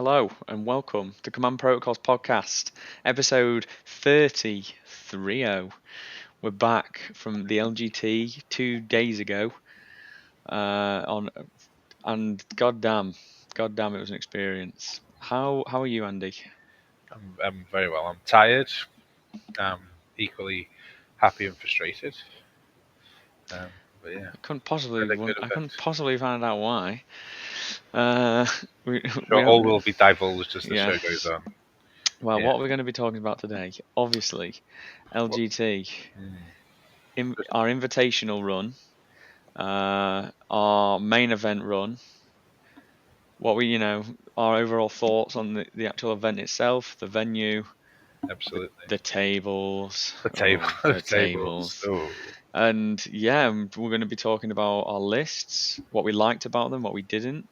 Hello and welcome to Command Protocols Podcast, episode 30. We're back from the LGT 2 days ago. On and goddamn, it was an experience. How are you, Andy? I'm very well. I'm tired. I'm equally happy and frustrated. But yeah, I couldn't possibly had a good I event. couldn't possibly find out why. Uh, we Sure, we all don't. will be divulged as the show goes Yes. on. Well, Yeah. what we're going to be talking about today, obviously, What? LGT, Mm, our invitational run. Our main event run, our overall thoughts on the actual event itself, the venue, absolutely. the tables, The table. oh, The the tables. tables. Oh. And yeah, we're going to be talking about our lists, what we liked about them, what we didn't,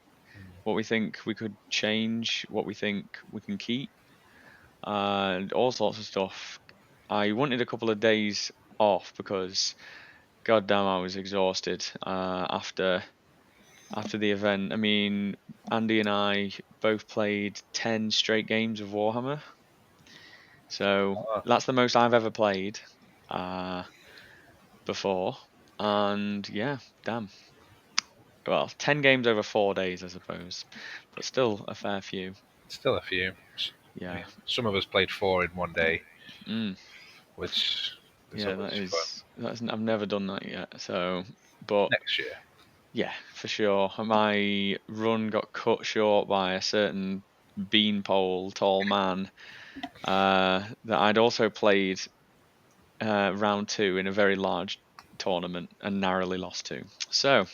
what we think we could change, what we think we can keep, and all sorts of stuff. I wanted a couple of days off because, goddamn, I was exhausted after the event. I mean, Andy and I both played 10 straight games of Warhammer. So Oh, that's the most I've ever played uh, before. And yeah, damn. Well, 10 games over 4 days, I suppose. But still a fair few. still a few. I mean, Yeah. some of us played 4 in one day, Mm. which is Yeah, always fun. I've never done that yet. So, but Next year. yeah, for sure. My run got cut short by a certain beanpole tall man that I'd also played round two in a very large tournament and narrowly lost to. So,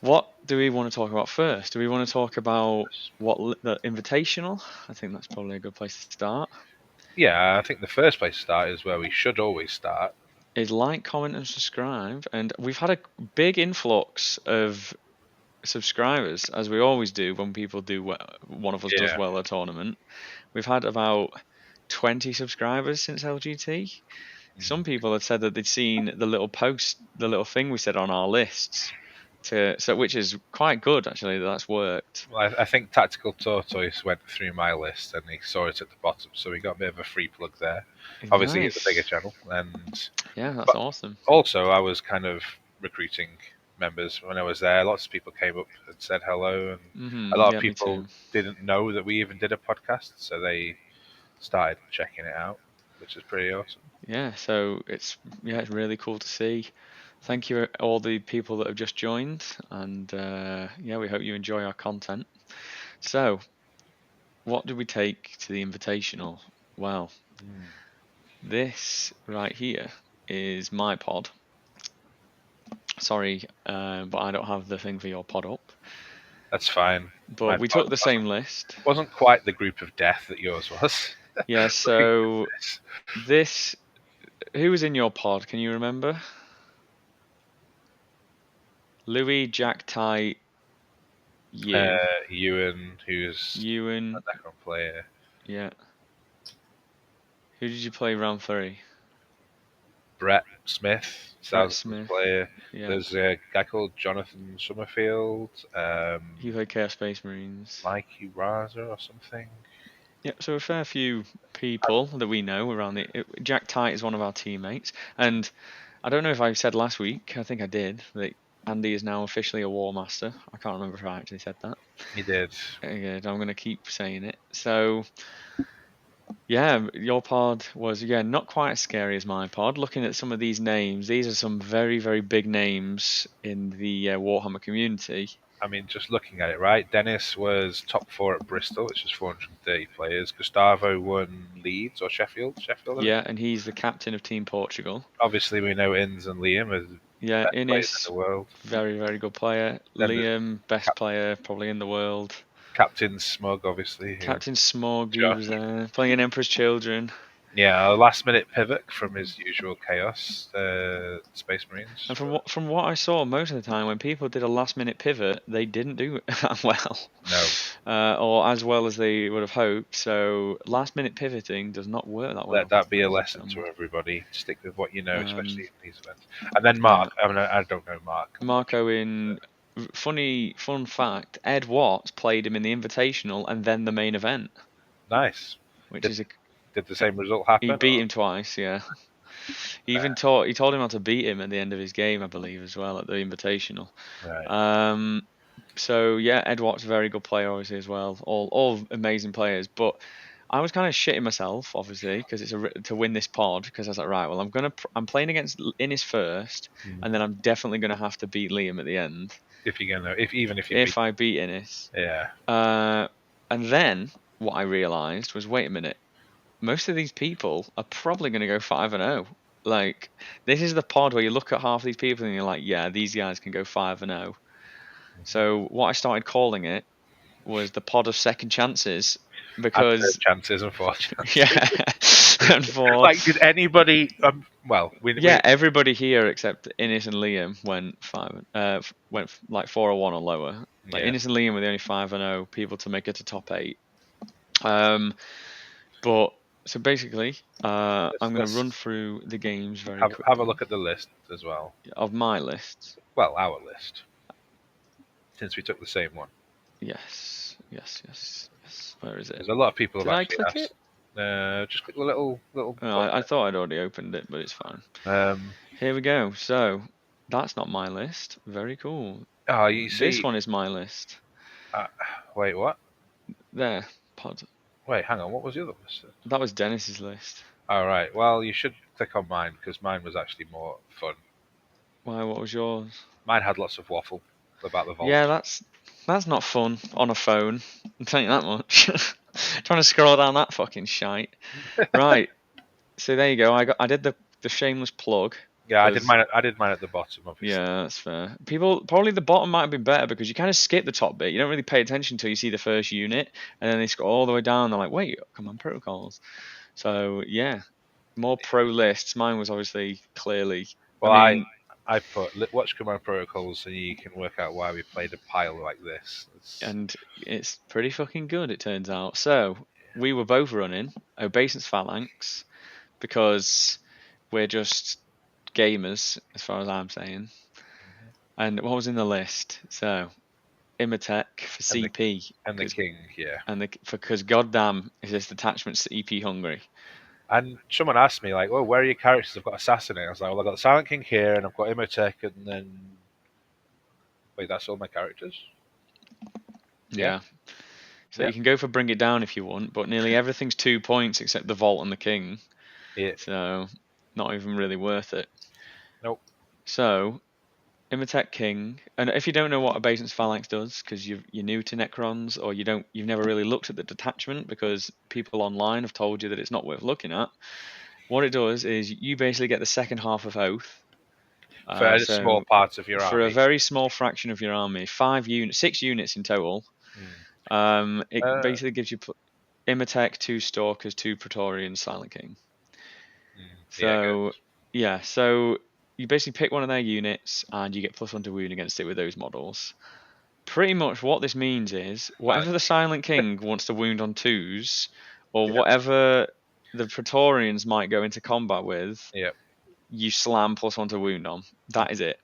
what do we want to talk about first? Do we want to talk about the invitational? I think that's probably a good place to start. Yeah, I think the first place to start is where we should always start. Is like, comment, and subscribe. And we've had a big influx of subscribers, as we always do when people do well, one of us does Yeah. well at a tournament. We've had about 20 subscribers since LGT. Some people had said that they'd seen the little post, the little thing we said on our lists, which is quite good actually. That's worked. Well, I think Tactical Tortoise went through my list and he saw it at the bottom, so we got a bit of a free plug there. Obviously, he's a bigger Nice. channel, and Yeah, that's but awesome. also I was kind of recruiting members when I was there. Lots of people came up and said hello, and a lot of Yeah, me people too. didn't know that we even did a podcast, so they started checking it out, which is pretty awesome. Yeah, so it's really cool to see. Thank you all the people that have just joined, and yeah, we hope you enjoy our content. So, what did we take to the invitational? Well, Mm. this right here is my pod. Sorry, but I don't have the thing for your pod up. That's fine. But My we pod took the same list. wasn't quite the group of death that yours was. Yeah, Looking so at this. this. Who was in your pod? Can you remember? Louis, Jack, Ty, you, Ewan, who's a Ewan. Necron player. Yeah. Who did you play round three? Brett Smith, Brett Southampton's Smith. player. Yeah. There's a guy called Jonathan Summerfield, He played Chaos Space Marines. Mikey Raza or something. Yeah, so a fair few people that we know around Jack Tight is one of our teammates, and I don't know if I said last week. I think I did that Andy is now officially a War Master. I can't remember if I actually said that. He did. Good, I'm going to keep saying it. So yeah, your pod was not quite as scary as my pod. Looking at some of these names, these are some very very big names in the Warhammer community. I mean, just looking at it, right? Dennis was top four at Bristol, which is 430 players. Gustavo won Leeds or Sheffield. Sheffield, I think. Yeah, and he's the captain of Team Portugal. Obviously, we know Inns and Liam are the Yeah, best players in Innis, the world. very, very good player. Then there's Liam, best Cap- player probably in the world. Captain Smug, obviously. Captain Smog, he John. was playing Emperor's Children. Yeah, a last minute pivot from his usual chaos, Space Marines. And from what I saw, most of the time when people did a last minute pivot, they didn't do it well, No, or as well as they would have hoped. So last minute pivoting does not work that let well. that be a ladies and lesson to gentlemen. everybody. Stick with what you know, especially Um, in these events. And then yeah, Mark. I mean, I don't know Mark. Marco in funny fun fact: Ed Watts played him in the Invitational and then the main event, Nice. which Did is a did the same result he happen? beat Or? him twice. Yeah, Fair. he told him how to beat him at the end of his game, I believe, as well at the Invitational. Right. Um, so yeah, Ed Watt's a very good player, obviously as well. All amazing players, but I was kind of shitting myself, obviously, because to win this pod. Because I was like, right, well, I'm playing against Innis first, and then Mm. I'm definitely gonna have to beat Liam at the end If you're gonna, if even if you beat, if I beat Innis. yeah, Uh, and then what I realised was, wait a minute, most of these people are probably gonna go 5-0. Like, this is the pod where you look at half these people and you're like, yeah, these guys can go 5-0. So what I started calling it was the pod of second chances and third because chances and fourth chances. yeah, and for Like, did anybody? Well, we yeah, everybody here except Innes and Liam went like 4-1 or lower. Like yeah. Innes and Liam were the only 5-0 people to make it to top eight. Um, but so basically, I'm going to run Let's through the games very have a quickly look at the list as well. of my list. Well, our list, since we took the same one. Yes. Where is it? Because a lot of people have Did I actually click it? asked. Just click the little Oh, button. I thought I'd already opened it, but it's fine. Um, Here we go. So that's not my list. Very cool. oh, you This see. one is my list. Uh, wait, what? There, pod. Wait, hang on. What was the other list? That was Dennis's list. All right. Well, you should click on mine because mine was actually more fun. Why? What was yours? Mine had lots of waffle about the vault. Yeah, that's not fun on a phone. I'm telling you that much. Trying to scroll down that fucking shite. Right. So there you go. I did the shameless plug Yeah, I did because mine. I did mine at the bottom, obviously. yeah, that's fair. People probably the bottom might have been better because you kind of skip the top bit. You don't really pay attention until you see the first unit, and then they scroll all the way down. They're like, wait, come on, protocols. So yeah, more pro lists. Mine was obviously clearly. I Well, mean, I put watch command protocols, and you can work out why we played a pile like this. and it's pretty fucking good, it turns out. So we were both running Obeisance Phalanx because we're just gamers, as far as I'm saying. And what was in the list? So Imatech for and the CP, and the because king, yeah. is this detachment's CP hungry. And someone asked me like, "Oh, where are your characters?" I've got assassinate. I was like, "Well, I've got the Silent King here, and I've got Imhotep, and then wait, that's all my characters." Yeah, Yeah. So yeah, you can go for bring it down if you want, but nearly everything's 2 points except the vault and the king. yeah. So not even really worth it. Nope. So Imatech King, and if you don't know what Obeisance Phalanx does, because you're new to Necrons, or you've never really looked at the detachment because people online have told you that it's not worth looking at. What it does is you basically get the second half of Oath. For a small So part of your for a army. very small fraction of your army, 6 units in total. Mm. It Uh, basically gives you Imatech, 2 Stalkers, 2 Praetorians, Silent King. yeah, good. So yeah, so you basically pick one of their units and you get +1 to wound against it with those models. Pretty much what this means is Uh, whatever the Silent King wants to wound on twos, or yeah, whatever the Praetorians might go into combat with, yeah, you slam +1 to wound on. That is it.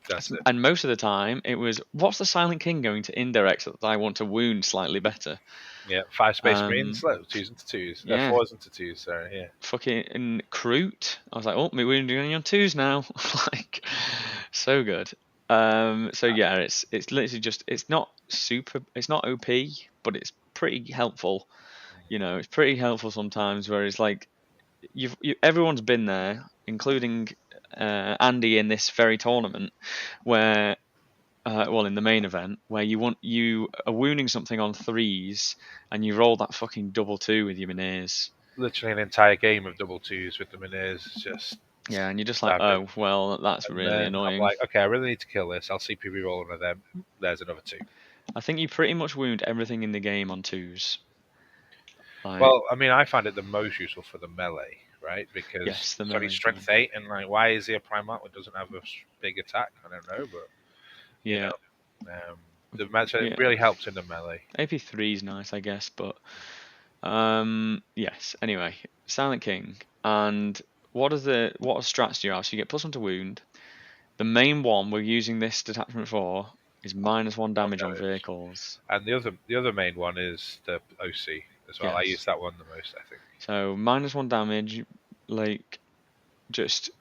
that's it. And most of the time, it was what's the Silent King going to indirect that I want to wound slightly better. Yeah, 5 space marines, Um, twos into twos, yeah, fours into twos. Sorry, yeah. fucking Kroot. I was like, oh, me wounding on twos now. Like, so good. So yeah, it's literally just it's not OP, but it's pretty helpful. You know, it's pretty helpful sometimes. Whereas like everyone's been there, including Andy in this very tournament, where well, in the main event, where you are wounding something on threes and you roll that fucking double two with your Minears. Literally an entire game of double twos with the Minears, just Yeah, and you're just like, stabbing. oh, well, that's And really then I'm annoying. like, okay, I really need to kill this. I'll CP reroll one of them. There's another two. I think you pretty much wound everything in the game on twos. Like, Well, I mean, I find it the most useful for the melee, right? Because yes, the it's only melee's really strength good. 8, and like, why is he a Primarch that doesn't have a big attack? I don't know, but you Yeah, know, the match it yeah. really helps in the melee. AP3 is nice, I guess, but yes. Anyway, Silent King, and what strats do you have? So you get +1 to wound. The main one we're using this detachment for is -1 One damage on damage. vehicles. And the other main one is the OC as well. I use Yes. that one the most, I think. So -1 damage, like just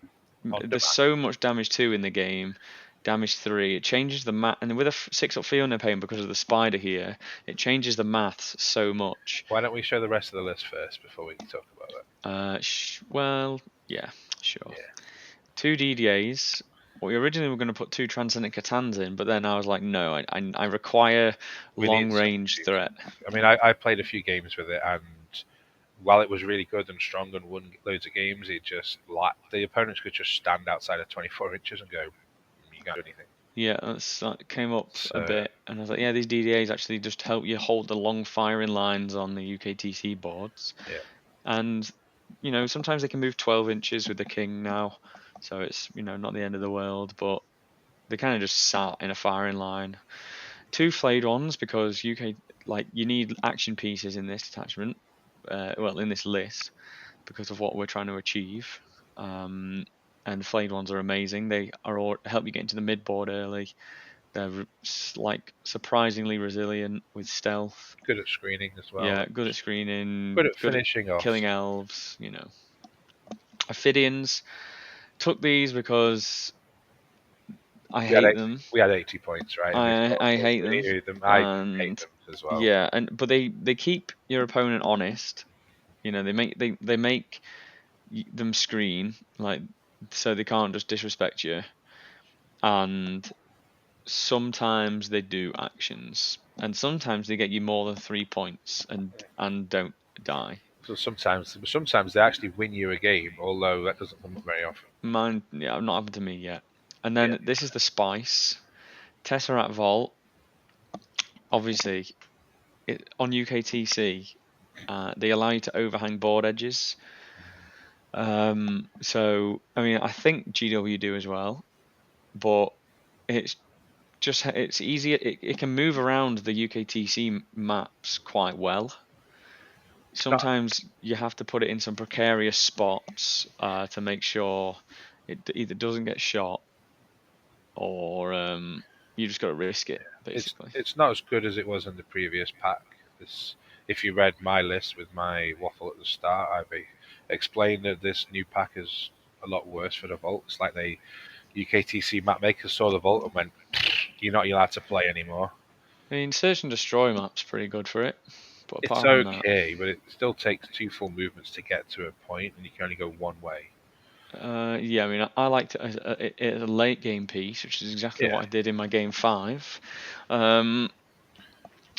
On there's demand. so much damage 2 in the game. Damage 3, it changes the math, and with a 6-up field no pain because of the spider here, it changes the maths so much. Why don't we show the rest of the list first before we talk about that? Well, yeah, sure. Yeah. 2 DDAs. We originally were going to put 2 Transcendent Catans in, but then I was like, no, I require We need long some range threat. achievements. I mean, I played a few games with it, and while it was really good and strong and won loads of games, it just the opponents could just stand outside of 24 inches and go, you can't do anything. Yeah, that came up a So bit, and I was like, yeah, these DDAs actually just help you hold the long firing lines on the UKTC boards. yeah, And, sometimes they can move 12 inches with the king now, so it's, not the end of the world, but they kind of just sat in a firing line. 2 flayed ones because you need action pieces in this detachment, well, in this list, because of what we're trying to achieve. Um, and flayed ones are amazing. They are all help you get into the mid board early. They're like surprisingly resilient with stealth. good at screening as well. Yeah, good at screening, Good at good at finishing off. killing elves. Ophidians took these because I We had hate 80, them. we had 80 points, right? And we I hate we them, needed them. I hate and them as well. yeah, but they keep your opponent honest. They make them screen like so they can't just disrespect you, and sometimes they do actions, and sometimes they get you more than 3 points and don't die. So sometimes they actually win you a game, although that doesn't come up very often. Mine, yeah, not happened to me yet. And Yeah, then this is the spice Tesseract Vault. Obviously, on UKTC, they allow you to overhang board edges. So I mean, I think GW do as well, but it's it's easier. It can move around the UKTC maps quite well. it's not. Sometimes you have to put it in some precarious spots to make sure it either doesn't get shot or you just got to risk it It's basically. it's not as good as it was in the previous pack. This, if you read my list with my waffle at the start, explained that this new pack is a lot worse for the vault. It's like they UKTC map makers saw the vault and went, "You're not allowed to play anymore." I mean, search and destroy map's pretty good for it, but It's apart from that, okay, but it still takes two full movements to get to a point, and you can only go one way. yeah, I mean, I liked it as a late game piece, which is exactly Yeah, what I did in my game 5. Um,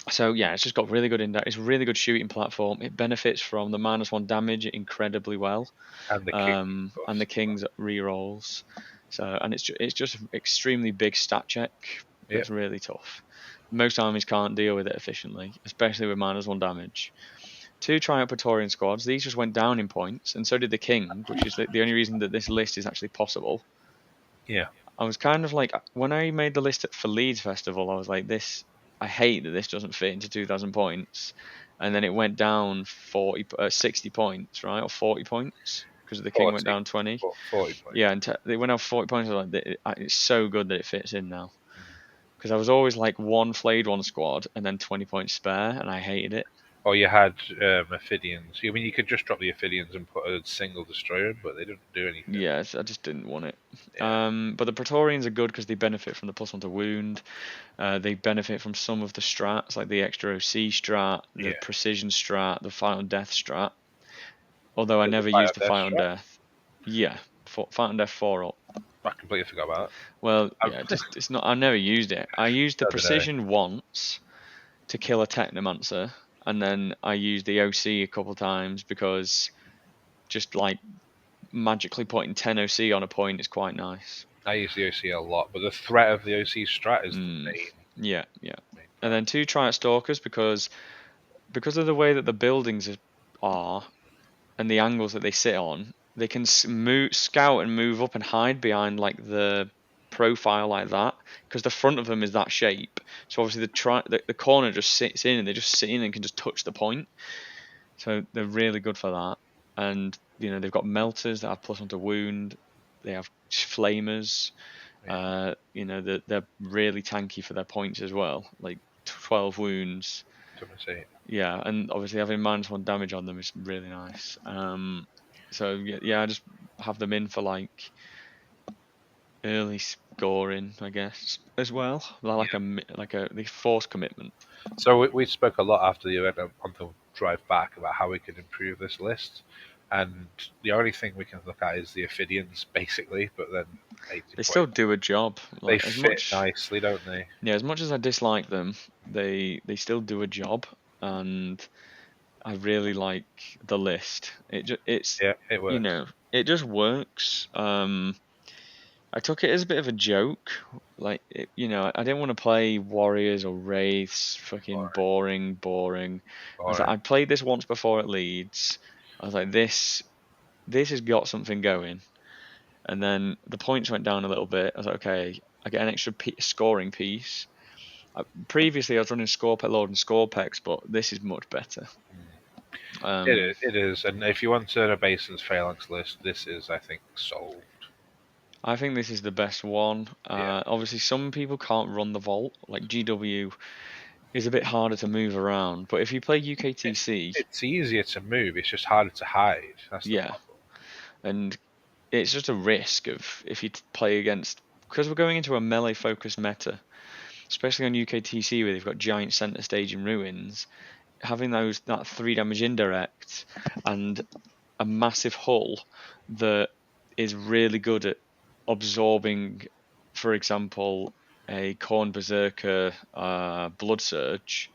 so yeah, it's just got really good index. It's a really good shooting platform. It benefits from the -1 damage incredibly well, and the king and buffs the as well. king's rerolls. So and it's just an extremely big stat check Yeah, that's really tough. Most armies can't deal with it efficiently, especially with -1 damage. 2 Triumph Praetorian squads. These just went down in points, and so did the king, which is the only reason that this list is actually possible. yeah. I was kind of like, when I made the list for Leeds Festival, I was like, this, I hate that this doesn't fit into 2,000 points. And then it went down 60 points, right? Or 40 points because the king went 40, down 20. 40 points. Yeah, and they went down 40 points. I was like, it's so good that it fits in now. Because I was always like one flayed one squad and then 20 points spare, and I hated it. Or you had Ophidians. I mean, you could just drop the Ophidians and put a single destroyer in, but they didn't do anything. Yes, I just didn't want it. Yeah, But the Praetorians are good because they benefit from the +1 to wound. They benefit from some of the strats, like the extra OC strat, the yeah. precision strat, the fight on death strat. Although I There's a never fire used the death fight on strat. death. Yeah, fight on death 4 up. I completely forgot about Well, that. yeah, just it's not. I never used it. I used the I don't know. precision once to kill a technomancer, and then I used the OC a couple times because just like magically putting 10 OC on a point is quite nice. I use the OC a lot, but the threat of the OC strat is the Mm, main yeah, yeah. main And part. then 2 Triumph Stalkers because of the way that the buildings are and the angles that they sit on, they can scout and move up and hide behind like the profile like that because the front of them is that shape. So obviously the corner just sits in and they just sit in and can just touch the point. So they're really good for that. And they've got melters that have +1 to wound. They have flamers. Yeah, They're really tanky for their points as well, like 12 wounds. to say. Yeah, and obviously having -1 damage on them is really nice. So yeah, I just have them in for like early scoring, I guess, as well. They're like they force commitment. So we spoke a lot after the event on the drive back about how we could improve this list, and the only thing we can look at is the Ophidians, basically. But then 80 They still points. do a job. They Like as fit much, nicely, don't they? yeah, as much as I dislike them, they still do a job, and I really like the list. It's Yeah, it works. it just works. I took it as a bit of a joke. Like, I didn't want to play Warriors or Wraiths. Fucking Boring, boring, boring. I was like, boring. I played this once before at Leeds. I was like, this has got something going. And then the points went down a little bit. I was like, okay, I get an extra scoring piece. Previously, I was running Score Pet Lord and Score Pex, but this is much better. Um, It is, and if you want to Basin's Phalanx list, this is, I think, solved. I think this is the best one. Yeah, Obviously, some people can't run the vault. Like GW is a bit harder to move around, but if you play UKTC, it's easier to move. It's just harder to hide. That's the yeah, problem. and it's just a risk of if you play against because we're going into a melee focused meta, especially on UKTC where they've got giant center stage and ruins. Having that 3 damage indirect and a massive hull that is really good at absorbing, for example, a Corn Berserker Blood Surge,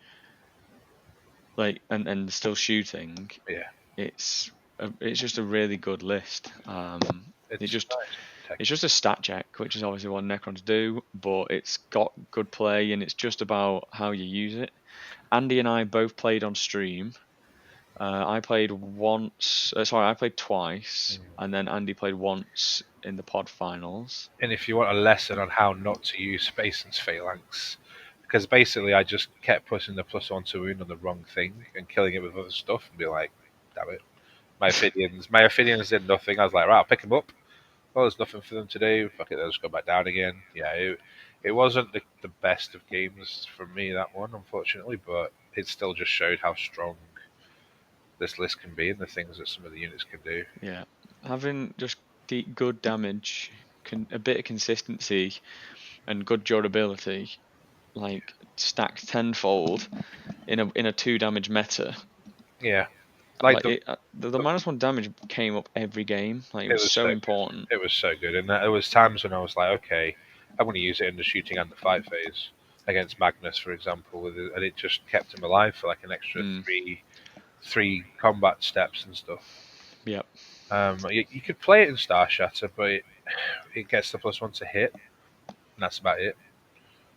like and still shooting. Yeah, It's just a really good list. It it's just nice and it's protected. just a stat check, which is obviously what Necrons do, but it's got good play and it's just about how you use it. Andy and I both played on stream. I played once. Sorry, I played twice, Mm. and then Andy played once in the pod finals. And if you want a lesson on how not to use Basin's Phalanx, because basically I just kept putting the +1 to wound on the wrong thing and killing it with other stuff and be like, damn it. My Ophidians did nothing. I was like, right, I'll pick them up. Well, there's nothing for them to do. Fuck it, they'll just go back down again. Yeah, it wasn't the best of games for me, that one, unfortunately, but it still just showed how strong this list can be and the things that some of the units can do. Yeah, having just good damage, a bit of consistency, and good durability, like stacked tenfold in a 2 damage meta. Yeah, like Like the -1 damage came up every game. Like it it was was so so good. important. It was so good, and there was times when I was like, okay, I'm going to use it in the shooting and the fight phase against Magnus, for example, and it just kept him alive for like an extra Mm, three combat steps and stuff. yep. You could play it in Star Shatter, but it gets the +1 to hit, and that's about it.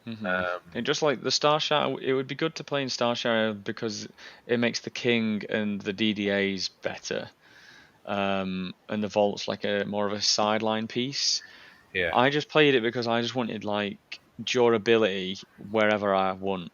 And Um, just like the Star Shatter, it would be good to play in Star Shatter because it makes the King and the DDAs better. And the Vault's like a more of a sideline piece. yeah, I just played it because I just wanted like durability wherever I want.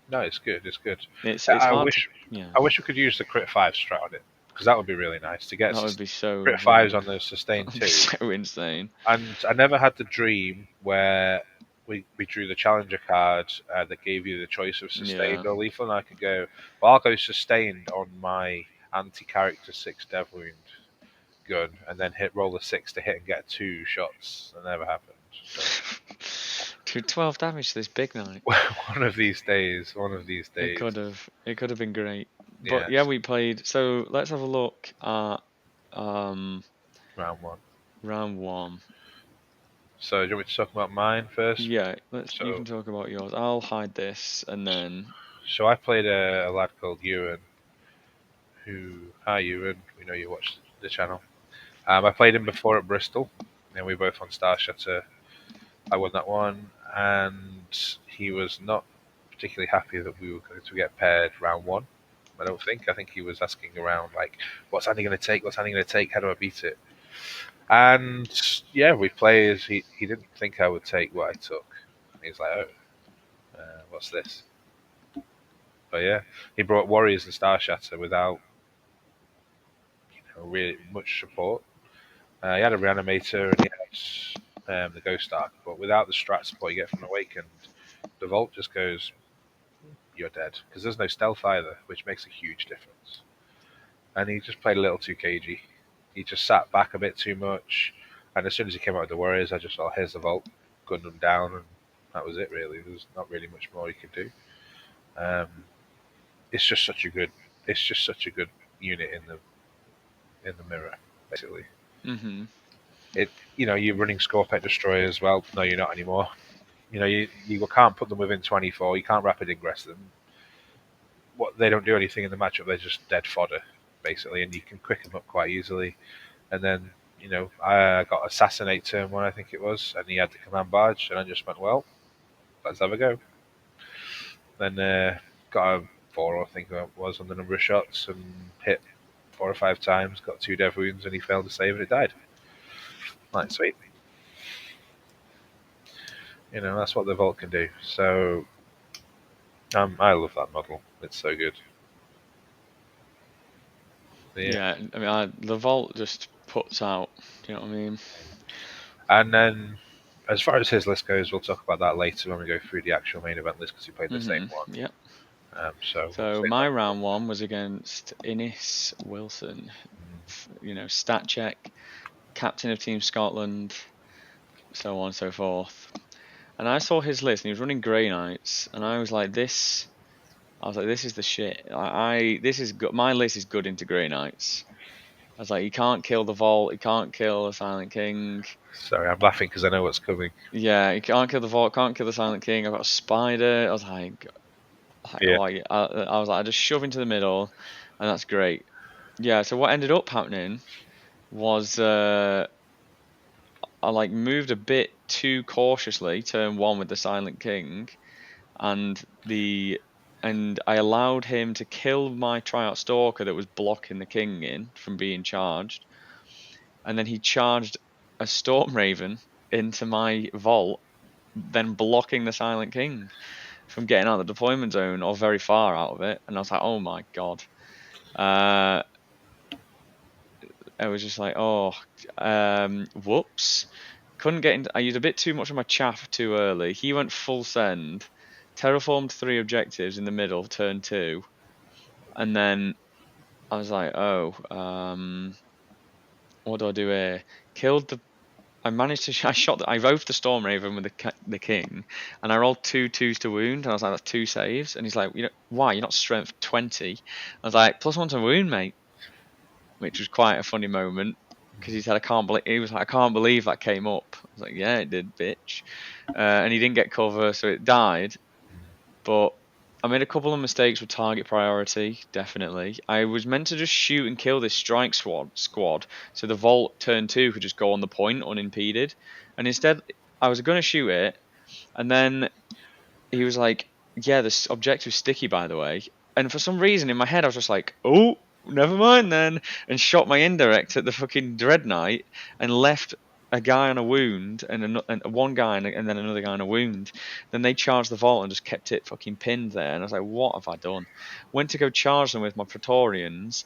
no, it's good. It's good. It's I hard to, wish yeah, I wish we could use the crit 5 strat on it because that would be really nice to get that would be so crit fives insane. on the sustain That would be too. so insane. And I never had the dream where we drew the challenger card that gave you the choice of Yeah. sustained or lethal, and I could go, well, I'll go sustained on my anti-character 6 dev wound gun, and then hit roll a 6 to hit and get 2 shots. That never happened. So To 12 damage this big knight. one of these It days, could have it could have been great. But yeah, yes, we played. So let's have a look at um round one. round one. So do you want me to talk about mine first? Yeah, you So can talk about yours. I'll hide this and then so I played a lad called Ewan, hi Ewan, we know you watch the channel. I played him before at Bristol, and we both on Star Shatter. I won that one, and he was not particularly happy that we were going to get paired round one. I don't think. I think he was asking around like, "What's Andy going to take? What's Andy going to take? How do I beat it?" And yeah, we played. He didn't think I would take what I took. He's like, "Oh, what's this?" But yeah, he brought Warriors and Star Shatter without really much support. He had a reanimator and he had the Ghost Arc. But without the strat support you get from Awakened, the Vault just goes, you're dead. Because there's no stealth either, which makes a huge difference. And he just played a little too cagey. He just sat back a bit too much. And as soon as he came out with the Warriors, I just thought, here's the Vault, gunned them down, and that was it, really. There's not really much more he could do. Um, it's just such a good, it's just such a good unit in the mirror, basically. Hmm. It, you're running Scorpet Destroyer as well. No, you're not anymore. You can't put them within 24. You can't rapid ingress them. What they don't do anything in the matchup. They're just dead fodder, basically, and you can quick them up quite easily. And then I got assassinate turn one, I think it was, and he had the command barge, and I just went, well, let's have a go. Then got a four, I think it was, on the number of shots, and hit 4 or 5 times. Got 2 death wounds, and he failed to save, and it died. Like, sweet. That's what the Vault can do. So I love that model. It's so good. Yeah. Yeah, I mean, the Vault just puts out. Do you know what I mean? And then, as far as his list goes, we'll talk about that later when we go through the actual main event list because he played the same one. Yep. So we'll So save my that. round one was against Innes Wilson. Stat check, captain of Team Scotland, so on and so forth. And I saw his list, and he was running Grey Knights, and I was like, this. I was like, this is the shit. This is good. My list is good into Grey Knights. I was like, he can't kill the Vault, he can't kill the Silent King. Sorry, I'm laughing because I know what's coming. Yeah, he can't kill the Vault, can't kill the Silent King. I've got a Spider. I was Yeah. I was like, I just shove into the middle, and that's great. Yeah. So what ended up happening was I like moved a bit too cautiously turn one with the Silent King, and the and I allowed him to kill my tryout stalker that was blocking the king in from being charged, and then he charged a storm raven into my vault, then blocking the Silent King from getting out of the deployment zone or very far out of it. And I was like, oh my god. Uh, I was just like, oh, whoops. Couldn't get into. I used a bit too much of my chaff too early. He went full send, terraformed 3 objectives in the middle, turn two, and then I was like, oh, what do I do here? Killed the. I managed to. I shot. I roved the Storm Raven with the king, and I rolled 2 2s to wound, and I was like, that's 2 saves. And he's like, why? You're not strength 20. I was like, +1 to wound, mate, which was quite a funny moment because he said, I can't believe. He was like, I can't believe that came up. I was like, yeah, it did, bitch. And he didn't get cover, so it died. But I made a couple of mistakes with target priority, definitely. I was meant to just shoot and kill this strike squad, so the Vault turn two could just go on the point unimpeded. And instead, I was going to shoot it, and then he was like, "Yeah, this objective's sticky, by the way." And for some reason, in my head, I was just like, "Oh, never mind then," and shot my indirect at the fucking Dread Knight and left a guy on a wound and one guy and then another guy on a wound. Then they charged the vault and just kept it fucking pinned there. And I was like, "What have I done?" Went to go charge them with my Praetorians,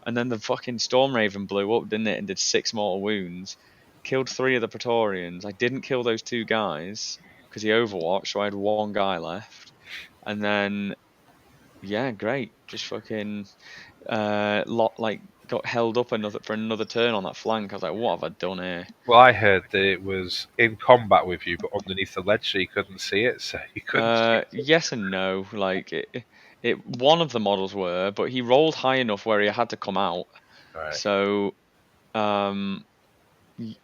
and then the fucking Storm Raven blew up, didn't it, and did 6 mortal wounds. Killed 3 of the Praetorians. I didn't kill those 2 guys because he overwatched, so I had one guy left. And then yeah, great. Just fucking got held up another turn on that flank. I was like, what have I done here? Well, I heard that it was in combat with you, but underneath the ledge, so you couldn't see it. So you couldn't shoot it. Yes and no. Like it one of the models were, but he rolled high enough where he had to come out. Right. So um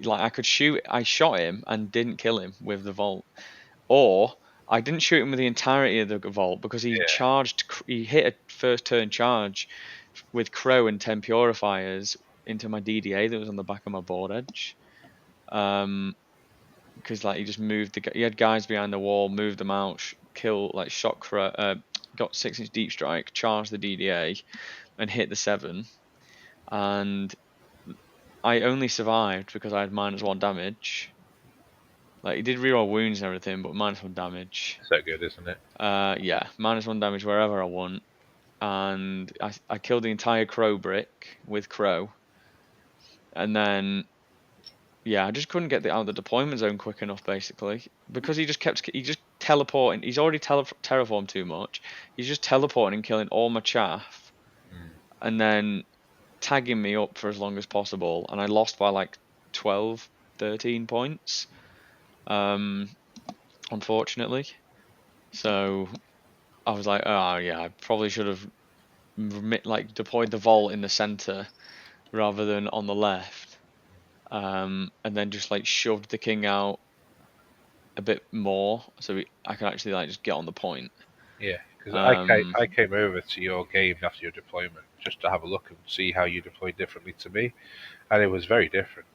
like I could shoot I shot him and didn't kill him with the vault. Or I didn't shoot him with the entirety of the vault because he Yeah. charged. He hit a first turn charge with Crow and 10 Purifiers into my DDA that was on the back of my board edge. Because like he just moved he had guys behind the wall, moved them out, shot Crow, got 6-inch deep strike, charged the DDA, and hit the 7. And I only survived because I had -1 damage. Like he did reroll wounds and everything, but -1 damage. So good, isn't it? Yeah, -1 damage wherever I want, and I killed the entire Crow brick with Crow, and then yeah, I just couldn't get out of the deployment zone quick enough, basically, because he just teleporting. He's already terraformed too much. He's just teleporting and killing all my chaff, Mm. and then tagging me up for as long as possible. And I lost by like 12, 13 points, um, unfortunately. So I was like, oh yeah, I probably should have like deployed the vault in the center rather than on the left, and then just like shoved the king out a bit more so I can actually like just get on the point. Yeah, because Um, I came over to your game after your deployment just to have a look and see how you deployed differently to me, and it was very different.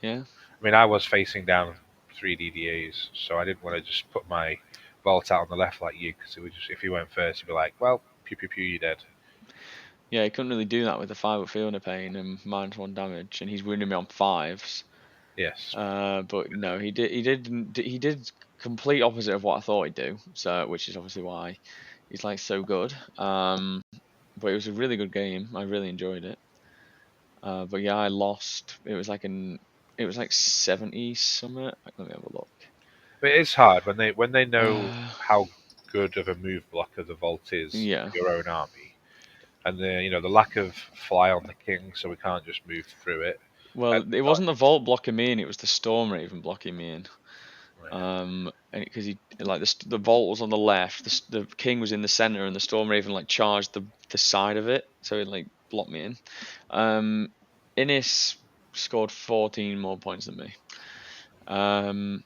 yeah, I mean, I was facing down three DDAs, so I didn't want to just put my vault out on the left like you, because it would just if you went first, you'd be like, well, pew pew pew, you're dead. yeah, he couldn't really do that with the 5 up field of pain and -1 damage, and he's wounding me on fives. Yes, But no, he did complete opposite of what I thought he'd do. So, which is obviously why he's like so good. But it was a really good game. I really enjoyed it. But yeah, I lost. It was like 70 summit. Let me have a look. but it's hard when they know Uh, how good of a move blocker the vault is yeah. for your own army, and the lack of fly on the king, so we can't just move through it. And Well, it wasn't the Vault blocking me in, it was the Storm Raven blocking me in. yeah, And because he like the Vault was on the left, the King was in the center, and the Storm Raven like charged the side of it, so it like blocked me in. Innis scored 14 more points than me. Um,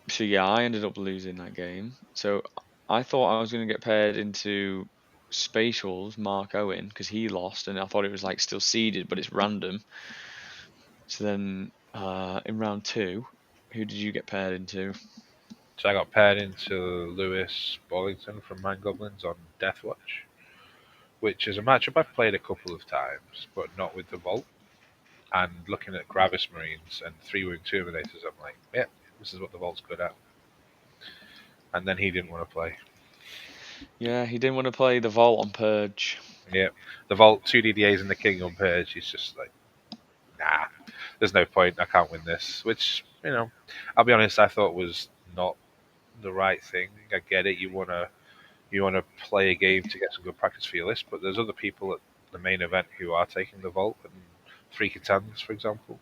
so yeah, I ended up losing that game. So I thought I was going to get paired into Spatial's Mark Owen because he lost, and I thought it was like still seeded, but it's random. So then in round two, who did you get paired into? so I got paired into Lewis Bollington from Mind Goblins on Deathwatch, which is a matchup I've played a couple of times, but not with the Vault. And looking at Gravis Marines and three wound Terminators, I'm like, yeah, this is what the Vault's good at. And then he didn't want to play. Yeah, he didn't want to play the Vault on Purge. Yeah, the Vault, two DDAs and the King on Purge. He's just like, nah, there's no point. I can't win this. Which, I'll be honest, I thought was not the right thing. I get it. You wanna play a game to get some good practice for your list, but there's other people at the main event who are taking the Vault and three Kitans, for example.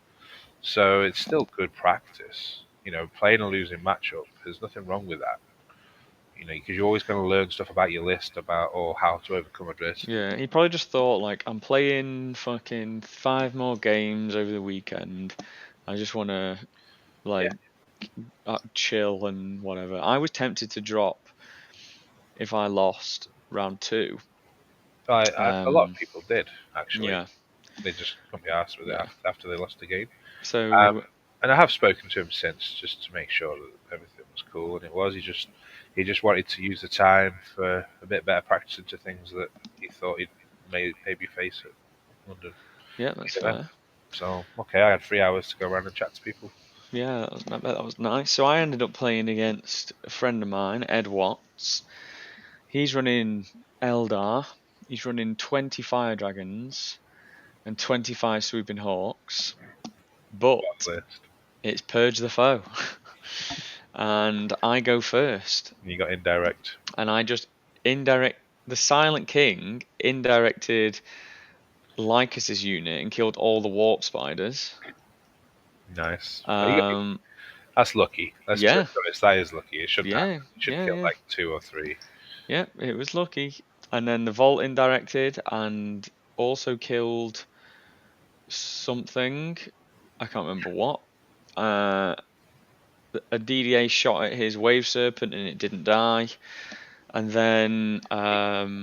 So it's still good practice. Playing a losing matchup, there's nothing wrong with that. Because you're always going to learn stuff about your list about or how to overcome adversity. Yeah, he probably just thought like I'm playing fucking 5 more games over the weekend. I just want to Yeah, like chill and whatever. I was tempted to drop if I lost round two. a lot of Um, people did actually. yeah, They just couldn't be asked with it yeah. after they lost the game. Um, So and I have spoken to him since just to make sure that everything was cool, and it was. He just wanted to use the time for a bit better practice into things that he thought he'd maybe face at London yeah, that's main event. fair. So okay, I had 3 hours to go around and chat to people. Yeah, I bet that was nice. So I ended up playing against a friend of mine, Ed Watts. He's running Eldar. He's running 20 Fire Dragons and 25 Swooping Hawks. But What list? it's Purge the Foe. And I go first. You got indirect. And I just indirect. The Silent King indirected Lycus's unit and killed all the Warp Spiders. Nice. Um, That's lucky. Let's be yeah, honest. That is lucky. It shouldn't yeah, happen. You should yeah, kill yeah. like two or three. Yeah, it was lucky. And then the Vault indirected and also killed something. I can't remember what. Uh, a DDA shot at his Wave Serpent and it didn't die. And then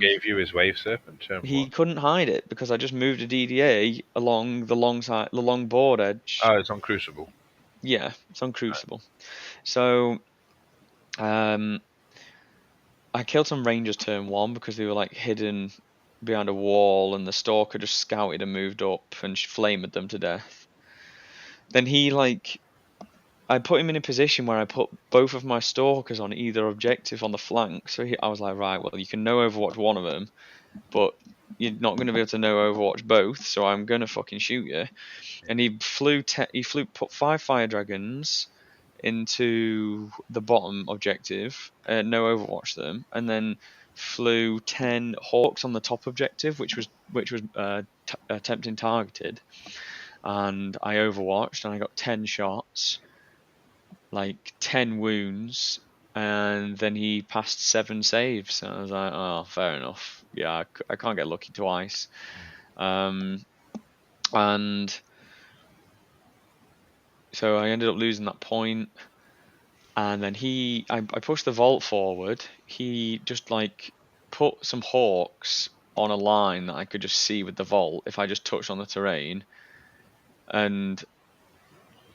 Gave you his wave serpent turn he one. couldn't hide it because I just moved a DDA along the long side, the long board edge. Oh, it's on Crucible. Yeah, it's on Crucible. So um, I killed some Rangers turn one because they were like hidden behind a wall, and the Stalker just scouted and moved up and flamed them to death. Then I put him in a position where I put both of my Stalkers on either objective on the flank. So I was like, right, well, you can no Overwatch one of them, but you're not going to be able to know Overwatch both, so I'm going to fucking shoot you. And he put 5 fire dragons into the bottom objective, no Overwatch them, and then flew 10 hawks on the top objective, which was attempting targeted, and I overwatched and I got 10 shots, like 10 wounds, and then he passed 7 saves. And I was like, oh, fair enough. Yeah, I can't get lucky twice. Um, and so I ended up losing that point. And then I pushed the vault forward. He just like put some hawks on a line that I could just see with the vault if I just touched on the terrain. And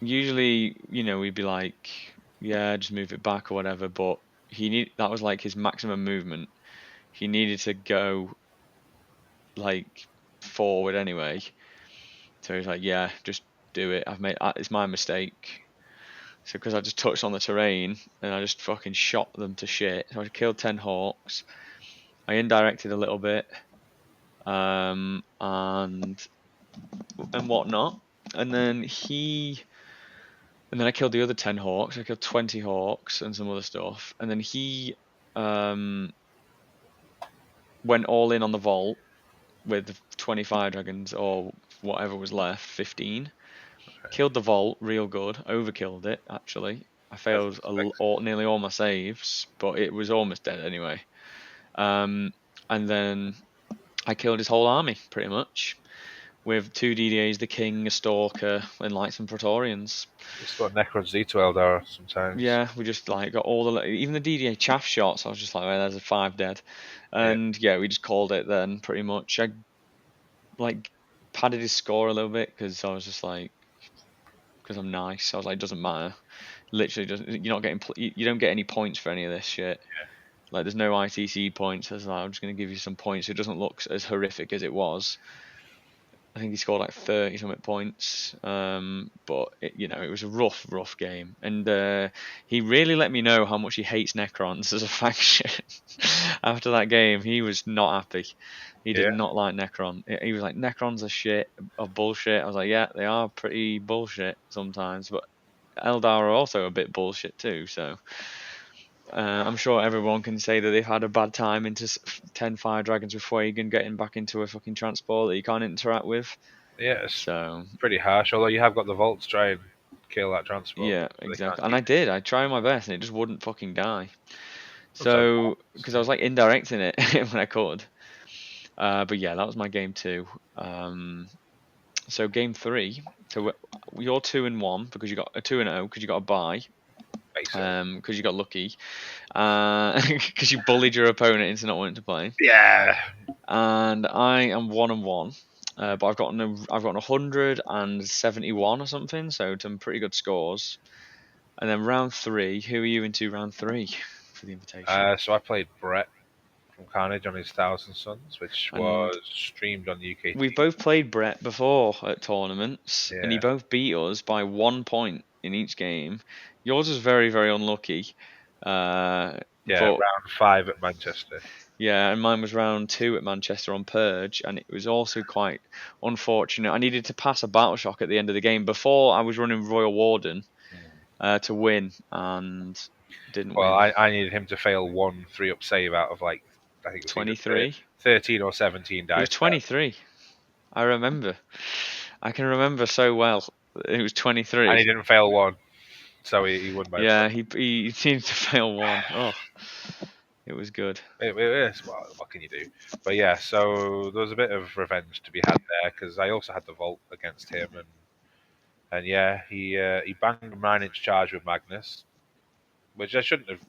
usually, we'd be like, yeah, just move it back or whatever. But that was like his maximum movement. He needed to go like forward anyway. So he's like, yeah, just do it. It's my mistake. So because I just touched on the terrain and I just fucking shot them to shit. So I killed 10 hawks. I indirected a little bit, and whatnot. And then I killed the other 10 hawks. I killed 20 hawks and some other stuff. And then he um, went all in on the vault with 25 dragons or whatever was left, 15. Okay. Killed the vault real good. Overkilled it actually. I That's failed expected. nearly all my saves, but it was almost dead anyway. Um, and then I killed his whole army pretty much with 2 DDAs, the King, a Stalker, and like some Praetorians. It's what Necrons do to Eldar sometimes. Yeah, we just like got all even the DDA chaff shots. I was just like, well, there's a 5 dead, Yeah, and yeah, we just called it then pretty much. I like padded his score a little bit because I was just like, because I'm nice. I was like, doesn't matter. Literally, doesn't. You're not getting. You don't get any points for any of this shit. Like, there's no ITC points. So I was like, I'm just gonna give you some points. So it doesn't look as horrific as it was. I think he scored like 30 something points. But it was a rough, rough game, and he really let me know how much he hates Necrons as a faction. After that game, he was not happy. He did yeah, not like Necron. He was like, Necrons are shit, are bullshit. I was like, yeah, they are pretty bullshit sometimes, but Eldar are also a bit bullshit too. So I'm sure everyone can say that they've had a bad time into 10 fire dragons with Fuegan getting back into a fucking transport that you can't interact with. yeah. It's So pretty harsh. Although you have got the Vault to try and kill that transport, yeah, so they exactly. can't And keep. I did. I tried my best, and it just wouldn't fucking die. Sometimes it So happens, because I was like indirecting it when I could. But yeah, that was my game two. So game three. So you're 2-1 because you got a 2-0 because you got a bye. basically. Because you got lucky. Because you bullied your opponent into not wanting to play. Yeah, And I am 1-1. But I've gotten 171 or something, so some pretty good scores. And then round three, who are you into round three for the invitation? so I played Brett from Carnage on his Thousand Suns, which And was streamed on we've UKT. both played Brett before at tournaments, and he Yeah, both beat us by 1 point in each game. Yours was very, very unlucky. yeah, But round 5 at Manchester. yeah, and mine was round two at Manchester on Purge, and it was also quite unfortunate. I needed to pass a battle shock at the end of the game before I was running Royal Warden to win, and didn't Well, win. I needed him to fail one 3-up save out of like I think it was either 23. 13 or 17 It was dice. 23. I remember. I can remember so well. It was And 23. he didn't fail one, so he won by Yeah, himself. he seemed to fail one. Oh, it was good. It is, well, what can you do? But yeah, so there was a bit of revenge to be had there because I also had the vault against him, and yeah, he banged a 9-inch charge with Magnus, which I shouldn't have.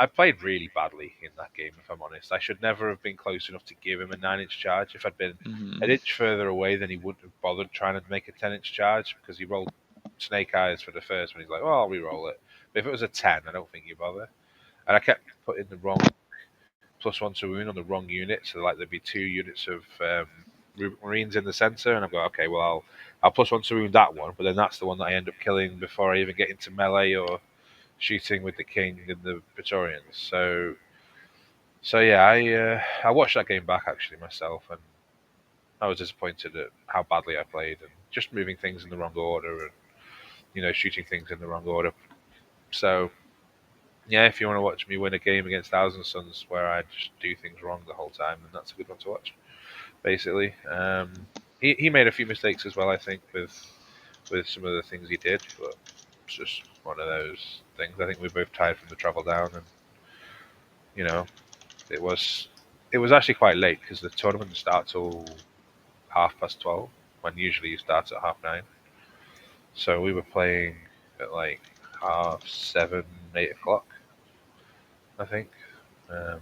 I played really badly in that game, if I'm honest. I should never have been close enough to give him a 9-inch charge. If I'd been an Hmm. inch further away, then he wouldn't have bothered trying to make a 10-inch charge because he rolled Snake Eyes for the first one. He's like, "Oh, I'll re-roll it." But if it was a 10, I don't think he'd bother. And I kept putting the wrong +1 to wound on the wrong unit, so like there'd be 2 units of Marines in the center, and I've got okay, well I'll +1 to wound that one, but then that's the one that I end up killing before I even get into melee or shooting with the king and the Praetorians. So So yeah, I watched that game back actually myself, and I was disappointed at how badly I played and just moving things in the wrong order and shooting things in the wrong order. So yeah, if you want to watch me win a game against Thousand Suns where I just do things wrong the whole time, then that's a good one to watch. Basically, he made a few mistakes as well, I think, with some of the things he did, but it's just one of those things. I think we both tired from the travel down, and you know, it was it was actually quite late because the tournament didn't start till 12:30, when usually you start at 9:30. So we were playing at like 7:30, 8 o'clock, I think. Um,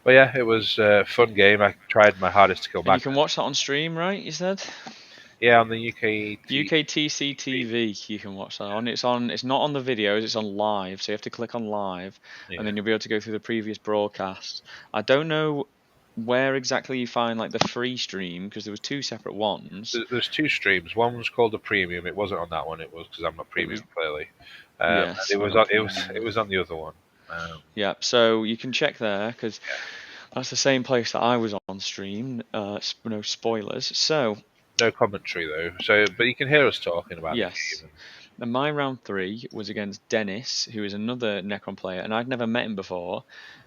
but yeah, it was a fun game. I tried my hardest to kill And you back. can watch that on stream, right? You said Yeah, on the UK UKTC TV. You can watch that on. It's on. It's not on the videos. It's on live. So you have to click on live, and Yeah. then you'll be able to go through the previous broadcasts. I don't know where exactly you find like the free stream because there was two separate ones. There's two streams. One was called the premium. It wasn't on that one. It was because I'm not It premium was clearly. And yes, it I'm was not on. It was. premium It either. was on the other one. Um, Yeah, so you can check there because yeah. that's the same place that I was on stream. No spoilers. So No commentary though. So, but you can hear us talking about the yes, game. And and my round three was against Dennis, who is another Necron player, and I'd never met him before,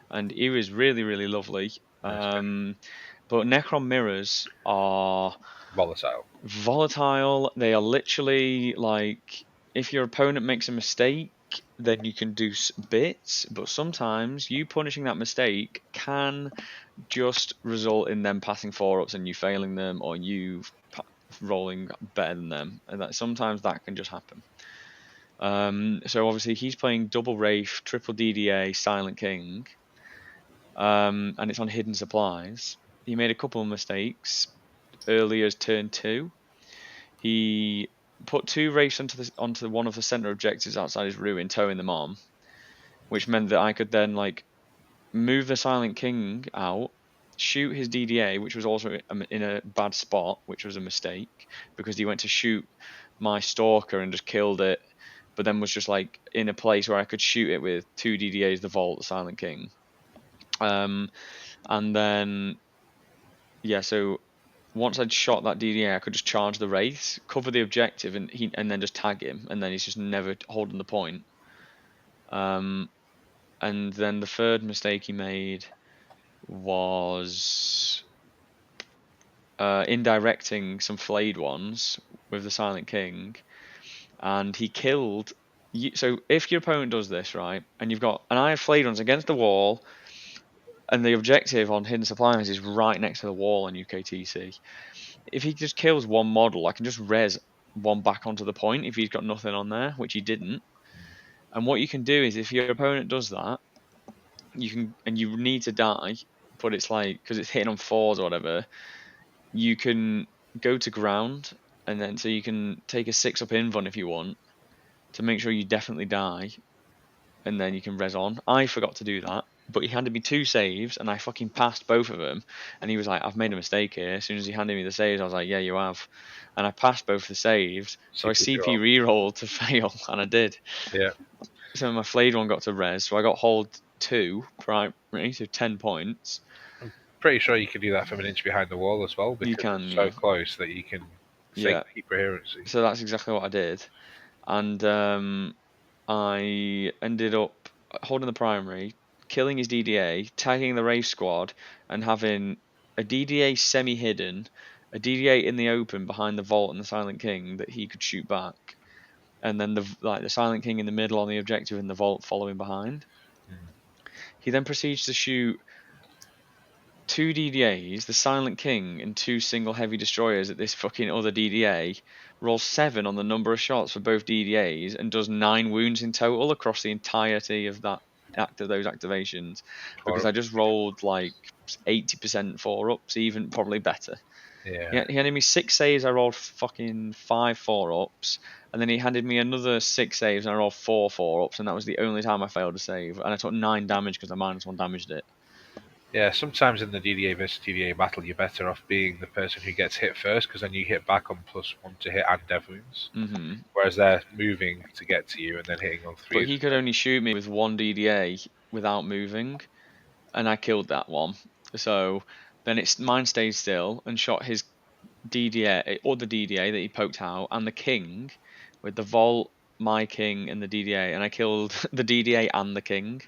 and he was really, really lovely. nice, But Necron mirrors are volatile. volatile. They are literally like if your opponent makes a mistake, then you can do bits, but sometimes you punishing that mistake can just result in them passing four ups and you failing them, or you rolling better than them, and that sometimes that can just happen. So obviously he's playing double Wraith, triple DDA, Silent King, and it's on hidden supplies. He made a couple of mistakes early as turn two. He put two Wraiths onto one of the center objectives outside his ruin, towing them on, which meant that I could then like move the Silent King out, shoot his DDA, which was also in a bad spot, which was a mistake because he went to shoot my Stalker and just killed it, but then was just like in a place where I could shoot it with two DDAs, the Vault, the Silent King. Um, and then, yeah, so once I'd shot that DDA, I could just charge the Wraiths, cover the objective, and then just tag him, and then he's just never holding the point. Um, and then the third mistake he made was indirecting some flayed ones with the Silent King, and he killed. So if your opponent does this right, and you've got, and I have flayed ones against the wall, and the objective on hidden supplies is right next to the wall on UKTC. If he just kills one model, I can just res one back onto the point if he's got nothing on there, which he didn't. And what you can do is if your opponent does that, you can, and you need to die, but it's like because it's hitting on fours or whatever, you can go to ground, and then so you can take a 6 up invuln if you want to make sure you definitely die, and then you can res on. I forgot to do that, but he handed me two saves, and I fucking passed both of them. And he was like, "I've made a mistake here." As soon as he handed me the saves, I was like, "Yeah, you have," and I passed both the saves. So I CP CP roll. rerolled to fail, and I did. Yeah. So my flayed one got to res, so I got hold two primary, so 10 points. I'm pretty sure you can do that from an inch behind the wall as well You because it's can, so yeah, close that you can fake yeah. keep coherency. So that's exactly what I did, and I ended up holding the primary, killing his DDA, tagging the race squad, and having a DDA semi-hidden, a DDA in the open behind the vault and the Silent King that he could shoot back, and then the Silent King in the middle on the objective and the vault following behind. Mm. He then proceeds to shoot two DDAs, the Silent King, and two single heavy destroyers at this fucking other DDA, rolls 7 on the number of shots for both DDAs, and does 9 wounds in total across the entirety of that act of those activations. Because I Horrible. just rolled like 80% 4 ups, even probably better. Yeah. He handed me 6 saves, I rolled fucking 5 4 ups, and then he handed me another 6 saves, and I rolled 4 4 ups, and that was the only time I failed to save. And I took 9 damage because I -1 damaged it. Yeah, sometimes in the DDA versus DDA battle, you're better off being the person who gets hit first because then you hit back on +1 to hit and dev wounds. Hmm. Whereas they're moving to get to you and then hitting on But threes. he could only shoot me with one DDA without moving. and I killed that one. So then it's mine stayed still and shot his DDA or the DDA that he poked out and the king with the vault, my king, and the DDA, and I killed the DDA and the king.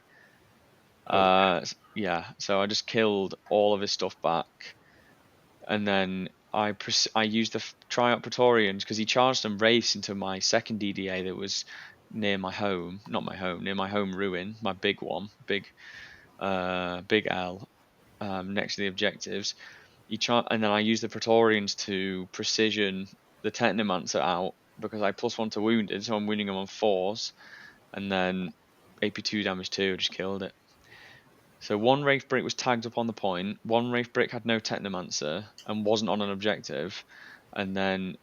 Okay. Yeah, so I just killed all of his stuff back, and then I used the tryout Praetorians because he charged and raced into my second DDA that was near my home, not my home, near my home ruin, my big one, big L, next to the objectives. And then I used the Praetorians to precision the Technomancer out because I plus one to wounded, so I'm wounding him on fours, and then AP2 damage too, just killed it. So one Wraith Brick was tagged up on the point, one Wraith Brick had no Technomancer and wasn't on an objective, and then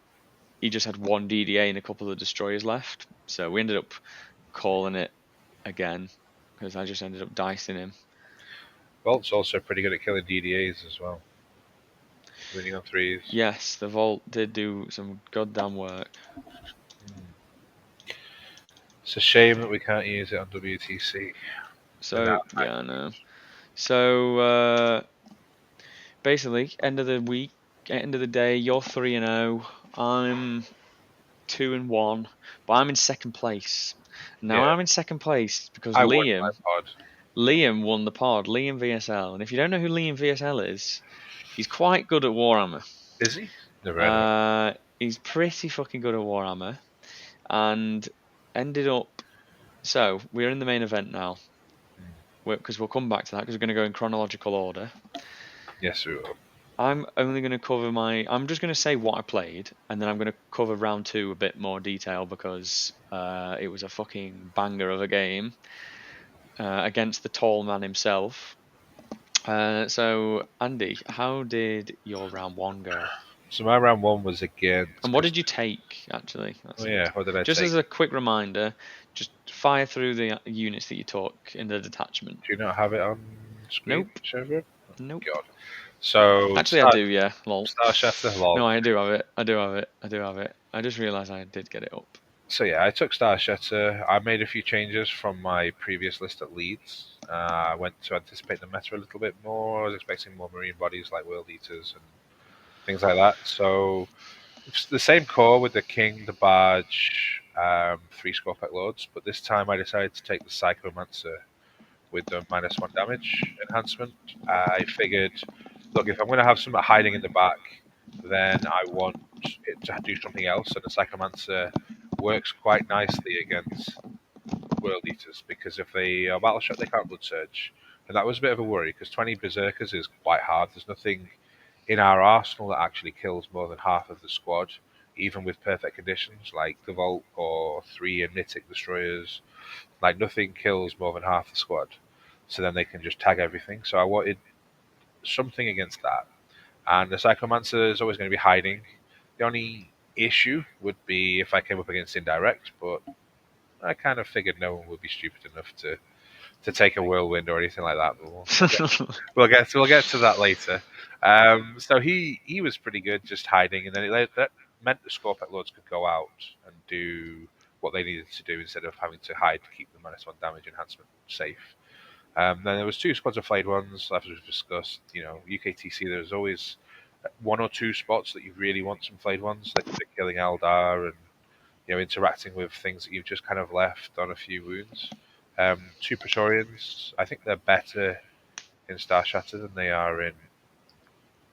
he just had one DDA and a couple of destroyers left. So we ended up calling it again because I just ended up dicing him. Vault's also pretty good at killing DDAs as well, winning on threes. Yes, the Vault did do some goddamn work. Mm. It's a shame that we can't use it on WTC So without yeah, I having know. used. So basically, end of the week, end of the day, you're 3-0. I'm 2-1, but I'm in second place. Now Yeah, I'm in second place because I won my pod. Liam won the pod, Liam VSL. And if you don't know who Liam VSL is, he's quite good at Warhammer. Is he? Never heard of him. He's pretty fucking good at Warhammer, and ended up. So we're in the main event now, Mm. because we'll come back to that because we're going to go in chronological order. Yes, we will. I'm only going to cover my. I'm just going to say what I played, and then I'm going to cover round two a bit more detail because it was a fucking banger of a game against the tall man himself. So Andy, how did your round one go? So my round one was against. And what did you take? Actually, Oh that's yeah, it. what did I Just take? as a quick reminder, just fire through the units that you took in the detachment. Do you not have it on screen, Nope, Sherbrooke? Oh, nope. God. So Actually, I do. Yeah, lol. Star Shatter, lol. No, I do have it. I do have it. I do have it. I just realised I did get it up. So yeah, I took Star Shatter. I made a few changes from my previous list at Leeds. I went to anticipate the meta a little bit more. I was expecting more marine bodies like World Eaters and things like that. So it's the same core with the King, the Barge, three Scorpec Lords, but this time I decided to take the Psychomancer with the -1 damage enhancement. I figured, look, if I'm going to have something hiding in the back, then I want it to do something else, and the Psychomancer works quite nicely against World Eaters because if they are Battle Shock, they can't Blood Surge. And that was a bit of a worry because 20 Berserkers is quite hard. There's nothing in our arsenal that actually kills more than half of the squad, even with perfect conditions like the Vault or 3 Mythic Destroyers. Like, nothing kills more than half the squad. So then they can just tag everything. So I wanted something against that. And the Psychomancer is always going to be hiding. The only issue would be if I came up against Indirect, but I kind of figured no one would be stupid enough to take a whirlwind or anything like that. But we'll get to that later. So he was pretty good, just hiding, and then that meant the Scorpec Lords could go out and do what they needed to do instead of having to hide to keep the -1 damage enhancement safe. Then there was two squads of flayed ones, as we've discussed. UKTC. There's always one or two spots that you really want some flayed ones, like killing Eldar and interacting with things that you've just kind of left on a few wounds. Two Praetorians, I think they're better in Star Shatter than they are in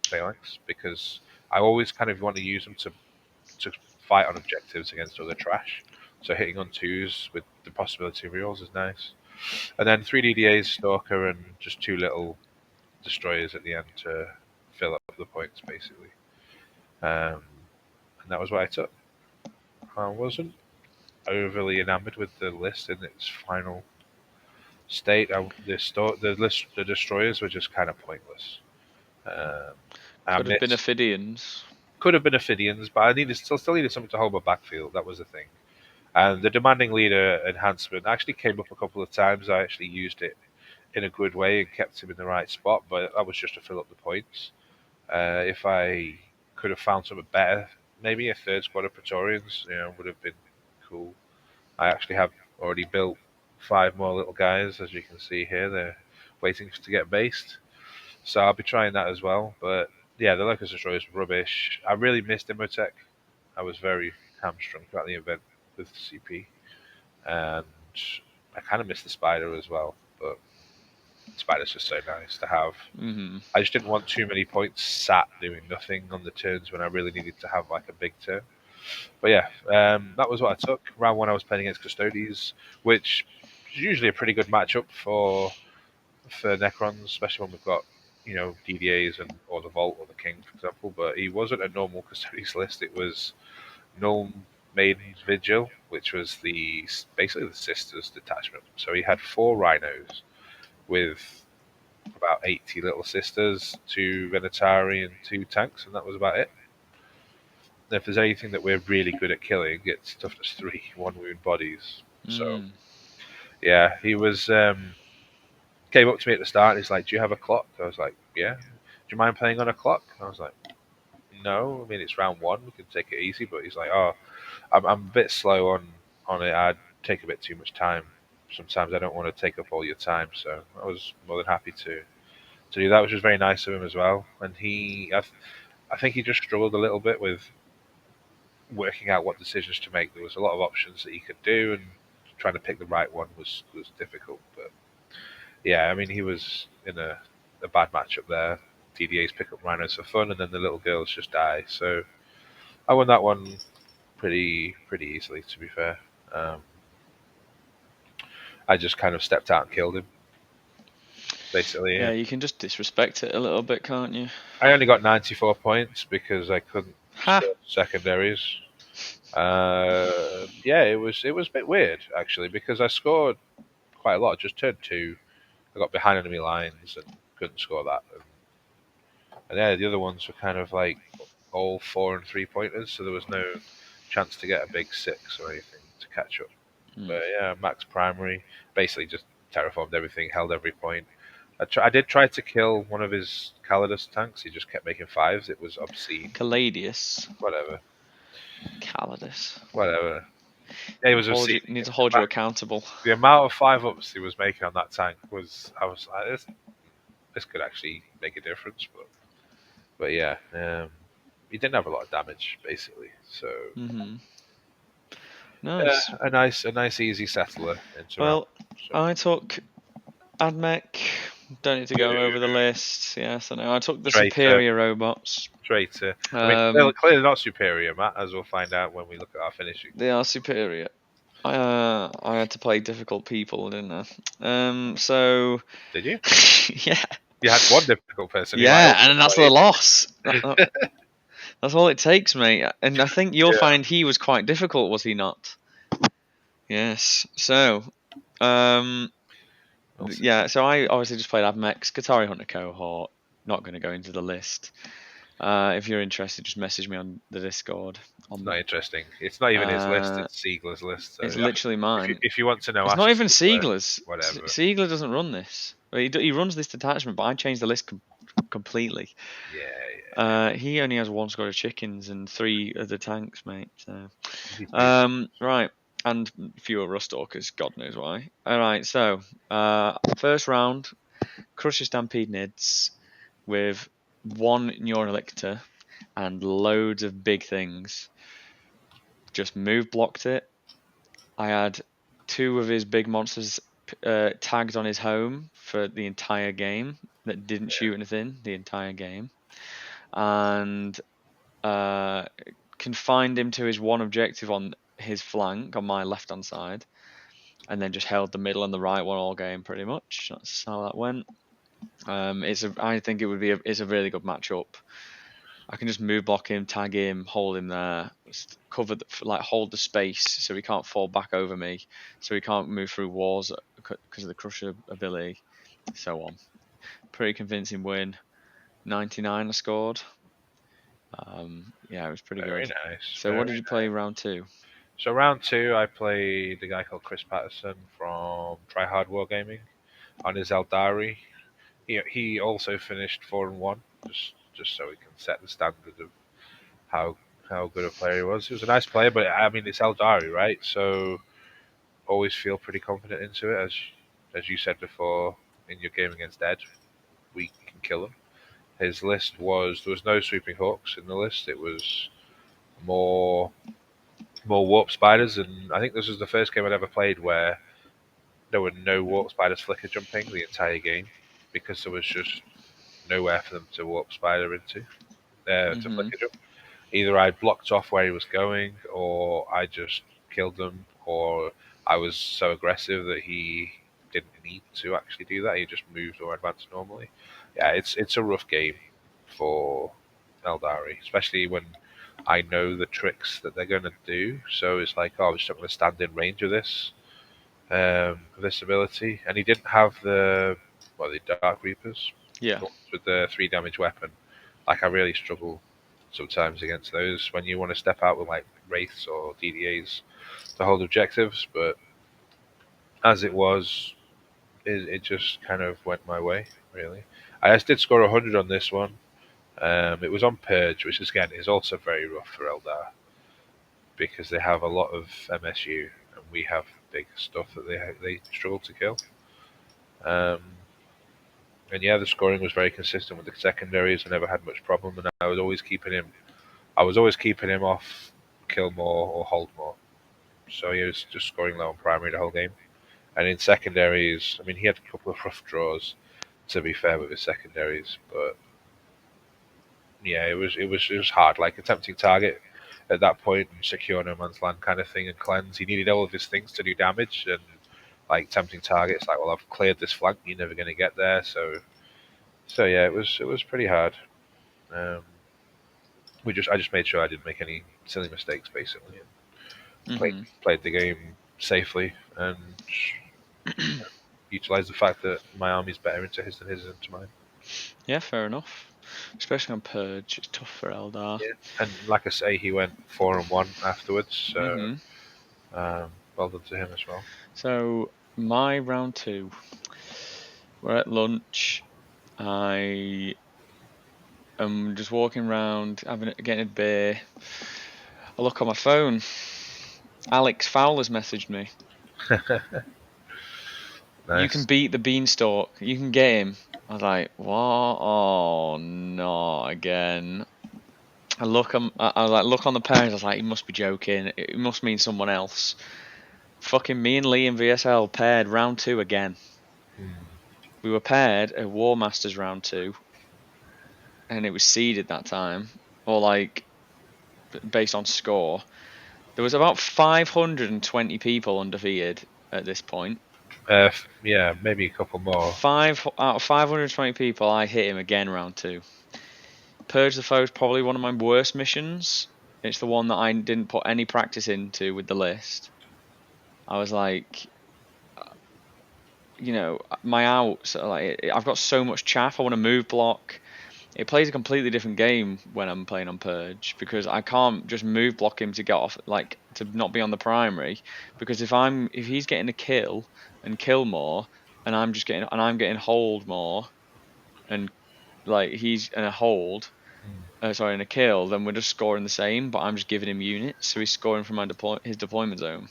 Phalanx because I always kind of want to use them to fight on objectives against other trash. So hitting on twos with the possibility of rerolls is nice. And then 3 DDAs, Stalker, and just two little destroyers at the end to fill up the points, basically. And that was what I took. I wasn't overly enamored with the list in its final state. The destroyers were just kind of pointless. Um, I Could have been missed. Ophidians. Could have been Ophidians, but I still needed something to hold my backfield. That was the thing. And the demanding leader enhancement actually came up a couple of times. I actually used it in a good way and kept him in the right spot, but that was just to fill up the points. If I could have found something better, maybe a third squad of Praetorians, would have been cool. I actually have already built 5 more little guys, as you can see here. They're waiting to get based. So I'll be trying that as well. But yeah, the Locust Destroyer is rubbish. I really missed Imotech. I was very hamstrung throughout the event with CP, and I kind of missed the Spider as well. But Spider's just so nice to have. Hmm. I just didn't want too many points sat doing nothing on the turns when I really needed to have like a big turn. But yeah, that was what I took. Round one, I was playing against Custodes, which is usually a pretty good matchup for Necrons, especially when we've got DDAs and or the Vault or the King, for example. But he wasn't a normal Custodes list. It was Null Maiden's Vigil, which was the basically the Sisters detachment. So he had 4 Rhinos with about 80 little sisters, 2 Venatari, and 2 tanks, and that was about it. And if there's anything that we're really good at killing, it's toughness 3, 1 wound bodies. So Mm. yeah, he was came up to me at the start. And he's like, "Do you have a clock?" I was like, "Yeah." "Do you mind playing on a clock?" I was like, "No. I mean, it's round one. We can take it easy." But he's like, "Oh, I'm a bit slow on it. I'd take a bit too much time. Sometimes I don't want to take up all your time." So I was more than happy to do that, which was very nice of him as well. And I think he just struggled a little bit with working out what decisions to make. There was a lot of options that he could do, and trying to pick the right one was difficult. But yeah, I mean, he was in a bad matchup there. DDAs pick up rhinos for fun, and then the little girls just die. So I won that one pretty easily, to be fair. Um, I just kind of stepped out and killed him, basically. Yeah, And you can just disrespect it a little bit, can't you? I only got 94 points because I couldn't Ha! score secondaries. Yeah, it was a bit weird actually because I scored quite a lot. Just turned two. I got behind enemy lines and couldn't score that. And yeah, the other ones were kind of like all 4 and 3 pointers, so there was no chance to get a big six or anything to catch up. Mm. But yeah, max primary, basically just terraformed everything, held every point. I did try to kill one of his Calidus tanks. He just kept making fives. It was obscene. Caladius. Whatever, Calidus. whatever. Yeah, it was Hold obscene. you, need to hold you accountable. The amount of 5 ups he was making on that tank was, I was like, this could actually make a difference. But yeah, he didn't have a lot of damage basically. So Hmm. yeah, Nice. a nice easy settler into round. Well, So I took Admech. Don't need to go over the boo, list. Yes, I know. I took the traitor, superior robots. traitor. I mean, Um, clearly not superior, Matt, as we'll find out when we look at our finishing. they are superior. I had to play difficult people, didn't I? So Did you? yeah, You had one difficult person who I yeah, also and that's the played. loss. That's all it takes, mate. And I think you'll Yeah, find he was quite difficult, was he not? Yes. So, um, we'll see. yeah. So I obviously just played Admex, Qatari Hunter cohort. Not going to go into the list. If you're interested, just message me on the Discord. It's On not interesting. It's not even his list. uh, It's Siegler's list. So it's literally if you mine. if you want to know, It's ask not even Siegler. Siegler's. Whatever. Siegler doesn't run this. Well, he runs this detachment, but I changed the list completely. Yeah, He only has one squad of chickens and three of the tanks, mate. So, easy peasy. right, and fewer Rustalkers. God knows why. All right, so first round, Crusher Stampede Nids with one Neurolictor and loads of big things. Just move blocked it. I had two of his big monsters tagged on his home for the entire game that didn't shoot anything the entire game, and uh, confined him to his one objective on his flank on my left hand side, and then just held the middle and the right one all game pretty much. That's how that went. I think it's a really good matchup. I can just move block him, tag him, hold him there, hold the space so he can't fall back over me, so he can't move through walls because of the crusher ability, so on. Pretty convincing win. 99 I scored. Yeah, it was pretty Very good. nice. So what Very did you play nice. round two? So round two, I played a guy called Chris Patterson from Try Hard Wargaming on his Eldari. He also finished 4-1, just so we can set the standard of how how good a player he was. He was a nice player, but I mean it's Eldari, right? So always feel pretty confident into it, as you said before. in your game against Ed, we can kill them. His list was there was no sweeping hawks in the list. It was more warp spiders, and I think this was the first game I'd ever played where there were no warp spiders flicker jumping the entire game because there was just nowhere for them to warp spider into to Mhm. flicker jump. Either I blocked off where he was going, or I just killed him, or I was so aggressive that he didn't need to actually do that. He just moved or advanced normally. Yeah, it's a rough game for Eldari, especially when I know the tricks that they're going to do. So it's like, oh, I'm just not going to stand in range of this ability. And he didn't have the Dark Reapers, Yeah. the ones with the 3 damage weapon. Like I really struggle sometimes against those when you want to step out with like wraiths or DDAs to hold objectives. But as it was, it just kind of went my way. Really, I just did score 100 on this one. It was on Purge, which is, again is also very rough for Eldar because they have a lot of MSU and we have big stuff that they struggle to kill. Um, and yeah, the scoring was very consistent with the secondaries. I never had much problem, and I was always keeping him. I was always keeping him off kill more or hold more. So he was just scoring low on primary the whole game. And in secondaries, I mean, he had a couple of rough draws, to be fair, with his secondaries. But yeah, it was hard. Like attempting target at that point and secure no man's land kind of thing and cleanse. He needed all of his things to do damage and like tempting targets. Like, well, I've cleared this flank. You're never going to get there. So yeah, it was pretty hard. Um, I just made sure I didn't make any silly mistakes basically. And Mhm. played the game safely and utilized the fact that my army's better into his than his is into mine. Yeah, fair enough. Especially on Purge, it's tough for Eldar. Yeah, and like I say, he went 4-1 afterwards. So Mhm. well done to him as well. So my round two, we're at lunch. I am just walking around, getting a beer. I look on my phone. Alex Fowler's messaged me. You can Nice. beat the beanstalk. You can get him. I was like, what? Oh, not again. I was like, look on the pairs. I was like, he must be joking. It must mean someone else. Fucking me and Lee in VSL paired round two again. Hmm. We were paired at War Masters round two, and it was seeded that time, or like based on score. There was about 520 people undefeated at this point. Yeah, maybe a couple more. Five out of 520 people, I hit him again round two. Purge the Foe is probably one of my worst missions. It's the one that I didn't put any practice into with the list. I was like, my outs are like I've got so much chaff. I want to move block. It plays a completely different game when I'm playing on Purge because I can't just move block him to get off, like to not be on the primary. Because if he's getting a kill and kill more, and I'm getting hold more, and like he's in a hold, sorry, in a kill, then we're just scoring the same. But I'm just giving him units, so he's scoring from his deployment zone.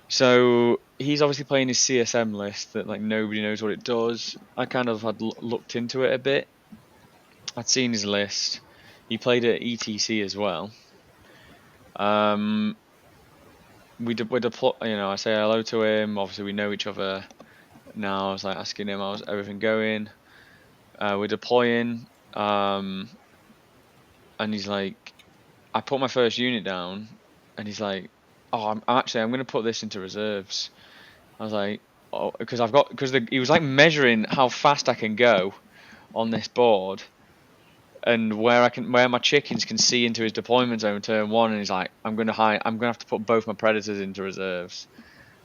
So he's obviously playing his CSM list that like nobody knows what it does. I kind of had looked into it a bit. I'd seen his list. He played at ETC as well. Um, we deploy. I say hello to him. Obviously, we know each other now. I was like asking him how's everything going. We're deploying. And he's like, I put my first unit down, and he's like, oh, I'm going to put this into reserves. I was like, oh, because he was like measuring how fast I can go on this board and where my chickens can see into his deployment zone turn one, and he's like, I'm gonna have to put both my predators into reserves,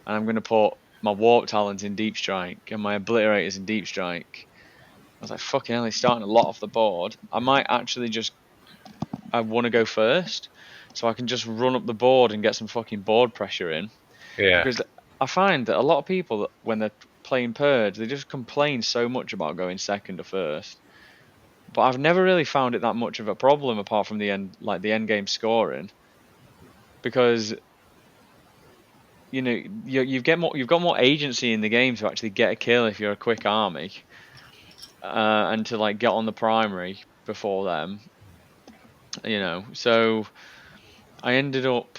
and I'm gonna put my warp talons in deep strike and my obliterators in deep strike. I was like, fucking hell, he's starting a lot off the board. I want to go first, so I can just run up the board and get some fucking board pressure in, Yeah, because I find that a lot of people when they're playing purge, they just complain so much about going second or first. But I've never really found it that much of a problem apart from the end game scoring, because you've got more agency in the game to actually get a kill if you're a quick army, and to like get on the primary before them. So I ended up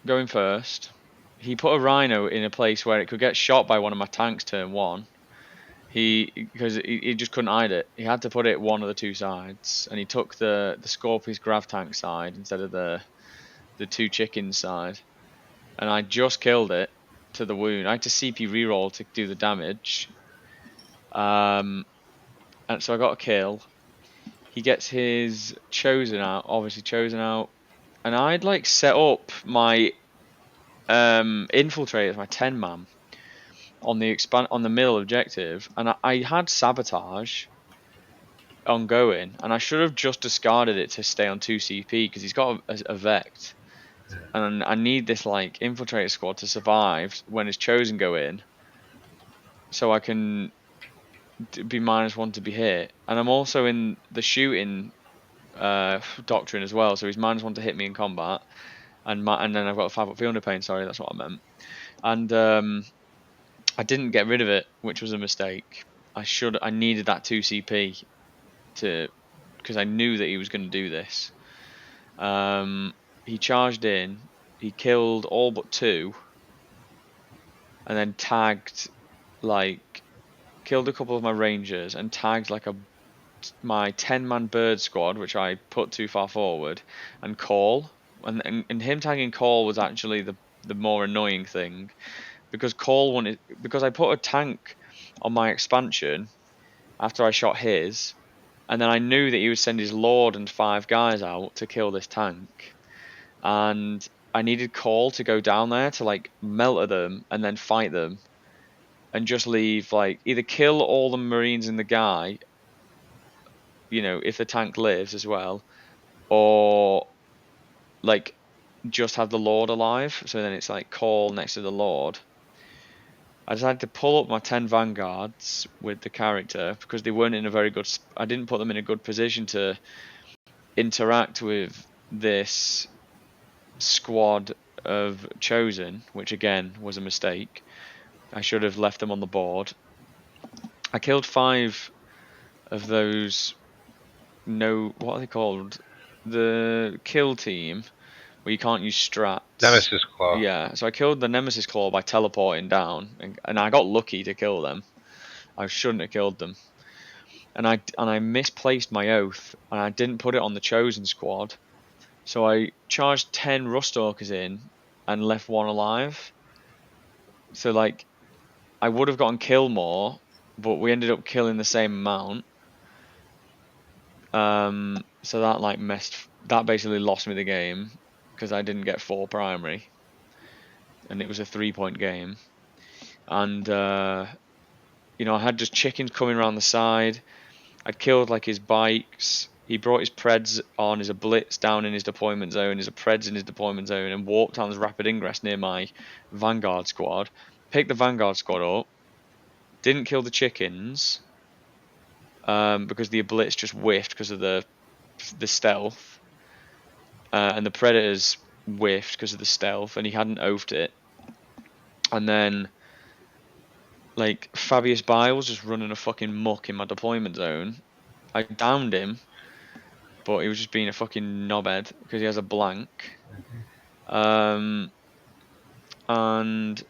going first. He put a rhino in a place where it could get shot by one of my tanks turn one. Because he just couldn't hide it. He had to put it one of the two sides, and he took the Scorpius grav tank side instead of the two chickens side. And I just killed it to the wound. I had to CP reroll to do the damage. And so I got a kill. He gets his obviously chosen out, and I'd like set up my infiltrators, my 10-man on the middle objective, and I had sabotage ongoing, and I should have just discarded it to stay on 2 CP because he's got a Vect, and I need this like infiltrator squad to survive when his chosen go in, so I can be -1 to be hit, and I'm also in the shooting doctrine as well, so he's -1 to hit me in combat, and then I've got a 5 up field of pain. Sorry, that's what I meant, and I didn't get rid of it, which was a mistake. I needed that 2 CP to because I knew that he was going to do this. He charged in, he killed all but two, and then like killed a couple of my rangers and tagged like my 10-man bird squad, which I put too far forward, and call. And him tagging call was actually the more annoying thing because because I put a tank on my expansion after I shot his, and then I knew that he would send his lord and 5 guys out to kill this tank, and I needed call to go down there to like melt them and then fight them, and just leave like either kill all the marines and the guy, if the tank lives as well, or like just have the lord alive. So then it's like call next to the lord. I decided to pull up my 10 vanguards with the character because they weren't in a very good. I didn't put them in a good position to interact with this squad of chosen, which again was a mistake. I should have left them on the board. I killed 5 of those. No, what are they called? The kill team, where you can't use strats. Nemesis Claw. Yeah, so I killed the Nemesis Claw by teleporting down, and I got lucky to kill them. I shouldn't have killed them, and I misplaced my oath, and I didn't put it on the chosen squad. So I charged 10 Rustalkers in and left one alive. So like I would have gotten kill more, but we ended up killing the same amount. So that basically lost me the game because I didn't get 4 primary, and it was a 3-point game. And I had just chickens coming around the side. I'd killed like his bikes. He brought his Preds on as a blitz down in his deployment zone, as a Preds in his deployment zone, and warped on his rapid ingress near my Vanguard squad. Picked the Vanguard squad up. Didn't kill the chickens because the blitz just whiffed because of the stealth, and the Predators whiffed because of the stealth, and he hadn't oafed it. And then like Fabius Bile was just running a fucking muck in my deployment zone. I downed him, but he was just being a fucking knobhead because he has a blank. Um, and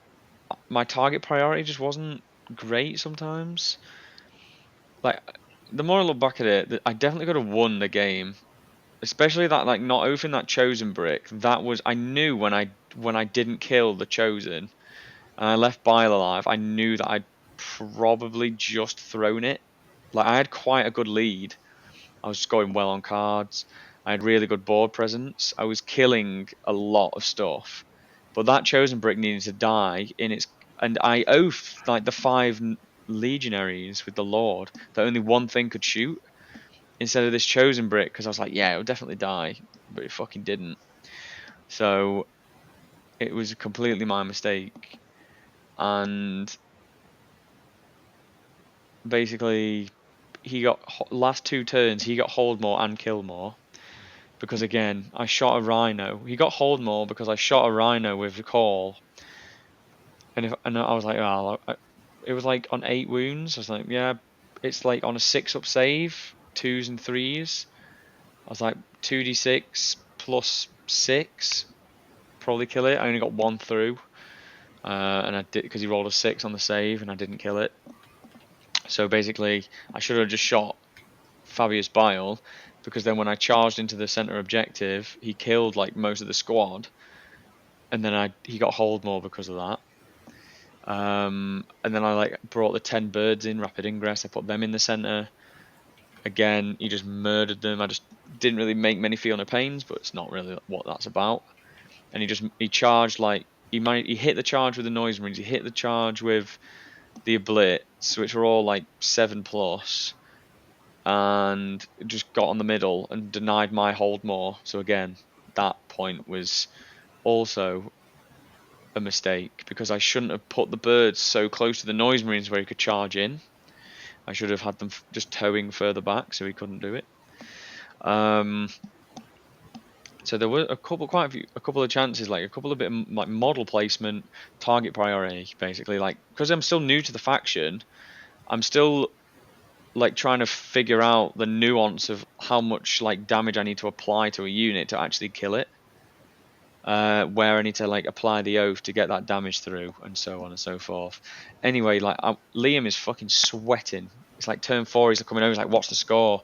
my target priority just wasn't great sometimes. Like the more I look back at it, I definitely could have won the game. Especially that like not opening that chosen brick. That was I knew when I didn't kill the chosen and I left Bile alive, I knew that I'd probably just thrown it. Like I had quite a good lead. I was going well on cards. I had really good board presence. I was killing a lot of stuff. But that chosen brick needed to die and I oathed like the 5 legionaries with the Lord that only one thing could shoot instead of this chosen brick because I was like, yeah, it'll definitely die, but it fucking didn't. So it was completely my mistake. And basically, he got last 2 turns, he got hold more and kill more because again, I shot a rhino. He got hold more because I shot a rhino with the call, And I was like, oh, it was like on 8 wounds. I was like, yeah, it's like on a 6 up save, twos and threes. I was like 2d6 plus 6, probably kill it. I only got one through, and I did because he rolled a 6 on the save, and I didn't kill it. So basically, I should have just shot Fabius Bile, because then when I charged into the center objective, he killed like most of the squad, and then he got hold more because of that. And then I like brought the 10 birds in rapid ingress. I put them in the center. Again, he just murdered them. I just didn't really make many feel no pains, but it's not really what that's about. And he charged like he hit the charge with the noise marines. He hit the charge with the oblits, which were all like 7+, and just got on the middle and denied my hold more. So again, that point was also a mistake because I shouldn't have put the birds so close to the noise marines where he could charge in. I should have had them just towing further back so he couldn't do it. Um, so there were a couple of chances, like a couple of bit of, like model placement, target priority, basically. Like because I'm still new to the faction, I'm still like trying to figure out the nuance of how much like damage I need to apply to a unit to actually kill it. Where I need to like apply the oath to get that damage through, and so on and so forth. Anyway, like Liam is fucking sweating. It's like turn 4, he's coming over. He's like, "What's the score?"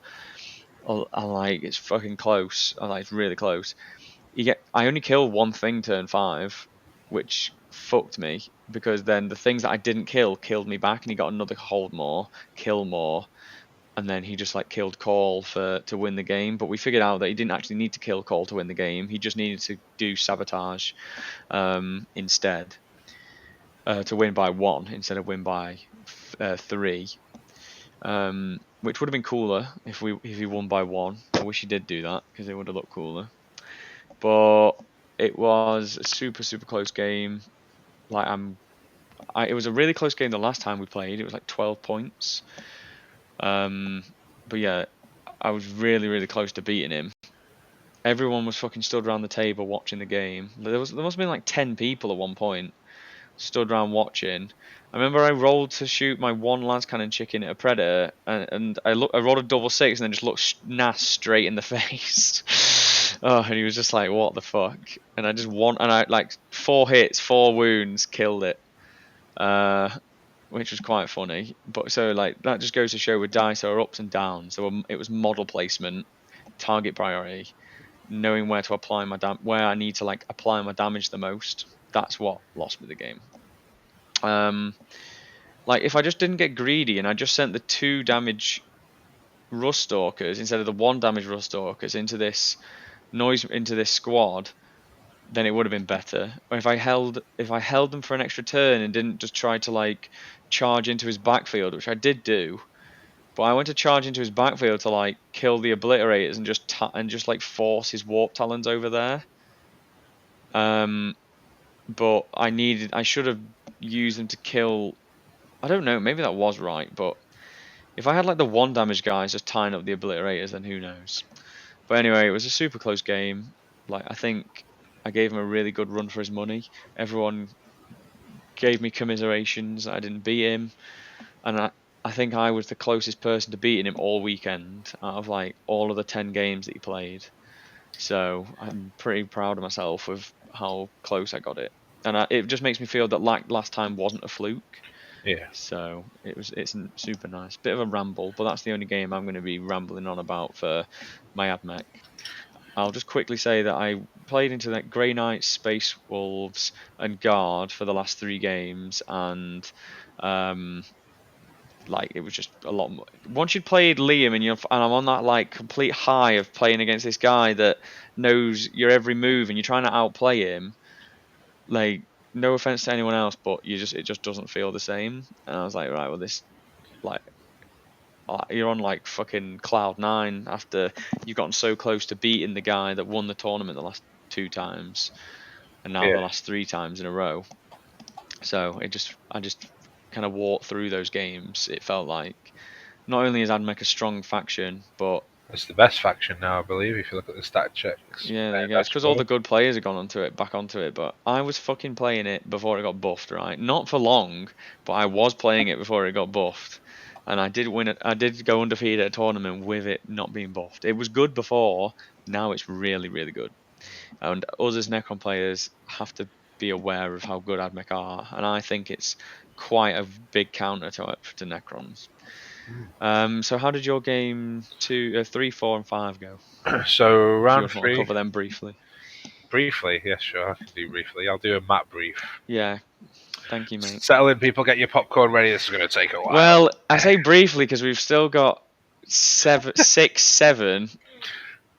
I'm like, "It's fucking close." I'm like, "It's really close." I only killed one thing turn 5, which fucked me because then the things that I didn't kill killed me back, and he got another hold more, kill more, and then he just like killed Call to win the game. But we figured out that he didn't actually need to kill Call to win the game. He just needed to do sabotage instead, to win by 1 instead of win by 3. Which would have been cooler if he won by 1. I wish he did do that because it would have looked cooler. But it was a super close game. Like it was a really close game the last time we played. It was like 12 points. Um, but yeah, I was really close to beating him. Everyone was fucking stood around the table watching the game. There must have been like 10 people at one point stood around watching. I remember I rolled to shoot my one lance cannon chicken at a predator, and I rolled a double 6 and then just looked Nas straight in the face. Oh, and he was just like, "What the fuck?" And I just and I like 4 hits, 4 wounds, killed it. Uh, which was quite funny. But so like that just goes to show with dice there are ups and downs. So it was model placement, target priority, knowing where to apply where I need to like apply my damage the most. That's what lost me the game. Um, like if I just didn't get greedy and I just sent the 2 damage rust stalkers instead of the 1 damage rust stalkers into this squad, then it would have been better. Or if I held them for an extra turn and didn't just try to like charge into his backfield, which I did do, but I went to charge into his backfield to like kill the obliterators and just like force his warp talons over there. Um, but I should have used them to kill. I don't know, maybe that was right, but if I had like the 1 damage guys just tying up the obliterators, then who knows? But anyway, it was a super close game. Like I think I gave him a really good run for his money. Everyone gave me commiserations. I didn't beat him, and I think I was the closest person to beating him all weekend out of like all of the 10 games that he played. So I'm pretty proud of myself with how close I got it, and it just makes me feel that like last time wasn't a fluke. Yeah, So it's super nice. Bit of a ramble, but that's the only game I'm going to be rambling on about for my AdMech. I'll just quickly say that I played into that Grey Knights, Space Wolves, and Guard for the last 3 games, and um, like it was just a lot more. Once you'd played Liam and I'm on that like complete high of playing against this guy that knows your every move and you're trying to outplay him, like no offense to anyone else, but it just doesn't feel the same. And I was like, right, well this like you're on like fucking cloud 9 after you've gotten so close to beating the guy that won the tournament the last 2 times, and now yeah, the last 3 times in a row. So I just kind of walked through those games. It felt like not only is AdMech a strong faction, but It's the best faction now, I believe, if you look at the stat checks. Yeah, there you go. It's That's because all true. the good players have gone onto it, back onto it. But I was fucking playing it before it got buffed, right? Not for long, but I was playing it before it got buffed, and I did win it. I did go undefeated at a tournament with it not being buffed. It was good before. Now it's really, really good. And us as Necron players have to be aware of how good Admech are, and I think it's quite a big counter to Necrons. So how did your game 3, 4, and 5 go? So If you round just want to three, cover them briefly. briefly, yes, sure, I can do briefly. I'll do a map brief. Yeah, thank you, mate. Settle in, people. Get your popcorn ready. This is going to take a while. Well, I say briefly because we've still got 6, 7,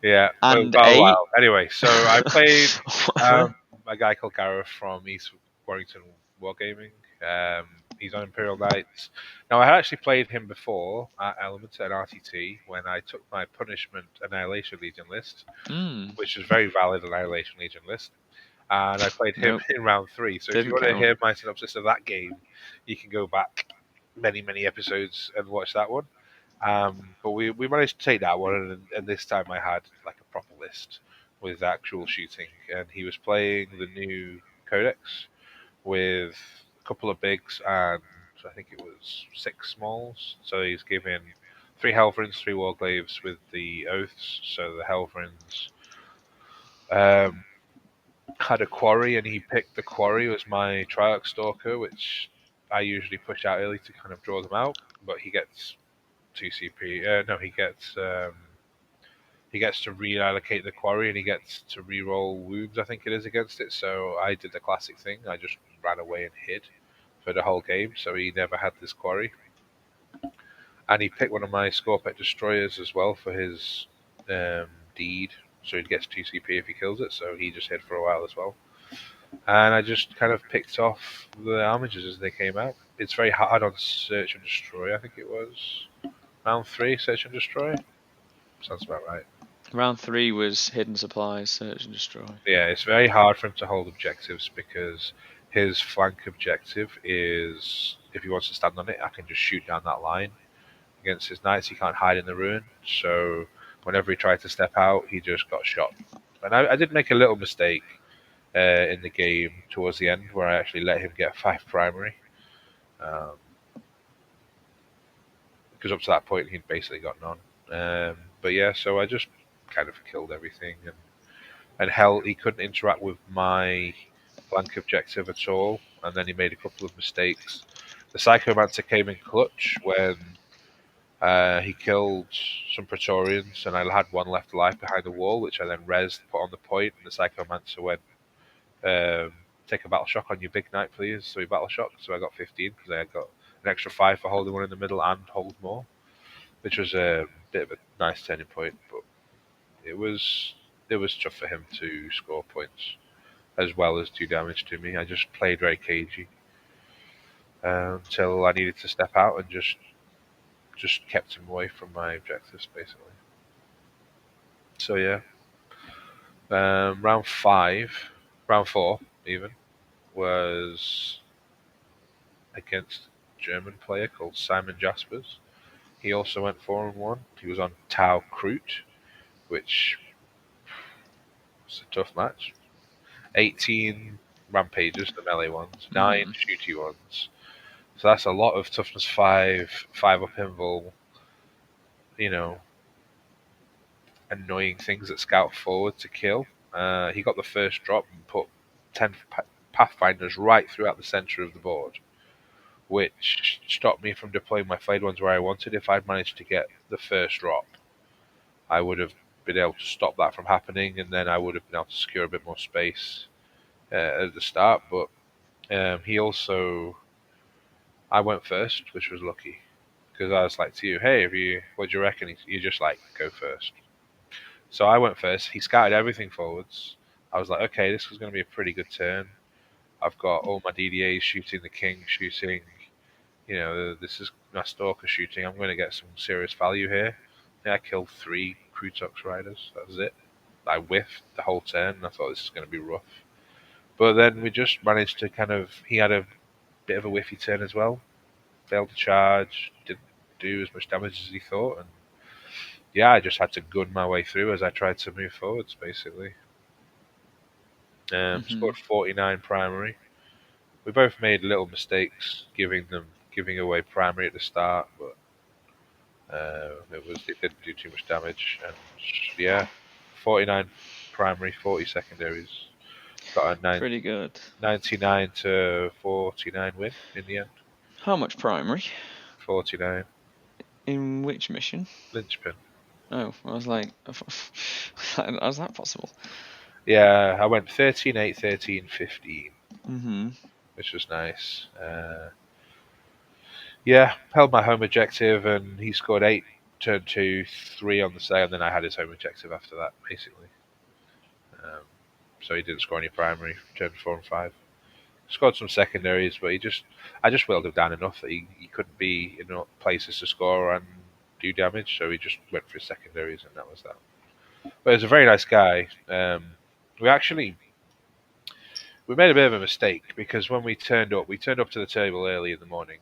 Yeah, we've and got a 8. while. Anyway, so I played a guy called Gareth from East Warrington Wargaming. He's on Imperial Knights. Now, I had actually played him before at Element and RTT when I took my Punishment Annihilation Legion list, Hmm. which is very valid Annihilation Legion list. And I played him Nope, in round three. So if you didn't want to count. hear my synopsis of that game, you can go back many, many episodes and watch that one. But we managed to take that one, and this time I had like a proper list with actual shooting, and he was playing the new Codex with a couple of bigs and I think it was 6 smalls. So he's given 3 Helverins, 3 Warglaves with the oaths. So the Helverins um, had a quarry, and he picked the quarry as my Triarch Stalker, which I usually push out early to kind of draw them out. But he gets 2 CP. No, he gets to reallocate the quarry, and he gets to re-roll wounds. I think it is against it. So I did the classic thing. I just ran away and hid for the whole game. So he never had this quarry, and he picked one of my Scorpet destroyers as well for his deed. So he gets 2 CP if he kills it. So he just hid for a while as well. And I just kind of picked off the armages as they came out. It's very hard on Search and Destroy. I think it was round 3, Search and Destroy. Sounds about right. Round 3 was hidden supplies, search and destroy. Yeah, it's very hard for him to hold objectives because his flank objective is if he wants to stand on it, I can just shoot down that line. Against his knights, he can't hide in the ruin. So whenever he tried to step out, he just got shot. And I did make a little mistake in the game towards the end where I actually let him get 5 primary. Um, because up to that point he'd basically got none. But yeah, so I just kind of killed everything, and hell, he couldn't interact with my flank objective at all. And then he made a couple of mistakes. The Psychomancer came in clutch when he killed some Praetorians, and I had one left alive behind the wall, which I then rezzed, put on the point, and the Psychomancer went, um, take a battle shock on your big knight, please. So he battle shocked, so I got 15 because I got an extra 5 for holding one in the middle and hold more, which was a bit of a nice turning point. But it was tough for him to score points as well as do damage to me. I just played very cagey until I needed to step out and just kept him away from my objectives basically. So yeah, round 5, round 4 even was against a German player called Simon Jaspers. He also went 4-1. He was on Tau Kroot, which was a tough match. 18 rampages, the melee ones, 9 Hmm. shooty ones. So that's a lot of toughness 5, 5 up invul, you know, annoying things that scout forward to kill. He got the first drop and put 10 Pathfinders right throughout the centre of the board, which stopped me from deploying my flayed ones where I wanted. If I'd managed to get the first drop, I would have been able to stop that from happening, and then I would have been able to secure a bit more space at the start. But he also, I went first, which was lucky because I was like to you, hey, what do you reckon? You just like go first. So I went first. He scattered everything forwards. I was like, okay, this was going to be a pretty good turn. I've got all my DDAs shooting, the king shooting. This is my stalker shooting. I'm going to get some serious value here. I killed 3 Crutox riders. That was it. I whiffed the whole turn, and I thought this is going to be rough. But then we just managed to kind of. He had a bit of a whiffy turn as well. Failed to charge. Didn't do as much damage as he thought, and yeah, I just had to gun my way through as I tried to move forwards, basically. Hmm. Scored 49 primary. We both made little mistakes giving away primary at the start, but it didn't do too much damage. And yeah, 49 primary, 40 secondaries. Got a Pretty good. 99 to 49 win in the end. How much primary? 49 In which mission? linchpin. Oh, I was like, how's that possible? Yeah, I went 13, 8, 13, 15, Hmm. which was nice. Yeah, held my home objective, and he scored 8, turn 2, 3 on the sale, and then I had his home objective after that, basically. Um, so he didn't score any primary, turn 4 and 5. Scored some secondaries, but I just whittled him down enough that he couldn't be in places to score and do damage, so he just went for his secondaries, and that was that. But he's a very nice guy. We actually we made a bit of a mistake because when we turned up to the table early in the morning,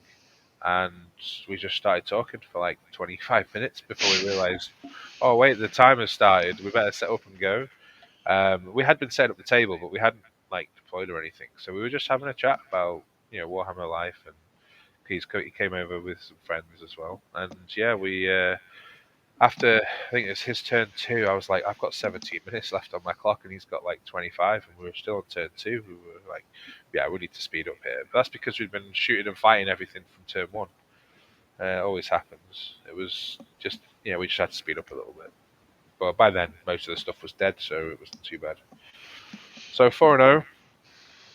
and we just started talking for like 25 minutes before we realised, oh wait, the time has started. We better set up and go. We had been setting up the table, but we hadn't like deployed or anything, so we were just having a chat about Warhammer life, and he came over with some friends as well, and yeah, we after I think it's his turn two, I was like, I've got 17 minutes left on my clock, and he's got like 25, and we were still on turn two. We were like, yeah, we need to speed up here. But that's because we've been shooting and fighting everything from turn one. It always happens. It was just, we just had to speed up a little bit. But by then, most of the stuff was dead, so it wasn't too bad. So 4-0.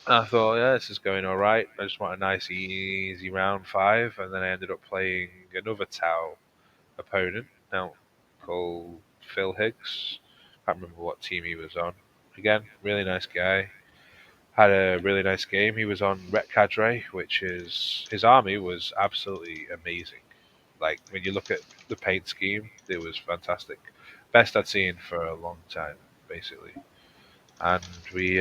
I thought, yeah, this is going all right. I just want a nice, easy round five, and then I ended up playing another Tau opponent now called Phil Higgs. Can't remember what team he was on. Again, really nice guy. Had a really nice game. He was on Ret Cadre, which is his army was absolutely amazing. Like when you look at the paint scheme, it was fantastic. Best I'd seen for a long time, basically. And we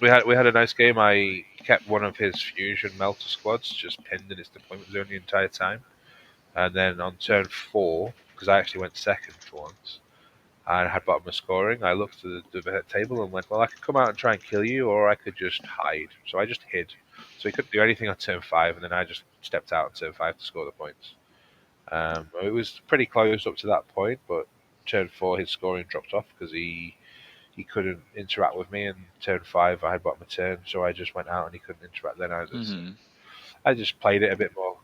had a nice game. I kept one of his fusion melter squads just pinned in its deployment zone the entire time. And then on turn four, because I actually went second for once, and had bottom of scoring, I looked at the table and went, well, I could come out and try and kill you, or I could just hide. So I just hid. So he couldn't do anything on turn five, and then I just stepped out on turn five to score the points. It was pretty close up to that point, but turn four his scoring dropped off because he couldn't interact with me. And turn five I had bottom of turn, so I just went out and he couldn't interact then either. So Hmm. I just played it a bit more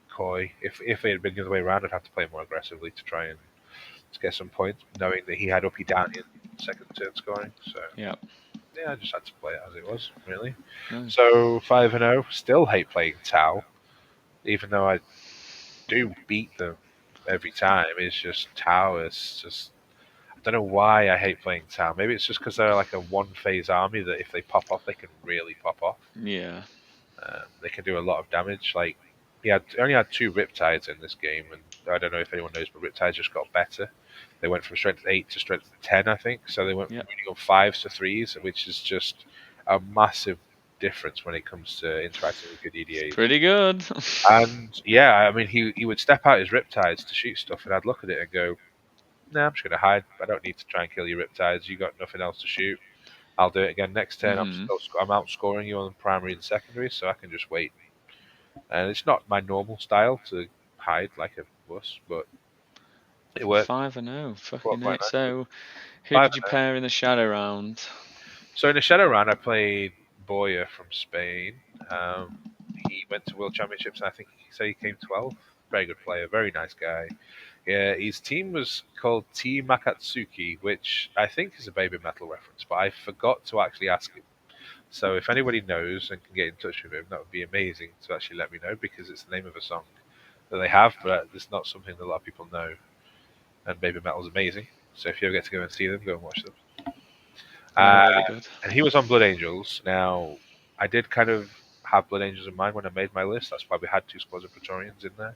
coy. If it had been the other way around, I'd have to play more aggressively to try and to get some points, knowing that he had uppy down in second turn scoring. So Yeah. yeah, I just had to play it as it was, really. No. So 5-0. Still hate playing Tau, even though I do beat them every time. It's just Tau is just. I don't know why I hate playing Tau. Maybe it's just because they're like a one phase army that if they pop off, they can really pop off. Yeah. They can do a lot of damage. Like he only had two Riptides in this game, and I don't know if anyone knows, but Riptides just got better. They went from strength 8 to strength 10, I think. So they went from Yep. reading on fives to threes, which is just a massive difference when it comes to interacting with good It's EDAs. pretty good. And yeah, I mean, he would step out his Riptides to shoot stuff, and I'd look at it and go, "Nah, I'm just going to hide. I don't need to try and kill your Riptides. You got nothing else to shoot. I'll do it again next turn. Hmm. I'm outscoring you on primary and secondary, so I can just wait." And it's not my normal style to hide like a wuss, but it For worked. 5-0. Worked Fucking quite it. nicely. So, who Five did you and pair in the shadow round? So in the shadow round, I played Boyer from Spain. He went to World Championships, and I think he said he came 12th. Very good player, very nice guy. Yeah, his team was called Team Makatsuki, which I think is a Baby Metal reference, but I forgot to actually ask him. So if anybody knows and can get in touch with him, that would be amazing to actually let me know because it's the name of a song that they have, but it's not something that a lot of people know. And Baby Metal's amazing. So if you ever get to go and see them, go and watch them. They're Uh, really good. and he was on Blood Angels. Now, I did kind of have Blood Angels in mind when I made my list. That's why we had two squads of Praetorians in there,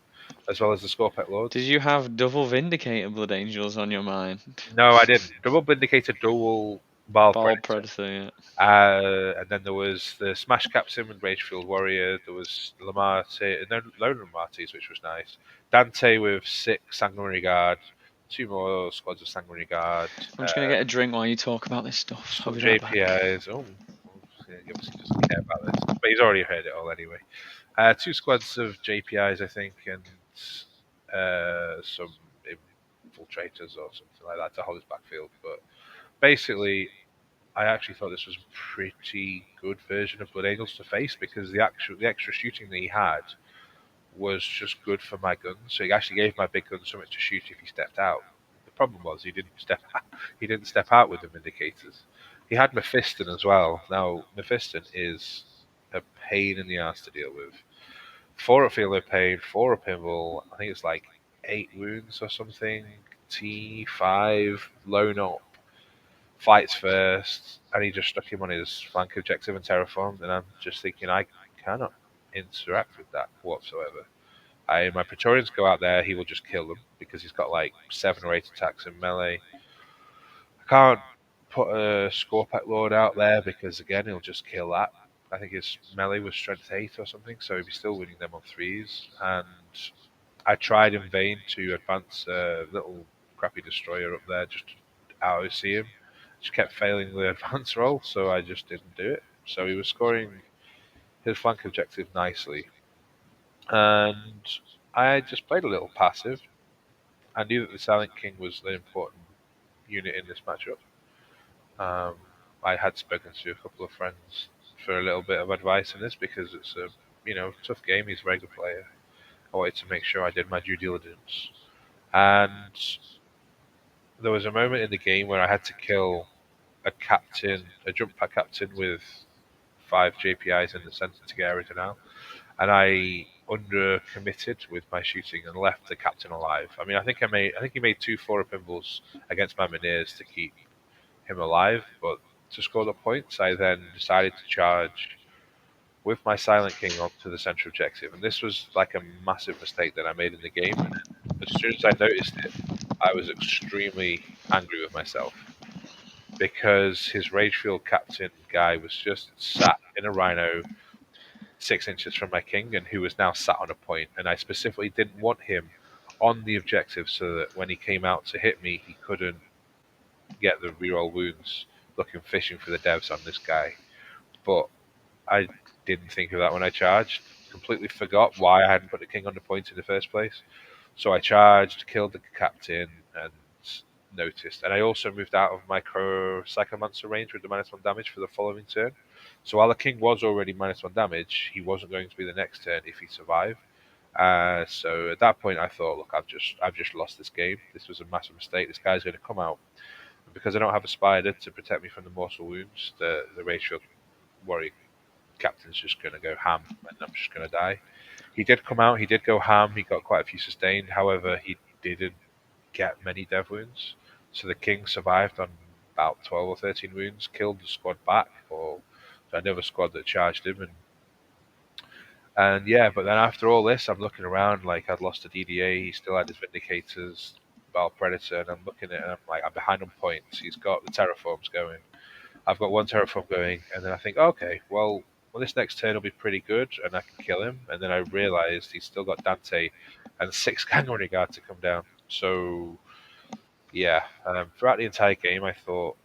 as well as the Scorpet Did Lords. you have double Vindicator Blood Angels on your mind? No, I didn't. Double Vindicator, dual. Bile Bald Predator. Predator, yeah. And then there was the Smash Captain with Ragefield Warrior. There was Lamarte, no, Lone Lamartes, which was nice. Dante with 6 Sanguinary Guard, 2 more squads of Sanguinary Guard, I'm just gonna get a drink while you talk about this stuff. I'll some be right back. JPIs. Oh, he obviously doesn't care about this, but he's already heard it all anyway. 2 squads of JPIs, I think, and some infiltrators or something like that to hold his backfield. But basically, I actually thought this was a pretty good version of Blood Angels to face because the extra shooting that he had was just good for my guns. So he actually gave my big gun something to shoot if he stepped out. The problem was he didn't step out. He didn't step out with the Vindicators. He had Mephiston as well. Now Mephiston is a pain in the ass to deal with. 4 up Feel Pain, 4 up Pinball. I think it's like 8 wounds or something. T5 lone up fights first, and he just stuck him on his flank objective and terraformed. And I'm just thinking, I cannot interact with that whatsoever. My Praetorians go out there, he will just kill them because he's got like 7 or 8 attacks in melee. I can't put a Scorpack Lord out there because again, he'll just kill that. I think his melee was strength 8 or something, so he'd be still winning them on 3s. And I tried in vain to advance a little crappy destroyer up there just to out-see him. Just kept failing the advance roll, so I just didn't do it. So he was scoring his flank objective nicely, and I just played a little passive. I knew that the Silent King was an important unit in this matchup. Um, I had spoken to a couple of friends for a little bit of advice in this because it's a tough game. He's a very good player. I wanted to make sure I did my due diligence, and there was a moment in the game where I had to kill a jump pack captain with 5 JPIs in the center to get everything out, and I under committed with my shooting and left the captain alive. I mean, I think he made 2 pinballs against my Minears to keep him alive, but to score the points, I then decided to charge with my Silent King onto the central objective, and this was like a massive mistake that I made in the game. And as soon as I noticed it, I was extremely angry with myself because his Ragefield captain guy was just sat in a rhino 6 inches from my king and who was now sat on a point, and I specifically didn't want him on the objective so that when he came out to hit me, he couldn't get the reroll wounds looking fishing for the devs on this guy. But I didn't think of that when I charged. Completely forgot why I hadn't put the king on the point in the first place. So I charged, killed the captain, and noticed. And I also moved out of my Psychomancer range with the -1 damage for the following turn. So while the king was already -1 damage, he wasn't going to be the next turn if he survived. So at that point, I thought, look, I've just lost this game. This was a massive mistake. This guy's going to come out, and because I don't have a spider to protect me from the mortal wounds, the Ratio Warrior captain's just going to go ham, and I'm just going to die. He did come out. He did go ham. He got quite a few sustained. However, he didn't get many dev wounds. So the king survived on about 12 or 13 wounds, killed the squad back, or another squad that charged him. And yeah, but then after all this, I'm looking around like I'd lost a DDA. He still had his Vindicators, Bile Predator, and I'm looking at it and I'm like, I'm behind on points. He's got the Terraforms going. I've got 1 Terraform going, and then I think, okay, well, this next turn will be pretty good, and I can kill him. And then I realized he's still got Dante and 6 Guard to come down. So yeah, throughout the entire game, I thought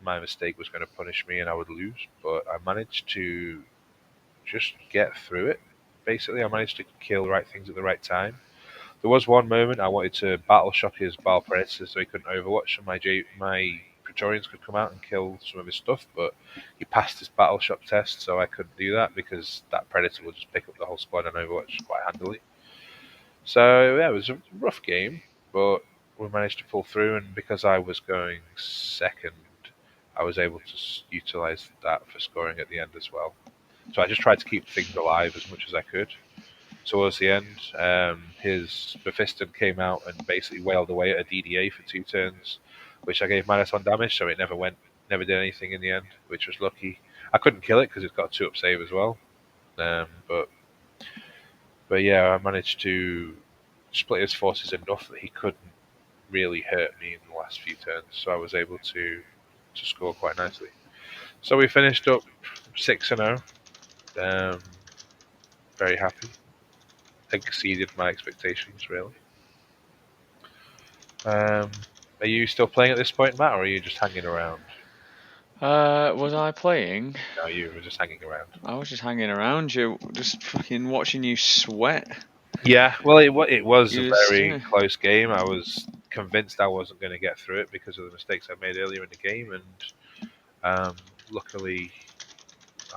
my mistake was going to punish me and I would lose, but I managed to just get through it. Basically, I managed to kill the right things at the right time. There was one moment I wanted to battle shock his Bile Predator so he couldn't overwatch, so my Praetorians could come out and kill some of his stuff, but he passed his battle shock test, so I couldn't do that because that Predator would just pick up the whole squad and overwatch quite handily. So yeah, it was a rough game, but we managed to pull through, and because I was going second, I was able to utilize that for scoring at the end as well. So I just tried to keep things alive as much as I could. Towards the end, his Mephiston came out and basically wailed away at a DDA for 2 turns, which I gave -1 damage, so it never did anything in the end, which was lucky. I couldn't kill it because it's got a 2-up save as well. But yeah, I managed to split his forces enough that he couldn't really hurt me in the last few turns, so I was able to to score quite nicely. So we finished up 6-0. Very happy. Exceeded my expectations, really. Um, are you still playing at this point, Matt, or are you just hanging around? Was I playing? No, you were just hanging around. I was just hanging around you, just fucking watching you sweat. Yeah, well, it was a You just, very close game. I was convinced I wasn't going to get through it because of the mistakes I made earlier in the game, and luckily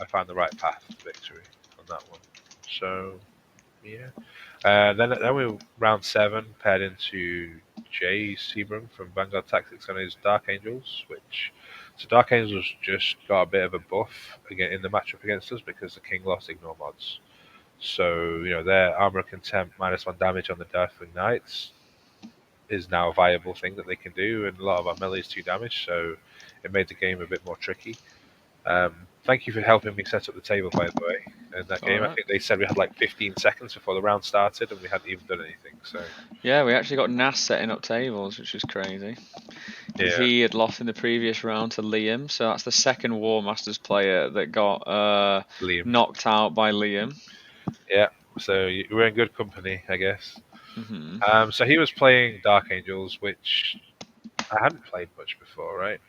I found the right path to victory on that one. So yeah, then we round 7 paired into Jay Sebring from Vanguard Tactics and his Dark Angels, which so Dark Angels just got a bit of a buff again in the matchup against us because the King lost ignore mods. So their armor contempt -1 damage on the Deathwing Knights is now a viable thing that they can do, and a lot of our melee is 2 damage, so it made the game a bit more tricky. Thank you for helping me set up the table, by the way. In that it's game, I alright. think they said we had like 15 seconds before the round started, and we hadn't even done anything. So Yeah, we actually got Nas setting up tables, which was crazy. Because yeah, he had lost in the previous round to Liam, so that's the second War Masters player that got Liam's. knocked out by Liam. Yeah, so we're in good company, I guess. Hmm. So he was playing Dark Angels, which I hadn't played much before, right?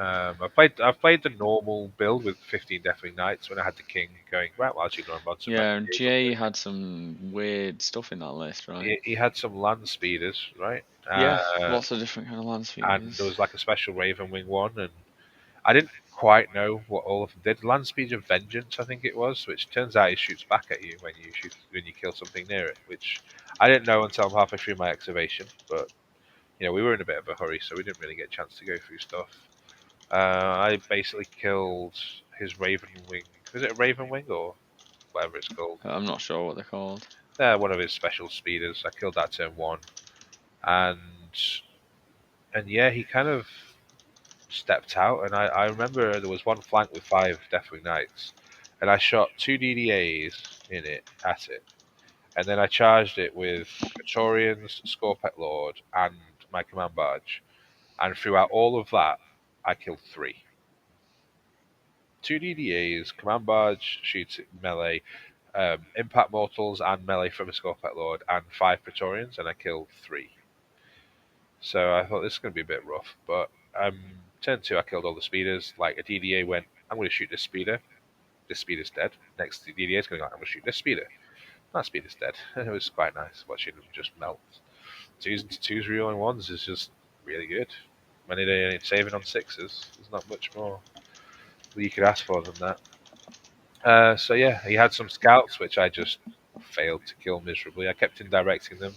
I've played the normal build with 15 Deathwing Knights when I had the King going, right, well, I'll just ignore him on some Yeah, and renegades or Jay something. had some weird stuff in that list, right? He had some land speeders, right? Yeah, lots of different kind of land And there speeders. was like a special Raven Wing one, and I didn't quite know what all of them did. Land Speed of Vengeance, I think it was, which turns out it shoots back at you when you kill something near it, which I didn't know until I'm halfway through my excavation. But we were in a bit of a hurry, so we didn't really get a chance to go through stuff. I basically killed his Raven Wing. Is it a Raven Wing or whatever it's called? I'm not sure what they're called. One of his special speeders. I killed that turn 1, and yeah, he kind of stepped out, and I remember there was one flank with 5 Deathwing Knights, and I shot 2 DDAs in it at it, and then I charged it with Praetorians, Scorpet Lord, and my command barge, and throughout all of that, I killed 3. 2 DDAs, command barge shoots melee, impact mortals and melee from a Scorpet Lord, and 5 Praetorians, and I killed 3. So I thought this is going to be a bit rough, but turn 2 I killed all the speeders. Like a DDA went, I'm going to shoot this speeder. This speeder's dead. Next DDA is going, I'm going to shoot this speeder. That speeder's dead. It was quite nice watching them just melt. 2s into 2s reeling 1s is just really good. When they're saving on 6s, there's not much more that you could ask for than that. So yeah, he had some scouts which I just failed to kill miserably. I kept indirecting them,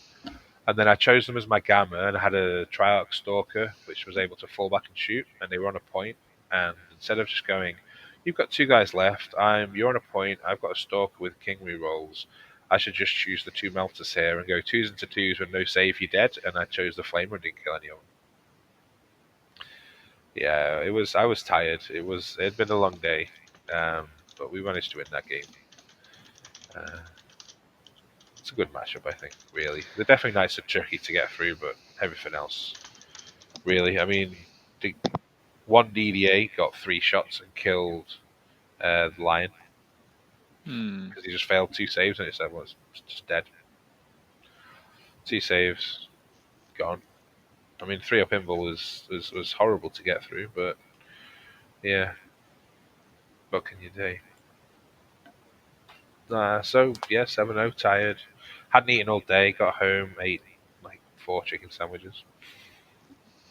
and then I chose them as my gamma, and I had a Triarch Stalker which was able to fall back and shoot, and they were on a point. And instead of just going, "You've got 2 guys left. You're on a point. I've got a Stalker with King rerolls. I should just choose the 2 melters here and go 2s into 2s with no save. You're dead." And I chose the Flamer and didn't kill anyone. Yeah, it was. I was tired. It had been a long day, but we managed to win that game. Uh, it's a good matchup, I think. Really, the Deathwing Knights are tricky to get through, but everything else, really. I mean, the one DDA got 3 shots and killed the Lion Hmm. because he just failed 2 saves, and it was just dead. 2 saves, gone. I mean, 3 up invul was horrible to get through, but yeah, what can you do? So yeah, 7-0, tired. Hadn't eaten all day. Got home, ate like 4 chicken sandwiches.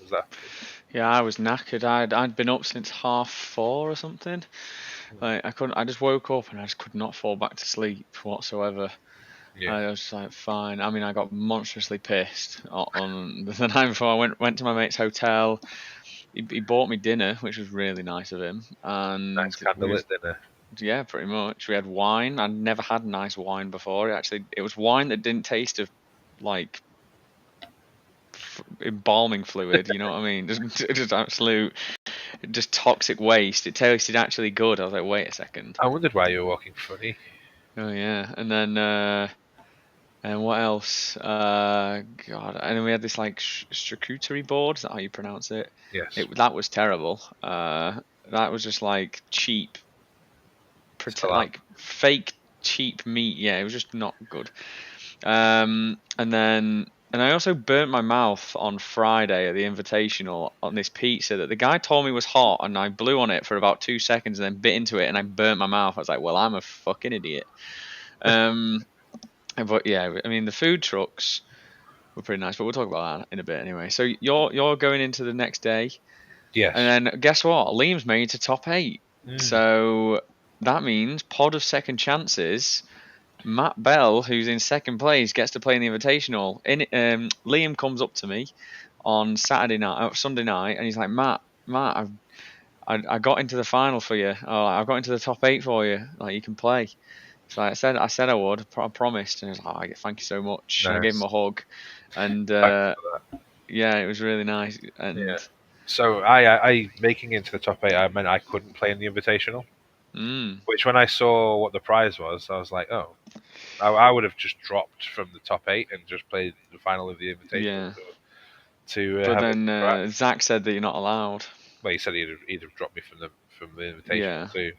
Was that for you? Yeah, I was knackered. I'd been up since 4:30 or something. Like I couldn't. I just woke up and I just could not fall back to sleep whatsoever. Yeah, I was just like, fine. I mean, I got monstrously pissed on the night before. I went to my mate's hotel. He bought me dinner, which was really nice of him, nice and we candlelit just dinner. yeah, pretty much. We had wine. I'd never had nice wine before. It was wine that didn't taste of like embalming fluid. You know what I mean? Just absolute, just toxic waste. It tasted actually good. I was like, wait a second. I wondered why you were walking funny. Oh yeah, and then And what else? God, and then we had this like charcuterie board. Is that how you pronounce it? Yes. That was terrible. That was just like cheap, Salami. like fake cheap meat. Yeah, it was just not good. And I also burnt my mouth on Friday at the Invitational on this pizza that the guy told me was hot, and I blew on it for about 2 seconds and then bit into it and I burnt my mouth. I was like, well, I'm a fucking idiot. Um, but yeah, I mean the food trucks were pretty nice, but we'll talk about that in a bit anyway. So you're going into the next day, Yes. and then guess what? Liam's made to top eight, Mm. so that means pod of second chances. Matt Bell, who's in second place, gets to play in the Invitational. Liam comes up to me on Saturday night, Sunday night, and he's like, Matt, I got into the final for you. Oh, I got into the top eight for you. Like you can play. So I said I would. I promised, and he was like, oh, thank you so much. And I gave him Nice. a hug, and Thank you for that. yeah, it was really nice. And Yeah. So I making into the top eight, I meant I couldn't play in the Invitational. mm, Which when I saw what the prize was, I was like, oh, I would have just dropped from the top eight and just played the final of the Invitational yeah, to but have a then crack. Zach said that you're not allowed. Well, he said he'd have dropped me from the Invitational Yeah, too.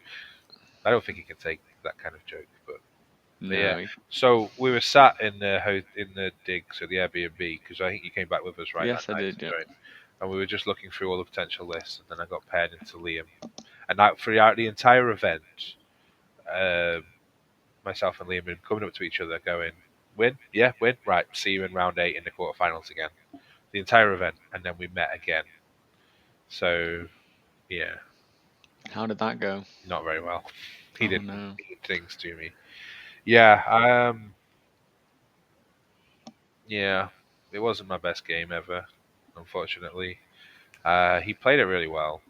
I don't think he can take that kind of joke, but yeah. no, So we were sat in the in the dig, so the Airbnb, because I think you came back with us right that yes, I night did. to Yeah, join, and we were just looking through all the potential lists, and then I got paired into Liam, and that throughout the entire event, uh, myself and Liam had been coming up to each other, going, "Win, yeah, win, right. See you in round 8 in the quarterfinals again." The entire event, and then we met again. So yeah, how did that go? not very well. He Oh did no. mean things to me. Yeah, yeah, it wasn't my best game ever, unfortunately. He played it really well.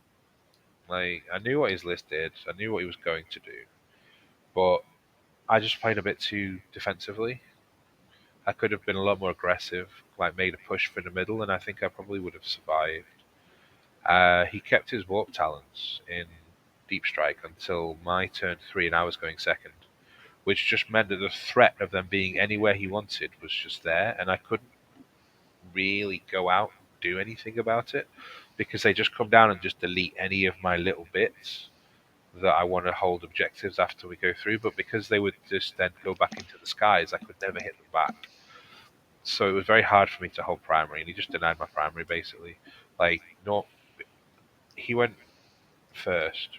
Like I knew what his list did, I knew what he was going to do, but I just played a bit too defensively. I could have been a lot more aggressive, like made a push for the middle, and I think I probably would have survived. He kept his warp talents in deep strike until my turn 3, and I was going second, which just meant that the threat of them being anywhere he wanted was just there, and I couldn't really go out and do anything about it because they just come down and just delete any of my little bits that I want to hold objectives after we go through. But because they would just then go back into the skies, I could never hit them back. So it was very hard for me to hold primary, and he just denied my primary basically. Like, no, he went first,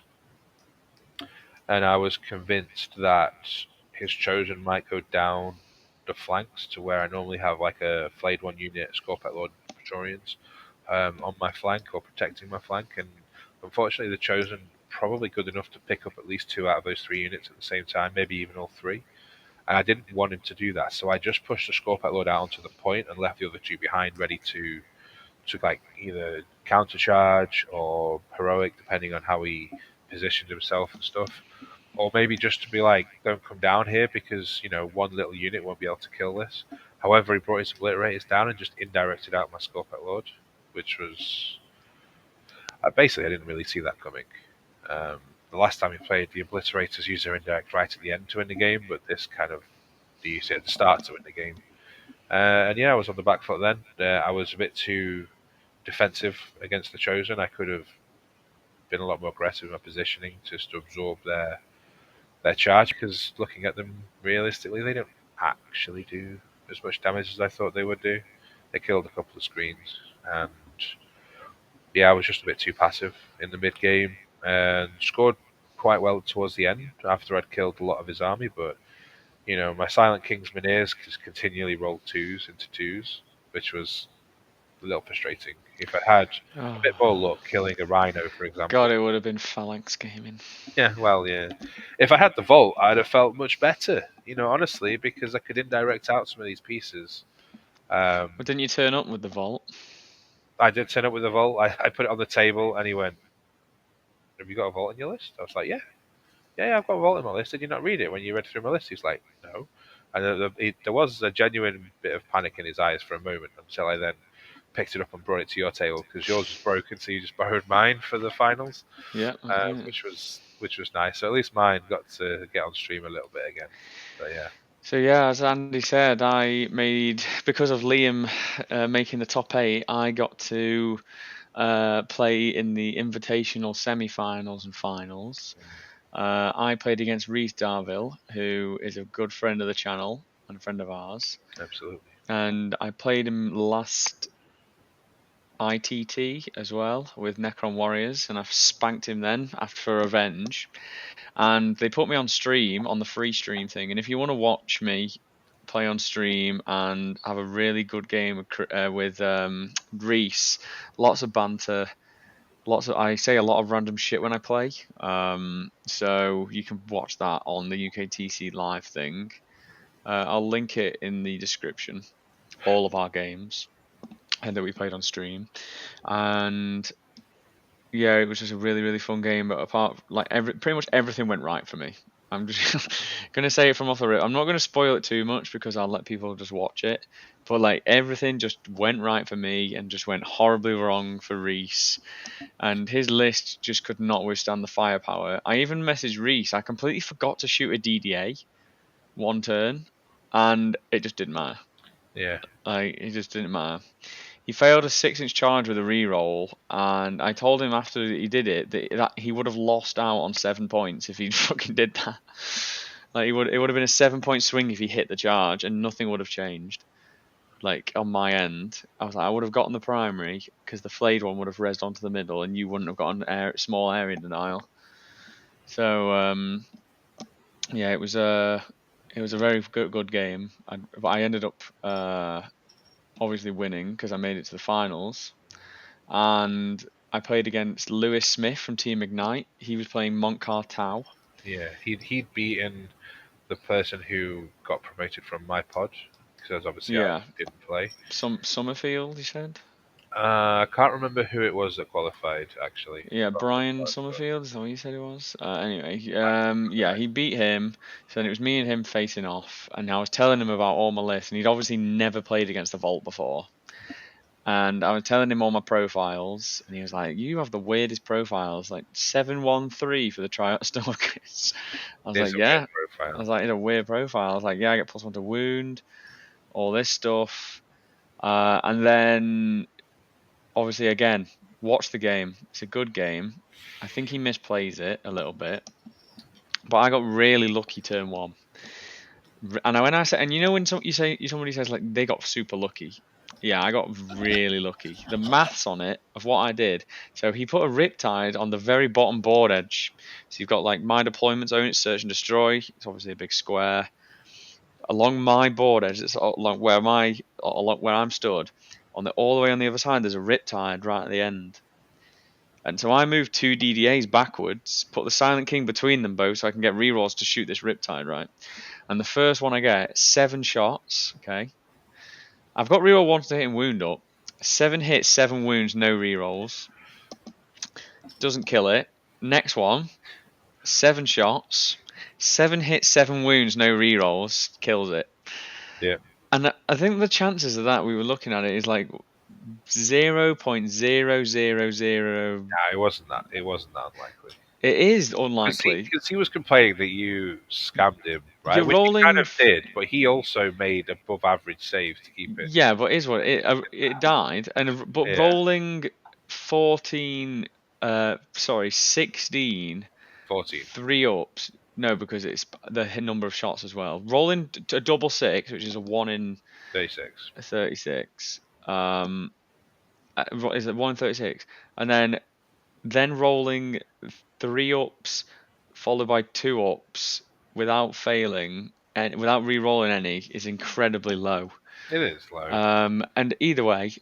and I was convinced that his chosen might go down the flanks to where I normally have like a flayed one unit, Scorpet Lord Praetorians on my flank or protecting my flank, and unfortunately the chosen probably good enough to pick up at least 2 out of those 3 units at the same time, maybe even all 3. And I didn't want him to do that, so I just pushed the Scorpet Lord out onto the point and left the other 2 behind, ready to like either counter charge or heroic, depending on how he positioned himself and stuff. Or maybe just to be like, don't come down here because one little unit won't be able to kill this. However, he brought his obliterators down and just indirected out my Scorpet Lord, which was basically I didn't really see that coming. Um, the last time he played, the obliterators used their indirect right at the end to win the game, but this kind of they used it at the start to win the game. And yeah, I was on the back foot then. I was a bit too defensive against the Chosen. I could have been a lot more aggressive in my positioning just to absorb their charge, because looking at them realistically, they don't actually do as much damage as I thought they would do. They killed a couple of screens, and yeah, I was just a bit too passive in the mid game and scored quite well towards the end after I'd killed a lot of his army. But my Silent King's Minears just continually rolled twos into twos, which was a little frustrating. If I had a bit more Oh, luck killing a Rhino, for God, example. it would have been Phalanx gaming. Yeah, well, yeah. If I had the vault, I'd have felt much better. Honestly, because I could indirect out some of these pieces. But Um, didn't you turn up with the vault? I did turn up with the vault. I put it on the table, and he went, "Have you got a vault in your list?" I was like, "Yeah, yeah, I've got a vault in my list. Did you not read it when you read through my list?" He's like, "No." And there was a genuine bit of panic in his eyes for a moment until I then picked it up and brought it to your table because yours was broken, so you just borrowed mine for the finals, Yeah, yeah. which was nice. So at least mine got to get on stream a little bit again. But yeah. So yeah, as Andy said, I made because of Liam making the top eight, I got to play in the invitational semi-finals and finals. I played against Reese Darville, who is a good friend of the channel and a friend of ours, Absolutely. and I played him last ITT as well with Necron Warriors, and I spanked him then after for revenge. And they put me on stream on the free stream thing. And if you want to watch me play on stream and have a really good game with Reese, lots of banter, lots of I say a lot of random shit when I play. So you can watch that on the UKTC live thing. I'll link it in the description. All of our games and that we played on stream, and yeah, it was just a really, really fun game. But apart, like pretty much everything went right for me. I'm just gonna say it from off the rip. I'm not gonna spoil it too much because I'll let people just watch it. But like everything just went right for me and just went horribly wrong for Reese. And his list just could not withstand the firepower. I even messaged Reese. I completely forgot to shoot a DDA one turn, and it just didn't matter. Yeah. Like it just didn't matter. He failed a 6-inch charge with a reroll, and I told him after he did it that he would have lost out on 7 points if he fucking did that. Like it would have been a 7 point swing if he hit the charge, and nothing would have changed. Like on my end, I was like, I would have gotten the primary because the flayed one would have rezzed onto the middle, and you wouldn't have gotten small area denial. So yeah, it was a very good game. But I ended up obviously winning because I made it to the finals. And I played against Lewis Smith from Team Ignite. He was playing Montcar Tau. Yeah. He'd beaten the person who got promoted from my pod because obviously I Yeah, didn't play. Summerfield, he said. I can't remember who it was that qualified actually. Yeah, From the Brian pod, but Summerfield is that what you said it was? Anyway, might be yeah, correct. he beat him. So then it was me and him facing off, and I was telling him about all my lists, and he'd obviously never played against the Vault before. And I was telling him all my profiles, and he was like, "You have the weirdest profiles, like 713 for the tryout stalkers." I was like, It's a weird "Yeah." I profile. was like, "It's a weird profile." I was like, "Yeah, I get plus one to wound, all this stuff." And then obviously again, watch the game. It's a good game. I think he misplays it a little bit, but I got really lucky turn one. And when I say, and you know when somebody says like they got super lucky, yeah, I got really lucky. The maths on it of what I did. So he put a Riptide on the very bottom board edge. So you've got like my deployment zone, it's search and destroy. It's obviously a big square along my board edge. It's along along where I'm stood. On the all the way on the other side, there's a Riptide right at the end. And so I moved two DDAs backwards, put the Silent King between them both so I can get rerolls to shoot this Riptide, right? And the first one I get, 7 shots, okay? I've got reroll one to hit and wound up. 7 hits, 7 wounds, no rerolls. Doesn't kill it. Next one, 7 shots, 7 hits, 7 wounds, no rerolls, kills it. Yeah. And I think the chances of that we were looking at it is like 0.0000. Nah, it wasn't that. It wasn't that unlikely. It is Because he, unlikely. 'cause he was complaining that you scammed him, right? You're Which he kind rolling. of did, but he also made above average saves to keep it. Yeah, but is what it died, and but Yeah, rolling 14, sorry, 16 14, 3 ups. No, because it's the number of shots as well. Rolling a double six, which is a 1 in 36. 36. Is it 1 in 36? And then rolling 3 ups followed by 2 ups without failing and without re-rolling any is incredibly low. It is low. And either way,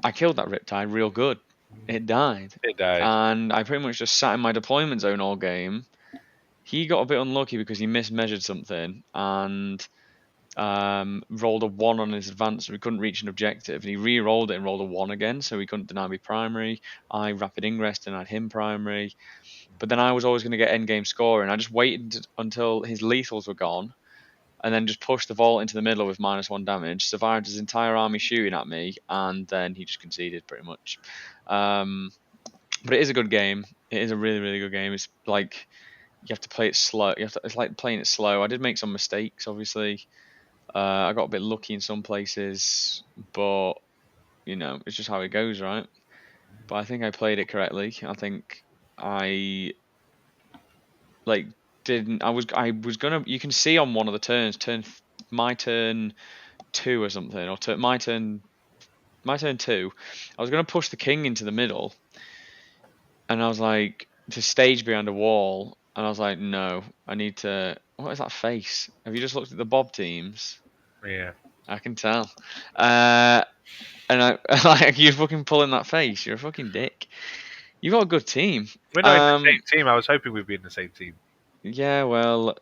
I killed that Riptide real good. It died. It died. And I pretty much just sat in my deployment zone all game. He got a bit unlucky because he mismeasured something and rolled a 1 on his advance, so we couldn't reach an objective. And he re-rolled it and rolled a 1 again, so he couldn't deny me primary. I rapid ingress denied him primary. But then I was always going to get endgame scoring. I just waited until his lethals were gone and then just pushed the vault into the middle with -1 damage, survived his entire army shooting at me, and then he just conceded pretty much. Um, but it is a good game. It is a really, really good game. It's like you have to play it slow. It's like playing it slow. I did make some mistakes, obviously. I got a bit lucky in some places, but it's just how it goes, right? But I think I played it correctly. I think I like didn't. I was gonna. You can see on one of the turns, my turn two or something, or my turn two. I was gonna push the king into the middle, and I was like to stage behind a wall, and I was like, no, I need to. What is that face? Have you just looked at the Bob teams? Yeah, I can tell. Uh, and I like you fucking pulling that face. You're a fucking dick. You got a good team. we're not in the Um, same team. I was hoping we'd be in the same team. yeah, well,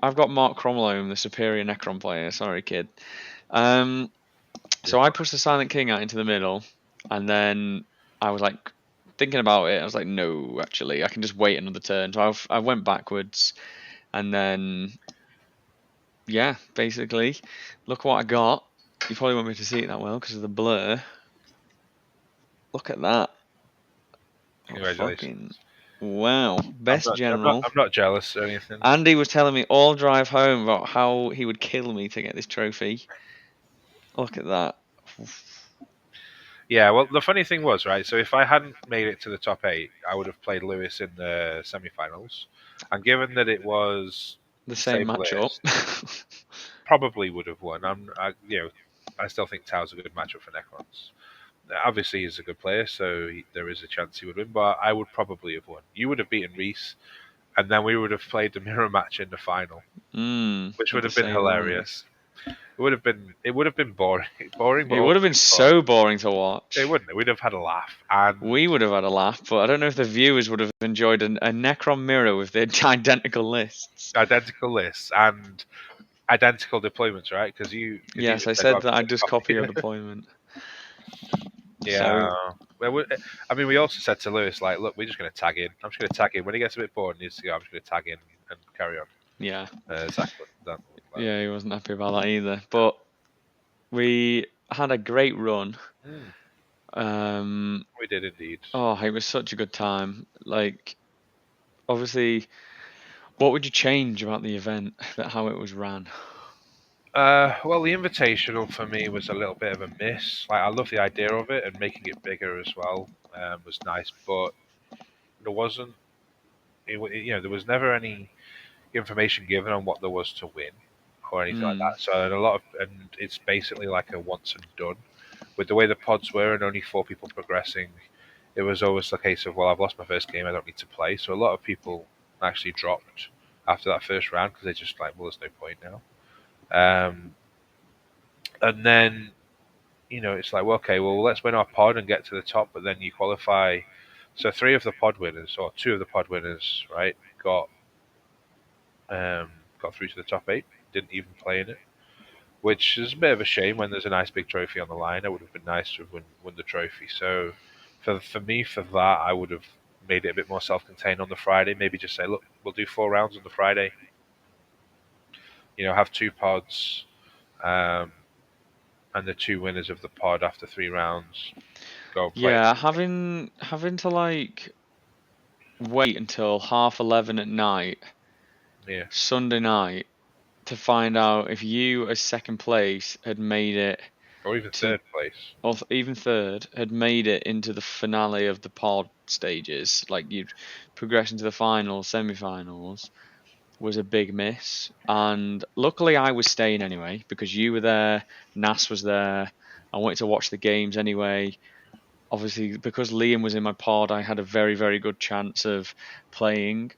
I've got Mark Cromwell, the superior Necron player. Sorry, kid. Um, You're so I fine. pushed the Silent King out into the middle, and then I was like thinking about it. I was like, no, actually, I can just wait another turn. So I went backwards, and then yeah, basically, look what I got. You probably won't be able to see it that well because of the blur. Look at that. Oh, fucking Congratulations. wow. I'm Best not. I'm not. general. I'm not jealous or anything. Andy was telling me all drive home about how he would kill me to get this trophy. Look at that. Yeah. Well, the funny thing was, right. So if I hadn't made it to the top eight, I would have played Lewis in the semi-finals. And given that it was The the same same matchup. list, probably would have won. I still think Tao's a good matchup for Necrons. Obviously, he's a good player, so there is a chance he would win. But I would probably have won. You would have beaten Reese, and then we would have played the mirror match in the final, which At would the have been same moment. hilarious. It would have been. It would have been boring, boring, but It would have also been fun. so boring to It watch. wouldn't. We'd have had a laugh, and We would have had a laugh, but I don't know if the viewers would have enjoyed a Necron mirror with their identical lists. identical lists and identical deployments, right? Because you Yes, I just said, said well, I'm that just I'd going to just copy copy your it. deployment. Yeah. So, Well, I mean, we also said to Lewis, like, look, we're just going to tag in. I'm just going to tag in when he gets a bit bored and needs to go. I'm just going to tag in and carry on. yeah. Exactly. That. Yeah, he wasn't happy about that either. But we had a great run. Mm, Um, we did indeed. oh, it was such a good time. Like, obviously, what would you change about the event, that how it was ran? Well, the invitational for me was a little bit of a miss. Like, I love the idea of it and making it bigger as well was nice, but there wasn't. There was never any information given on what there was to win or anything like Mm, that. So and it's basically like a once and done. With the way the pods were and only four people progressing, it was always the case of, well, I've lost my first game, I don't need to play. So a lot of people actually dropped after that first round because they're just like, well, there's no point now. Um, and then it's like, well, okay, well, let's win our pod and get to the top, but then you qualify. So three of the pod winners, or two of the pod winners, right, um, got through to the top eight. Didn't even play in it, which is a bit of a shame when there's a nice big trophy on the line. It would have been nice to have won the trophy. So for me, for that, I would have made it a bit more self-contained on the Friday. Maybe just say, look, we'll do 4 rounds on the Friday. Have two pods, um, and the two winners of the pod after 3 rounds go and play. yeah, having to like wait until 11:30 at night, Yeah, Sunday night, to find out if you, as second place, had made it or even to, third place. or even third, had made it into the finale of the pod stages, like you'd progress into the finals, semi-finals, was a big miss. And luckily, I was staying anyway because you were there, Nas was there. I wanted to watch the games anyway. Obviously, because Liam was in my pod, I had a very, very good chance of playing.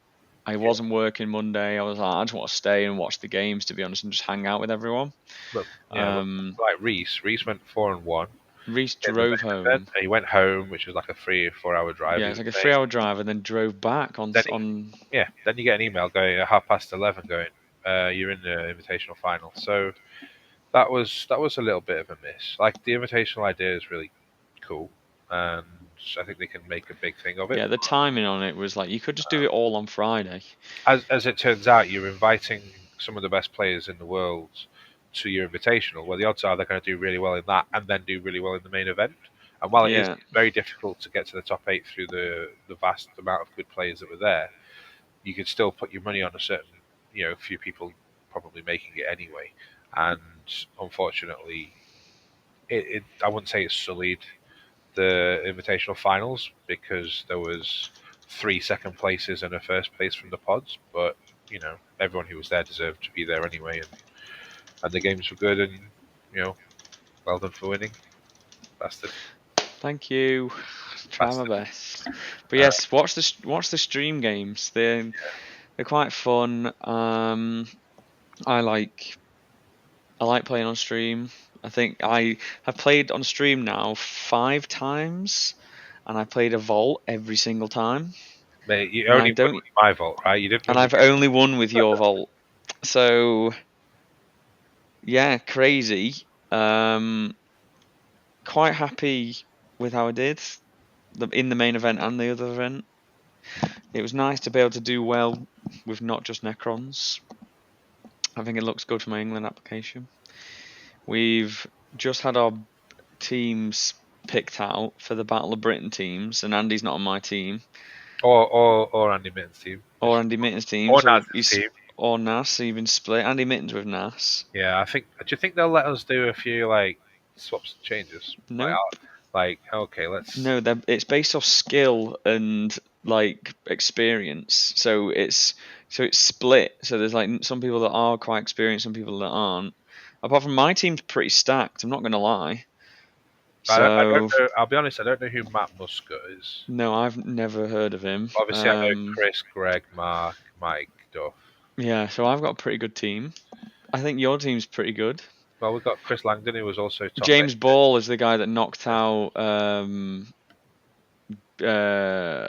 I Yeah, wasn't working Monday. I was like, I just want to stay and watch the games, to be honest, and just hang out with everyone. but but Um, like Reese. Reese went 4-1 Reese in the drove main event. home. And he went home, which was like a 3 or 4 hour drive. Yeah, He it's was like a saying. 3 hour drive, and then drove back Then on. then you get an email going at 11:30 going, you're in the invitational final. So that was a little bit of a miss. Like the invitational idea is really cool, and I think they can make a big thing of it. Yeah, the timing on it was like you could just do it all on Friday. As it turns out, you're inviting some of the best players in the world to your invitational, where the odds are they're going to do really well in that, and then do really well in the main event. And while it is Yeah, very difficult to get to the top eight through the vast amount of good players that were there, you could still put your money on a certain, few people probably making it anyway. and unfortunately, I wouldn't say it sullied the invitational finals because there was three second places and a first place from the pods, but everyone who was there deserved to be there anyway, and the games were good, and well done for winning, bastard. Thank you. Try my Bastard. best. But Uh, yes, watch the stream games. They're quite fun. I like I like playing on stream. I think I have played on stream now 5 times, and I played a vault every single time. Mate, you And I only won don't, with my vault, right? You didn't and win with I've only won with your vault. So yeah, crazy. Um, quite happy with how I did in the main event and the other event. It was nice to be able to do well with not just Necrons. I think it looks good for my England application. We've just had our teams picked out for the Battle of Britain teams, and Andy's not on my team or Andy Mitten's team, or Andy Mitten's team. or So Naz's he's team. or Nas. So you've been split. Andy Mitten's with Nas. Yeah, I think. Do you think they'll let us do a few like swaps and changes? Nope. Okay, let's. No, it's based off skill and like experience. So it's split. So there's like some people that are quite experienced, some people that aren't. Apart from my team's pretty stacked. I'm not gonna lie. I don't So know. I'll be honest. I don't know who Matt Muscat is. no, I've never heard of him. Obviously, I know Chris, Greg, Mark, Mike, Duff. Yeah, so I've got a pretty good team. I think your team's pretty good. Well, we've got Chris Langdon, who was also top James rated. Ball is the guy that knocked out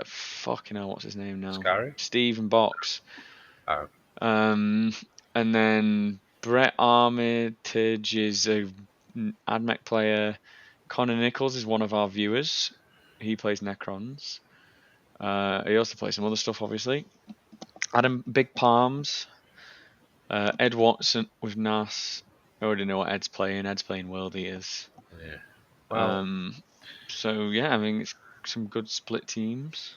fucking hell, what's his name now? Scary. Stephen Box. Oh, Um, and then Brett Armitage is a AdMech player. Connor Nichols is one of our viewers. He plays Necrons. He also plays some other stuff, obviously. Adam Big Palms. Ed Watson with Nas. I already know what Ed's playing. Ed's playing World Eaters. yeah. Well, Um, so yeah, I mean it's some good split teams.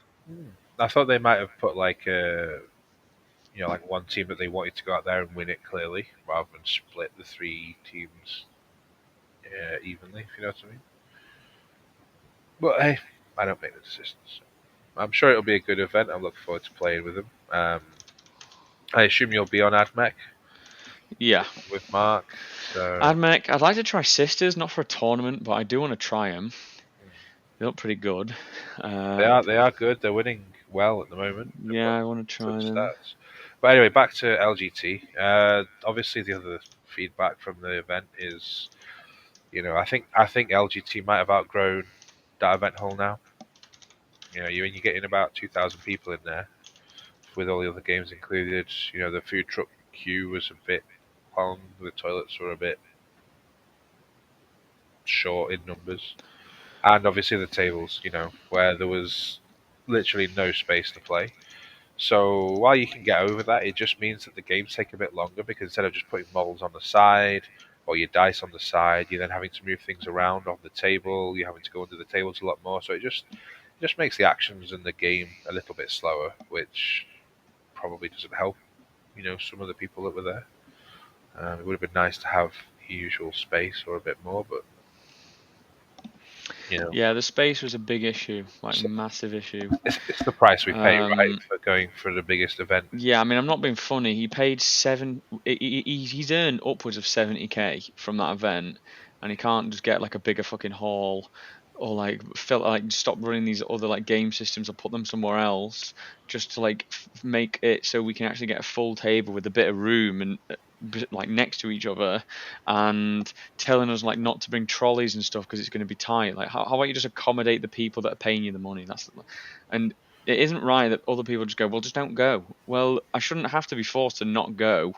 I thought they might have put like like one team that they wanted to go out there and win it clearly, rather than split the three teams evenly. If you know what I mean. But hey, I don't make the decisions. I'm sure it'll be a good event. I look forward to playing with them. I assume you'll be on AdMech Yeah, with Mark. So AdMech. I'd like to try Sisters, not for a tournament, but I do want to try them. They look pretty good. they are good. They're winning well at the moment. They've Yeah, got I want to good try them. stats. But anyway, back to LGT. Obviously, the other feedback from the event is, I think LGT might have outgrown that event hall now. You're getting about 2,000 people in there with all the other games included. The food truck queue was a bit long. The toilets were a bit short in numbers, and obviously the tables. Where there was literally no space to play. So while you can get over that, it just means that the games take a bit longer because instead of just putting models on the side or your dice on the side, you're then having to move things around on the table. You're having to go under the tables a lot more. So it just makes the actions in the game a little bit slower, which probably doesn't help. Some of the people that were there. It would have been nice to have the usual space or a bit more, but you know, Yeah, the space was a big issue, like it's, massive issue. it's the price we pay, right, Um, for going for the biggest event. yeah, I mean, I'm not being funny. He paid he's earned upwards of 70K from that event, and he can't just get like a bigger fucking hall, or like stop running these other like game systems or put them somewhere else, just to like make it so we can actually get a full table with a bit of room and like next to each other, and telling us like not to bring trolleys and stuff because it's going to be tight. Like, how about you just accommodate the people that are paying you the money? And it isn't right that other people just go, well, just don't go. Well, I shouldn't have to be forced to not go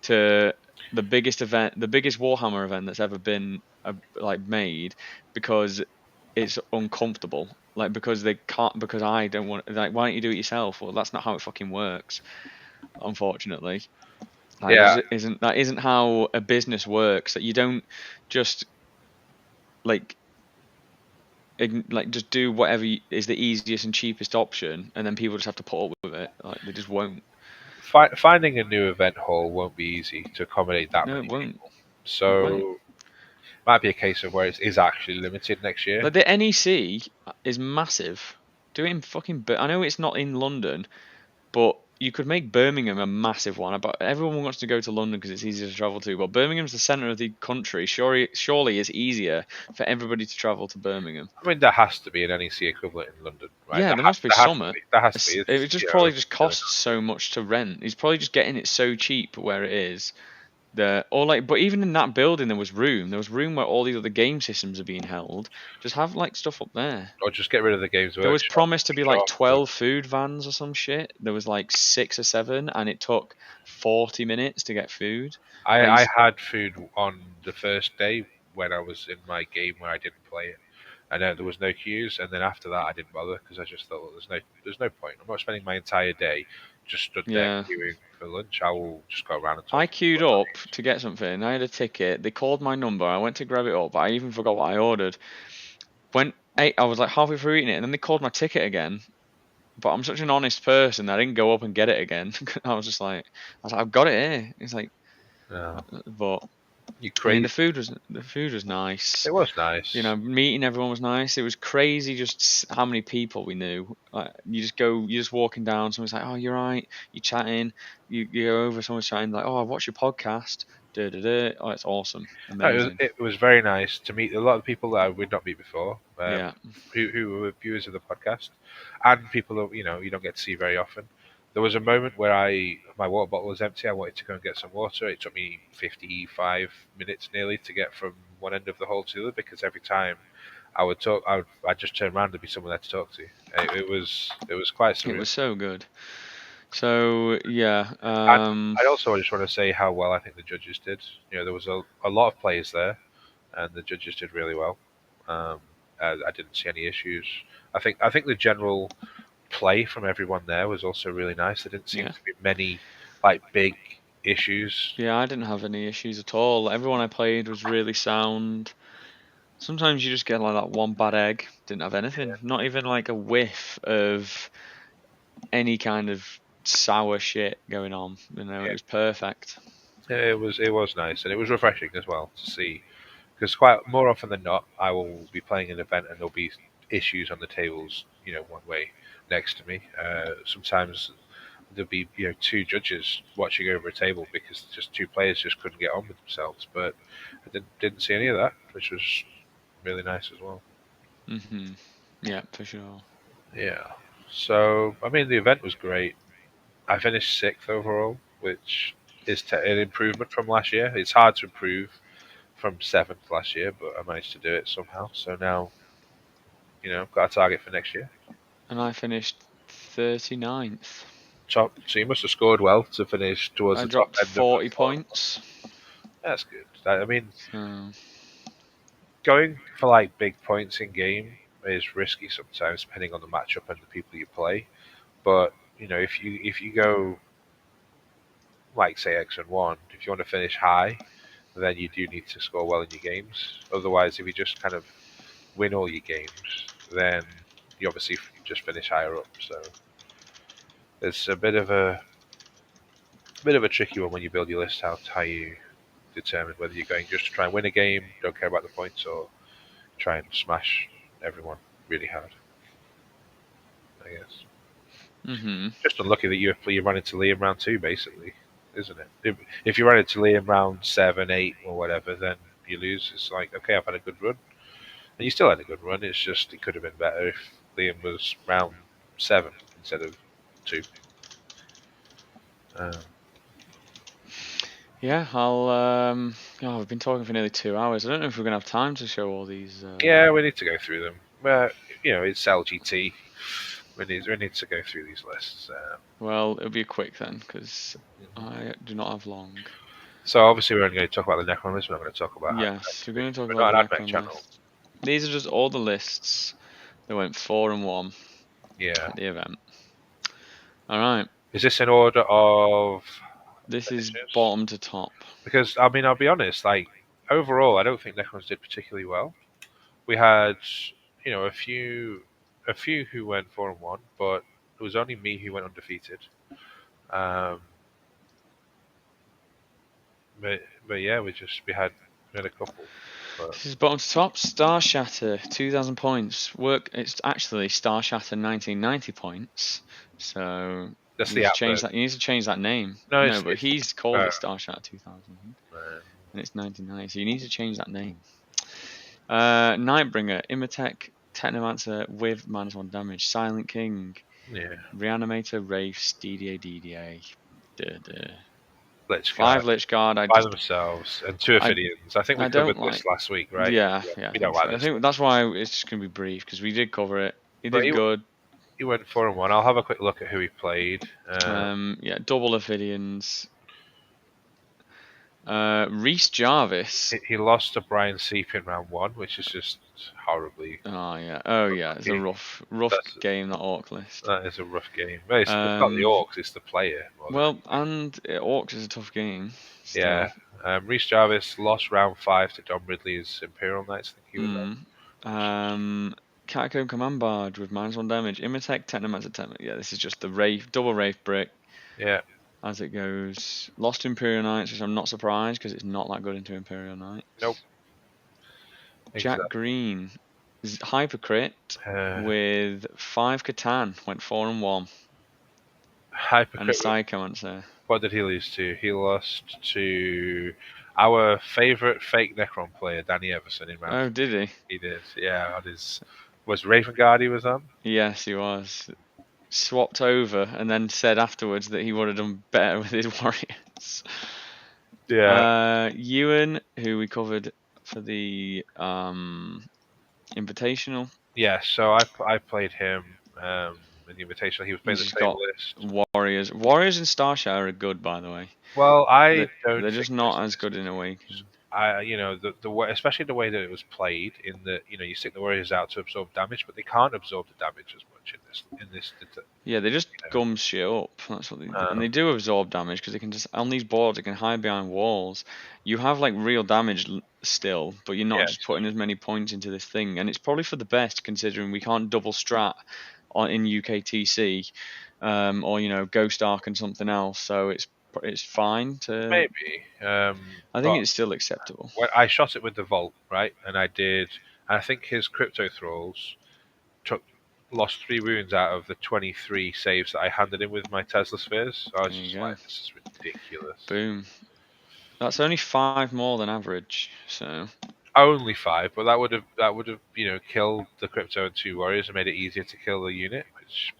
to the biggest event, the biggest Warhammer event that's ever been like made, because it's uncomfortable. Like, because they can't, because I don't want. Like, why don't you do it yourself? Well, that's not how it fucking works. Unfortunately, like Yeah, that isn't how a business works. That you don't just like like just do whatever is the easiest and cheapest option, and then people just have to put up with it. Like, they just won't. finding a new event hall won't be easy to accommodate that No, many it won't. people. Right. So might be a case of where it is actually limited next year. Like the NEC is massive. Do it in fucking. I know it's not in London, but you could make Birmingham a massive one. But everyone wants to go to London because it's easier to travel to. But Birmingham's the centre of the country. Surely it's easier for everybody to travel to Birmingham. I mean, there has to be an NEC equivalent in London, right? Yeah, there must be There has to some. be. There has to be. It It's just probably just silly costs not to. so much to rent. He's probably just getting it so cheap where it is. Or like, but even in that building, there was room. There was room where all these other game systems are being held. Just have like stuff up there. Or just get rid of the Games There was Workshop promised to be like shop. But 12 food vans or some shit. There was like 6 or 7, and it took 40 minutes to get food. Like, I had food on the first day when I was in my game where I didn't play it. And then there was no queues, and then after that I didn't bother because I just thought, well, there's no point. I'm not spending my entire day just stood there yeah. queuing for lunch. I will just go around and talk I to people queued as I up need. to get something. I had a ticket. They called my number. I went to grab it up. I even forgot what I ordered. I was like halfway through eating it, and then they called my ticket again. But I'm such an honest person. I didn't go up and get it again. I was like, I've got it here. It's like, Yeah, but you I mean, crave. the food was nice. It was You nice. know, meeting everyone was nice. It was crazy just how many people we knew. Like, you're just walking down. Someone's like, "Oh, you're right." You're chatting. You go over. Someone's chatting like, "Oh, I watched your podcast." Da da da. Oh, it's awesome, No, amazing. it was very nice to meet a lot of people that I would not meet before, Yeah, who were viewers of the podcast, and people that you don't get to see very often. There was a moment where my water bottle was empty. I wanted to go and get some water. It took me 55 minutes nearly to get from one end of the hall to the other because every time I would talk, I'd just turn around and be someone there to talk to. It was quite it surreal. was so good. So yeah, And I also just want to say how well I think the judges did. There was a lot of players there, and the judges did really well. Um, I didn't see any issues. I think the general play from everyone there was also really nice. There didn't seem yeah, to be many like big issues. yeah. I didn't have any issues at all. Everyone I played was really sound. Sometimes you just get like that one bad egg. Didn't have anything. Not even like a whiff of any kind of sour shit going on. It was perfect. Yeah, it was nice, and it was refreshing as well to see. Because quite more often than not, I will be playing an event and there'll be issues on the tables, one way next to me. Sometimes there'll be two judges watching over a table because just two players just couldn't get on with themselves. But I didn't see any of that, which was really nice as well. Yeah, for sure. Yeah. So I mean, the event was great. I finished sixth overall, which is an improvement from last year. It's hard to improve from seventh last year, but I managed to do it somehow. So now, got a target for next year. And I finished 39th. Top. So you must have scored well to finish towards I the top dropped end of the 40 bottom. points. That's good. I mean, So, going for like big points in game is risky sometimes, depending on the matchup and the people you play. But if you go like say X and one, if you want to finish high, then you do need to score well in your games. Otherwise, if you just kind of win all your games, then you obviously just finish higher up. So it's a bit of a tricky one when you build your list out. How you determine whether you're going just to try and win a game, don't care about the points, or try and smash everyone really hard. I guess hmm just unlucky that you run into Liam round two, basically, isn't it? If you run into Liam round seven, eight, or whatever, then you lose. It's like okay, I've had a good run, and you still had a good run. It's just it could have been better if Liam was round seven instead of two. Um, Yeah, Oh, we've been talking for nearly 2 hours. I don't know if we're gonna have time to show all these. yeah, we need to go through them. It's LGT. We need to go through these lists. Well, it'll be quick then, because Mhm. I do not have long. So obviously we're only going to talk about the Necron list. We're not going to talk about Yes, admech. we're going to talk We're about not the an admech Necron channel. list. These are just all the lists that went 4 and 1 Yeah. at the event. All right, Is this in order of this is finishes? bottom to top. Because I mean, I'll be honest. Like overall, I don't think Necrons did particularly well. We had, a few who went 4-1, but it was only me who went undefeated. Um, but yeah, we had a couple, but This is bottom to top. Star Shatter, 2,000 points. It's actually Star Shatter 1990 points. So that's you the need to advert. change that. You need to change that name. No, No, but it's he's called uh, it Star Shatter 2000, uh, and it's 1990. So you need to change that name. Nightbringer, Imatech, Technomancer with -1 damage. Silent King, yeah, Reanimator, Wraiths, DDA, DDA. Duh, duh. Lich Guard 5 Lich Guard. by themselves and two I, Ophidians. I think we I covered don't this like. last week, right? Yeah, Yeah, yeah, I we don't think like so. I this think stuff. that's why it's just gonna be brief because we did cover it. He But did good. he went 4-1. I'll have a quick look at who he played. Yeah, double Ophidians. Reese Jarvis. He lost to Brian Seep in round one, which is just horribly Oh yeah, it's a unlucky. rough That's game that Orc list. that is a rough game. Well, it's not the Um, Orcs, it's the player more than well, and Orcs is a tough game yeah. still. Reese Jarvis lost round five to Don Ridley's Imperial Knights. I think he was on. Mm. Which is, Catacomb Command Barge with -1 damage. Imatech, Technomancer, Yeah, this is just the Wraith, double Wraith brick yeah, as it goes. Lost Imperial Knights, which I'm not surprised because it's not that good into Imperial nope, Knights. Jack exactly. Green, Hypercrit Uh, with 5 Catan, went 4-1, and a Hypocrite. Psychomancer. What did he lose to? He lost to our favourite fake Necron player, Danny Everson, in round Oh, three. did he? He did. Yeah, on his was Raven Guard he was on. Yes, he was. Swapped over and then said afterwards that he would have done better with his warriors. Yeah, Ewan, who we covered for the Invitational, yeah. So I played him in the Invitational. He was playing he's the just same got list. Warriors. Warriors and Starshower are good, by the way. Well, I They're, don't they're think just this not as list good in is Awakened. the way, especially the way that it was played. In that you stick the warriors out to absorb damage, but they can't absorb the damage as much in this. Yeah, they just You gum shit up. That's what they do. And um, they do absorb damage because they can just on these boards they can hide behind walls. You have like real damage still, but you're not just yes, putting as many points into this thing. And it's probably for the best considering we can't double strat in UKTC, or Ghost Arc and something else. So it's fine to. maybe. I think But it's still acceptable. when I shot it with the Vault, right, and I think his crypto thralls took lost 3 wounds out of the 23 saves that I handed in with my Tesla spheres. So I There was you just go. like, this is ridiculous. Boom. That's only 5 more than average. So Only 5, but that would have killed the crypto and 2 warriors and made it easier to kill the unit, which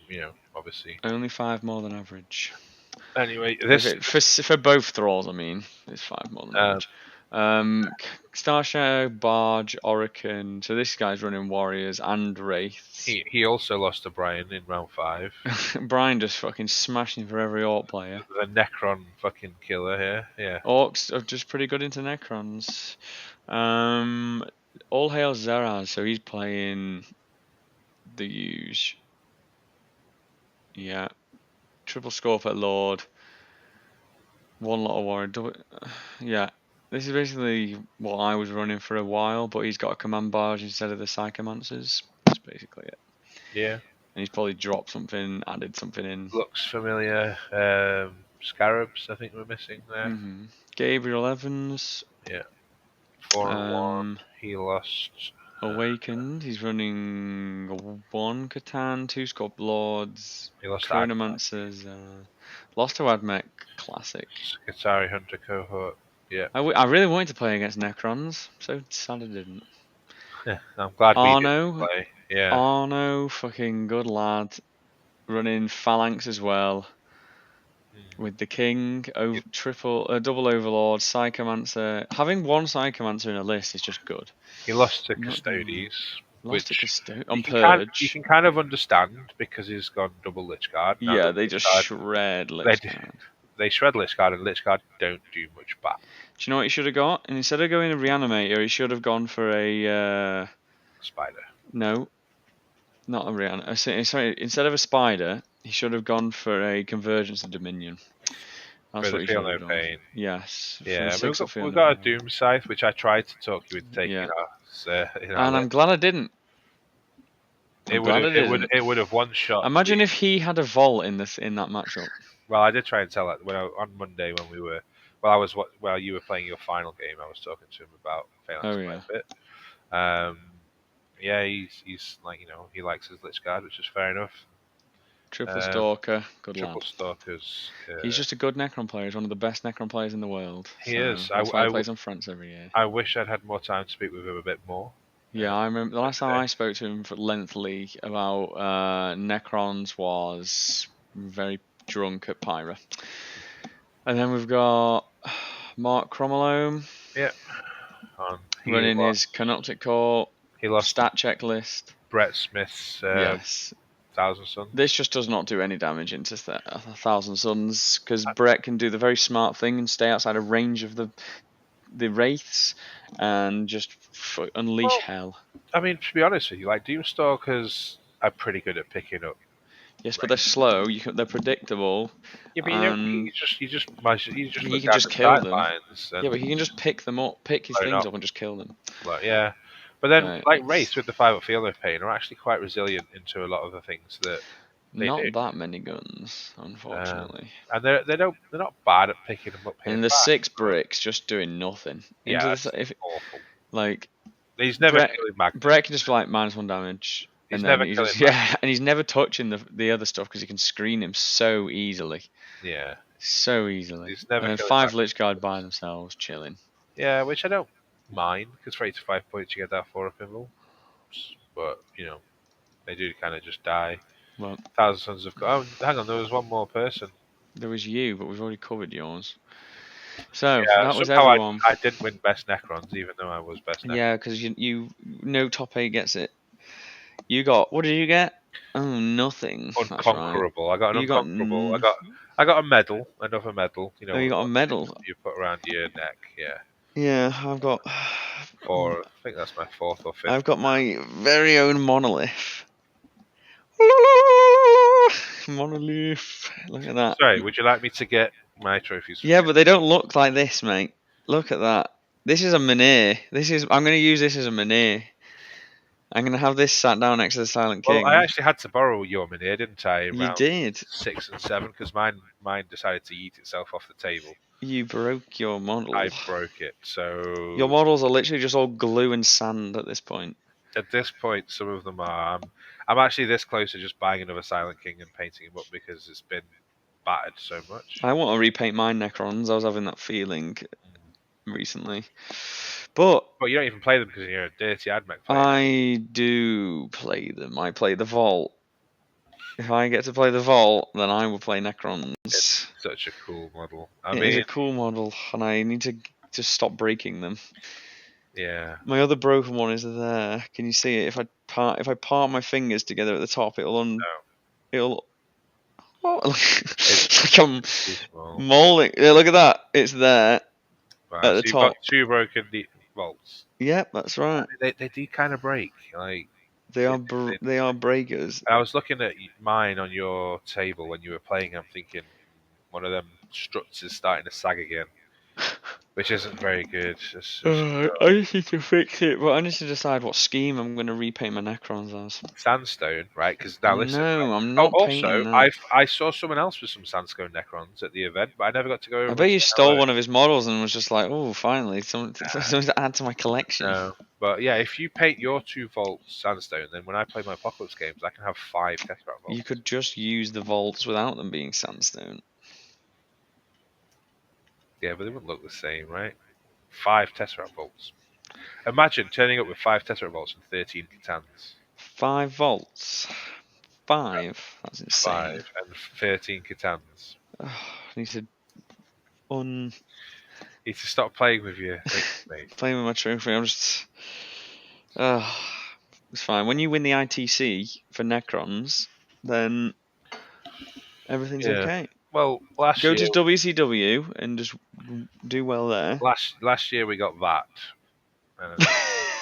obviously. only 5 more than average. Anyway, If this it for both thralls, I mean, it's 5 more than um, average. Star Shadow, Barge, Orican. So this guy's running warriors and wraiths. he also lost to Brian in round 5. Brian just fucking smashing for every orc player. The Necron fucking killer here. Yeah, Orcs are just pretty good into Necrons. All hail Zeraz. So he's playing the huge. Yeah, triple scorp at Lord. One lot of warrior. Yeah, this is basically what I was running for a while, but he's got a command barge instead of the psychomancers. That's basically it. yeah. And he's probably dropped something, added something in. Looks familiar. Scarabs, I think we're missing there. Gabriel Evans, Yeah, 4-1. um, He lost. Awakened. He's running one Catan, two Scorp Lords, He lost to Agma. Chronomancers, lost to Admech Classic. Qatari Hunter cohort. Yeah. I really wanted to play against Necrons, so sad I didn't. Yeah, I'm glad we didn't Arno, play. Yeah. Arno, fucking good lad, running Phalanx as well Hmm. with the King, He, double Overlord, Psychomancer. Having one Psychomancer in a list is just good. he lost to I'm not gonna lie. Custodes, Lost to which on you Purge. can kind of understand because he's gone double Lich Guard. Now Yeah, double they Lich just Guard, shred they Lich Guard. they shred Lich Guard and Lich Guard don't do much back. Do you know what he should have got? And instead of going a Reanimator, he should have gone for a Spider. no, not a Reanimator. Sorry, instead of a Spider, he should have gone for a Convergence of Dominion. For That's the what he Feel should No have done. Pain. Yes, from Yeah, I mean, 6 of Fear we've No got a Pain. Doom Scythe, which I tried to talk you into taking Yeah, in our and I'm list. glad I didn't. It I'm would glad have I it would didn't. it would have one shot the. Imagine if he had a Vault in that matchup. Well, I did try and tell that when on Monday when we were. while you were playing your final game, I was talking to him about Phalanx Oh quite yeah. a bit. Um, yeah, he's like he likes his Lich Guard, which is fair enough. Triple Stalker, good Triple lad. Stalkers. He's just a good Necron player. He's one of the best Necron players in the world. He So is. that's why he plays on France every year. I wish I'd had more time to speak with him a bit more. Yeah, I remember the last time Today. I spoke to him for lengthily about Necrons was very drunk at Pyra. And then we've got Mark Cromalome Yeah. He running his lost. Canoptic Core He lost to stat checklist. Brett Smith's Yes. Thousand This Suns. just does not do any damage into a Thousand Suns because Brett can do the very smart thing and stay outside of range of the wraiths and just unleash Well, hell. I mean, to be honest with you, like Doomstalkers are pretty good at picking up Yes, but they're wraiths. slow. They're predictable, Yeah, but and you just he look can down just the kill them. sidelines and Yeah, but he can just pick them up, pick his load things up. up, and just kill them. Like, yeah, but then like It's Wraiths with the 5 up field of pain are actually quite resilient into a lot of the things that they do. not that many guns, Um, unfortunately. and they're not bad at picking them up here And the fast. six But bricks just doing nothing. yeah, Into that's the if awful. like He's never Brett killing Magnus. Brett can just be like -1 damage, He's and then never he killing just Magnus. yeah, and he's never touching the other stuff because he can screen him so easily, Yeah, so easily. he's And never then killing 5 Lich Guard by Magnus. themselves, chilling. Yeah, which I don't mind because for 85 points you get that 4 up invul. But they do kind of just die. Well, Thousand Sons of God. Oh, hang on, there was one more person. there was you, but we've already covered yours. So Yeah, that was somehow everyone. I didn't win best Necrons, even though I was best Necron. Yeah, because you no top 8 gets it. You got what did you get? Oh, nothing. That's right. Unconquerable. I got an You got unconquerable. I got a medal, another medal. You know, oh, you got a what medal. you put around your neck. Yeah, Yeah, I've got or I think that's my fourth or fifth. I've got my very own monolith. Monolith. Look at that. Sorry, would you like me to get my trophies from Yeah, you? but they don't look like this, mate. Look at that. This is a Menhir. I'm going to use this as a Menhir. I'm going to have this sat down next to the Silent Well, I King. actually had to borrow your Minier, didn't I, in You round did. 6 and 7 because mine decided to eat itself off the table. You broke your I model. broke it. Your So models are literally just all glue and sand at this point. at this point, some of them are. I'm actually this close to just buying another Silent King and painting him up because it's been battered so much. I want to repaint my Necrons. I was having that feeling recently. But But you don't even play them because you're a dirty AdMech player. I do play them. I play the Vault. If I get to play the Vault, then I will play Necrons. It's such a cool model. I It is mean, a cool model, and I need to just stop breaking them. yeah. My other broken one is there. Can you see it? If I part my fingers together at the top, it'll what? Like I'm Too small. molding. Yeah, look at that. It's there at Right, the so you've got top. two broken vaults. Yep, that's right. They do kind of break. Like They are breakers. I was looking at mine on your table when you were playing. I'm thinking one of them struts is starting to sag again, which isn't very good. I just need to fix it, but I need to decide what scheme I'm going to repaint my Necrons as. Sandstone, right? Because now listen. No, I'm Oh, not also, painting that. I saw someone else with some sandstone Necrons at the event, but I never got to go I over and bet say you stole hello. one of his models and was just like, oh, finally, something to add to my collection. No, but yeah, if you paint your 2 volts sandstone, then when I play my Apocalypse games, I can have 5 Tesseract You volts. could just use the vaults without them being sandstone. Yeah, but they wouldn't look the same, right? 5 Tesseract bolts. Imagine turning up with 5 Tesseract bolts and 13 Catans. 5 volts. 5? That's insane. 5 and 13 Catans. I need to un You need to stop playing with your things, mate. playing with my trophy. I'm just. Uh, it's fine. When you win the ITC for Necrons, then everything's Yeah. okay. Well, last Go year, to WCW and just do well there. last year we got that. And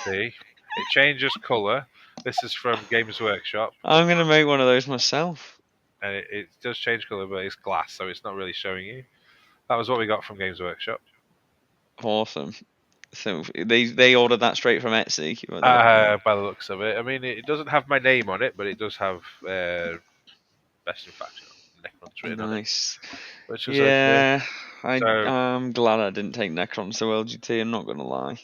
see, it changes colour. This is from Games Workshop, I'm gonna make one of those myself. and it does change colour, but it's glass, so it's not really showing you. That was what we got from Games Workshop. Awesome. So they ordered that straight from Etsy. By the look of it. By the looks of it, I mean, it doesn't have my name on it, but it does have best in faction Necrons written on it, Nice. which was okay. Yeah. So I'm glad I didn't take Necrons to LGT. I'm not gonna lie.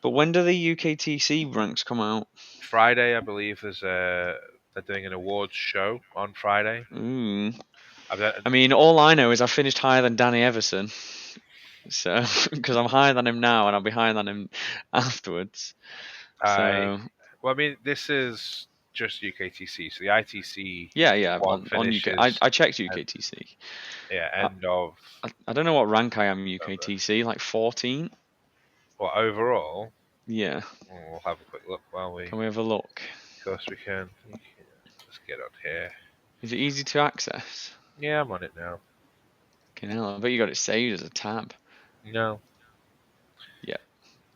But when do the UKTC ranks come out? Friday, I believe, they're doing an awards show on Friday. Ooh. I've done, I mean, all I know is I finished higher than Danny Everson. So, because I'm higher than him now, and I'll be higher than him afterwards. I So, well, I mean, this is just UKTC. So the ITC yeah, one on UK, finishes, I checked and, UKTC. yeah, I, end of I don't know what rank I am November. UKTC, like 14. Well, overall, Yeah, we'll have a quick look while we, can we have a look? of course, we can. Let's get on here. Is it easy to access? Yeah, I'm on it now. Okay, hell, I bet you got it saved as a tab. No, Yeah.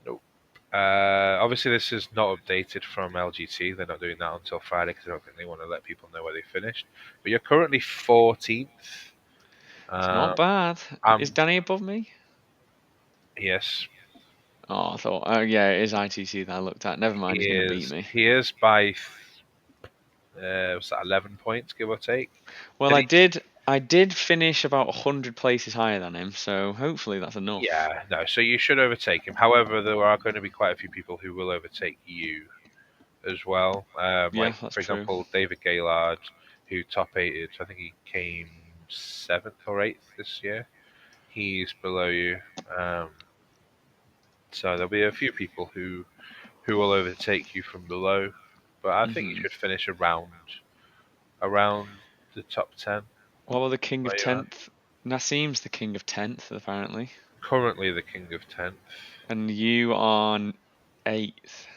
nope. Obviously, this is not updated from LGT. They're not doing that until Friday because I don't think they want to let people know where they finished. But you're currently 14th. It's not Um, bad. Is I'm Danny above me? yes, Oh, I thought, oh yeah, it is ITC that I looked at. Never he mind, he's going to beat is. me. He is by what's that, 11 points, give or take. Well, Did he? I did finish about 100 places higher than him, so hopefully that's enough. Yeah, no. So you should overtake him. However, there are going to be quite a few people who will overtake you as well. Yeah, Like that's for true. example, David Gaylord, who top eighted. I think he came 7th or 8th this year. He's below you. Um, so there'll be a few people who will overtake you from below. But I think you Hmm. should finish around the top 10 What about the King of where you are. 10th? Nassim's the King of 10th, apparently. Currently the king of 10th. And you are 8th.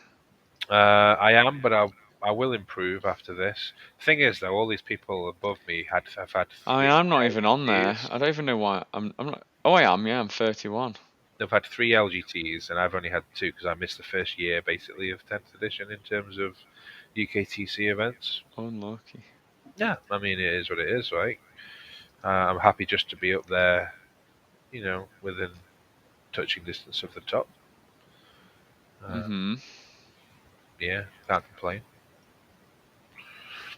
I am, but I will improve after this. Thing is, though, all these people above me have had I mean, three I'm not even on there. LGTs. I don't even know why. I'm not. Oh, I am. Yeah, I'm 31. They've had three LGTs, and I've only had two because I missed the first year, basically, of 10th edition in terms of UKTC events. Unlucky. Yeah, I mean, it is what it is, right? I'm happy just to be up there, within touching distance of the top. Uh, Mm-hmm. yeah, can't complain.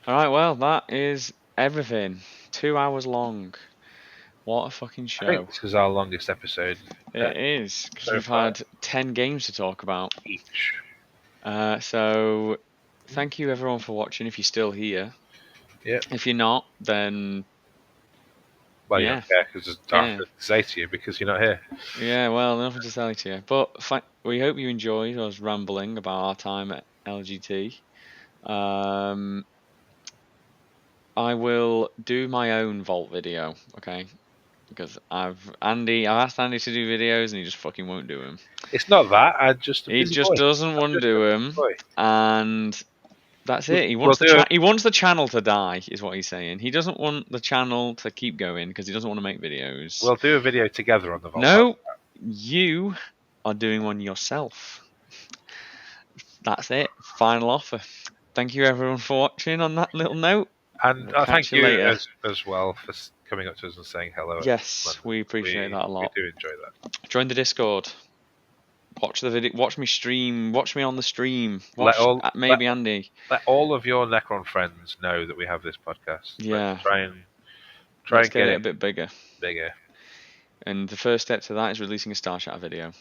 All right, well, that is everything. 2 hours long. What a fucking I think show. this is our longest episode It is, because so we've far, had 10 games to talk about. each. So, thank you everyone for watching if you're still here. Yeah. If you're not, then Well, you yeah, don't care because there's yeah. nothing to say to you because you're not here. Yeah, well, nothing to say to you. But we hope you enjoyed us rambling about our time at LGT. Um, I will do my own vault video, okay? Because I've asked Andy to do videos and he just fucking won't do them. It's not that. I'm just a He busy just boy. doesn't I'm want to just a do busy them, boy. and that's We'll, it. we'll do it. He wants the channel to die, is what he's saying. He doesn't want the channel to keep going because he doesn't want to make videos. We'll do a video together on the vault. No, you are doing one yourself. That's it. Final offer. Thank you everyone for watching on that little note. And We'll catch thank you you later. as well for coming up to us and saying hello at Yes, London. we appreciate that a We lot. do enjoy that. Join the Discord. Watch the video. Watch me stream. Watch me on the stream. Let Watch all let, maybe Andy. let all of your Necron friends know that we have this podcast. Let's Yeah. try Let's and get get it a it bit bigger. bigger. And the first step to that is releasing a Star Chat video.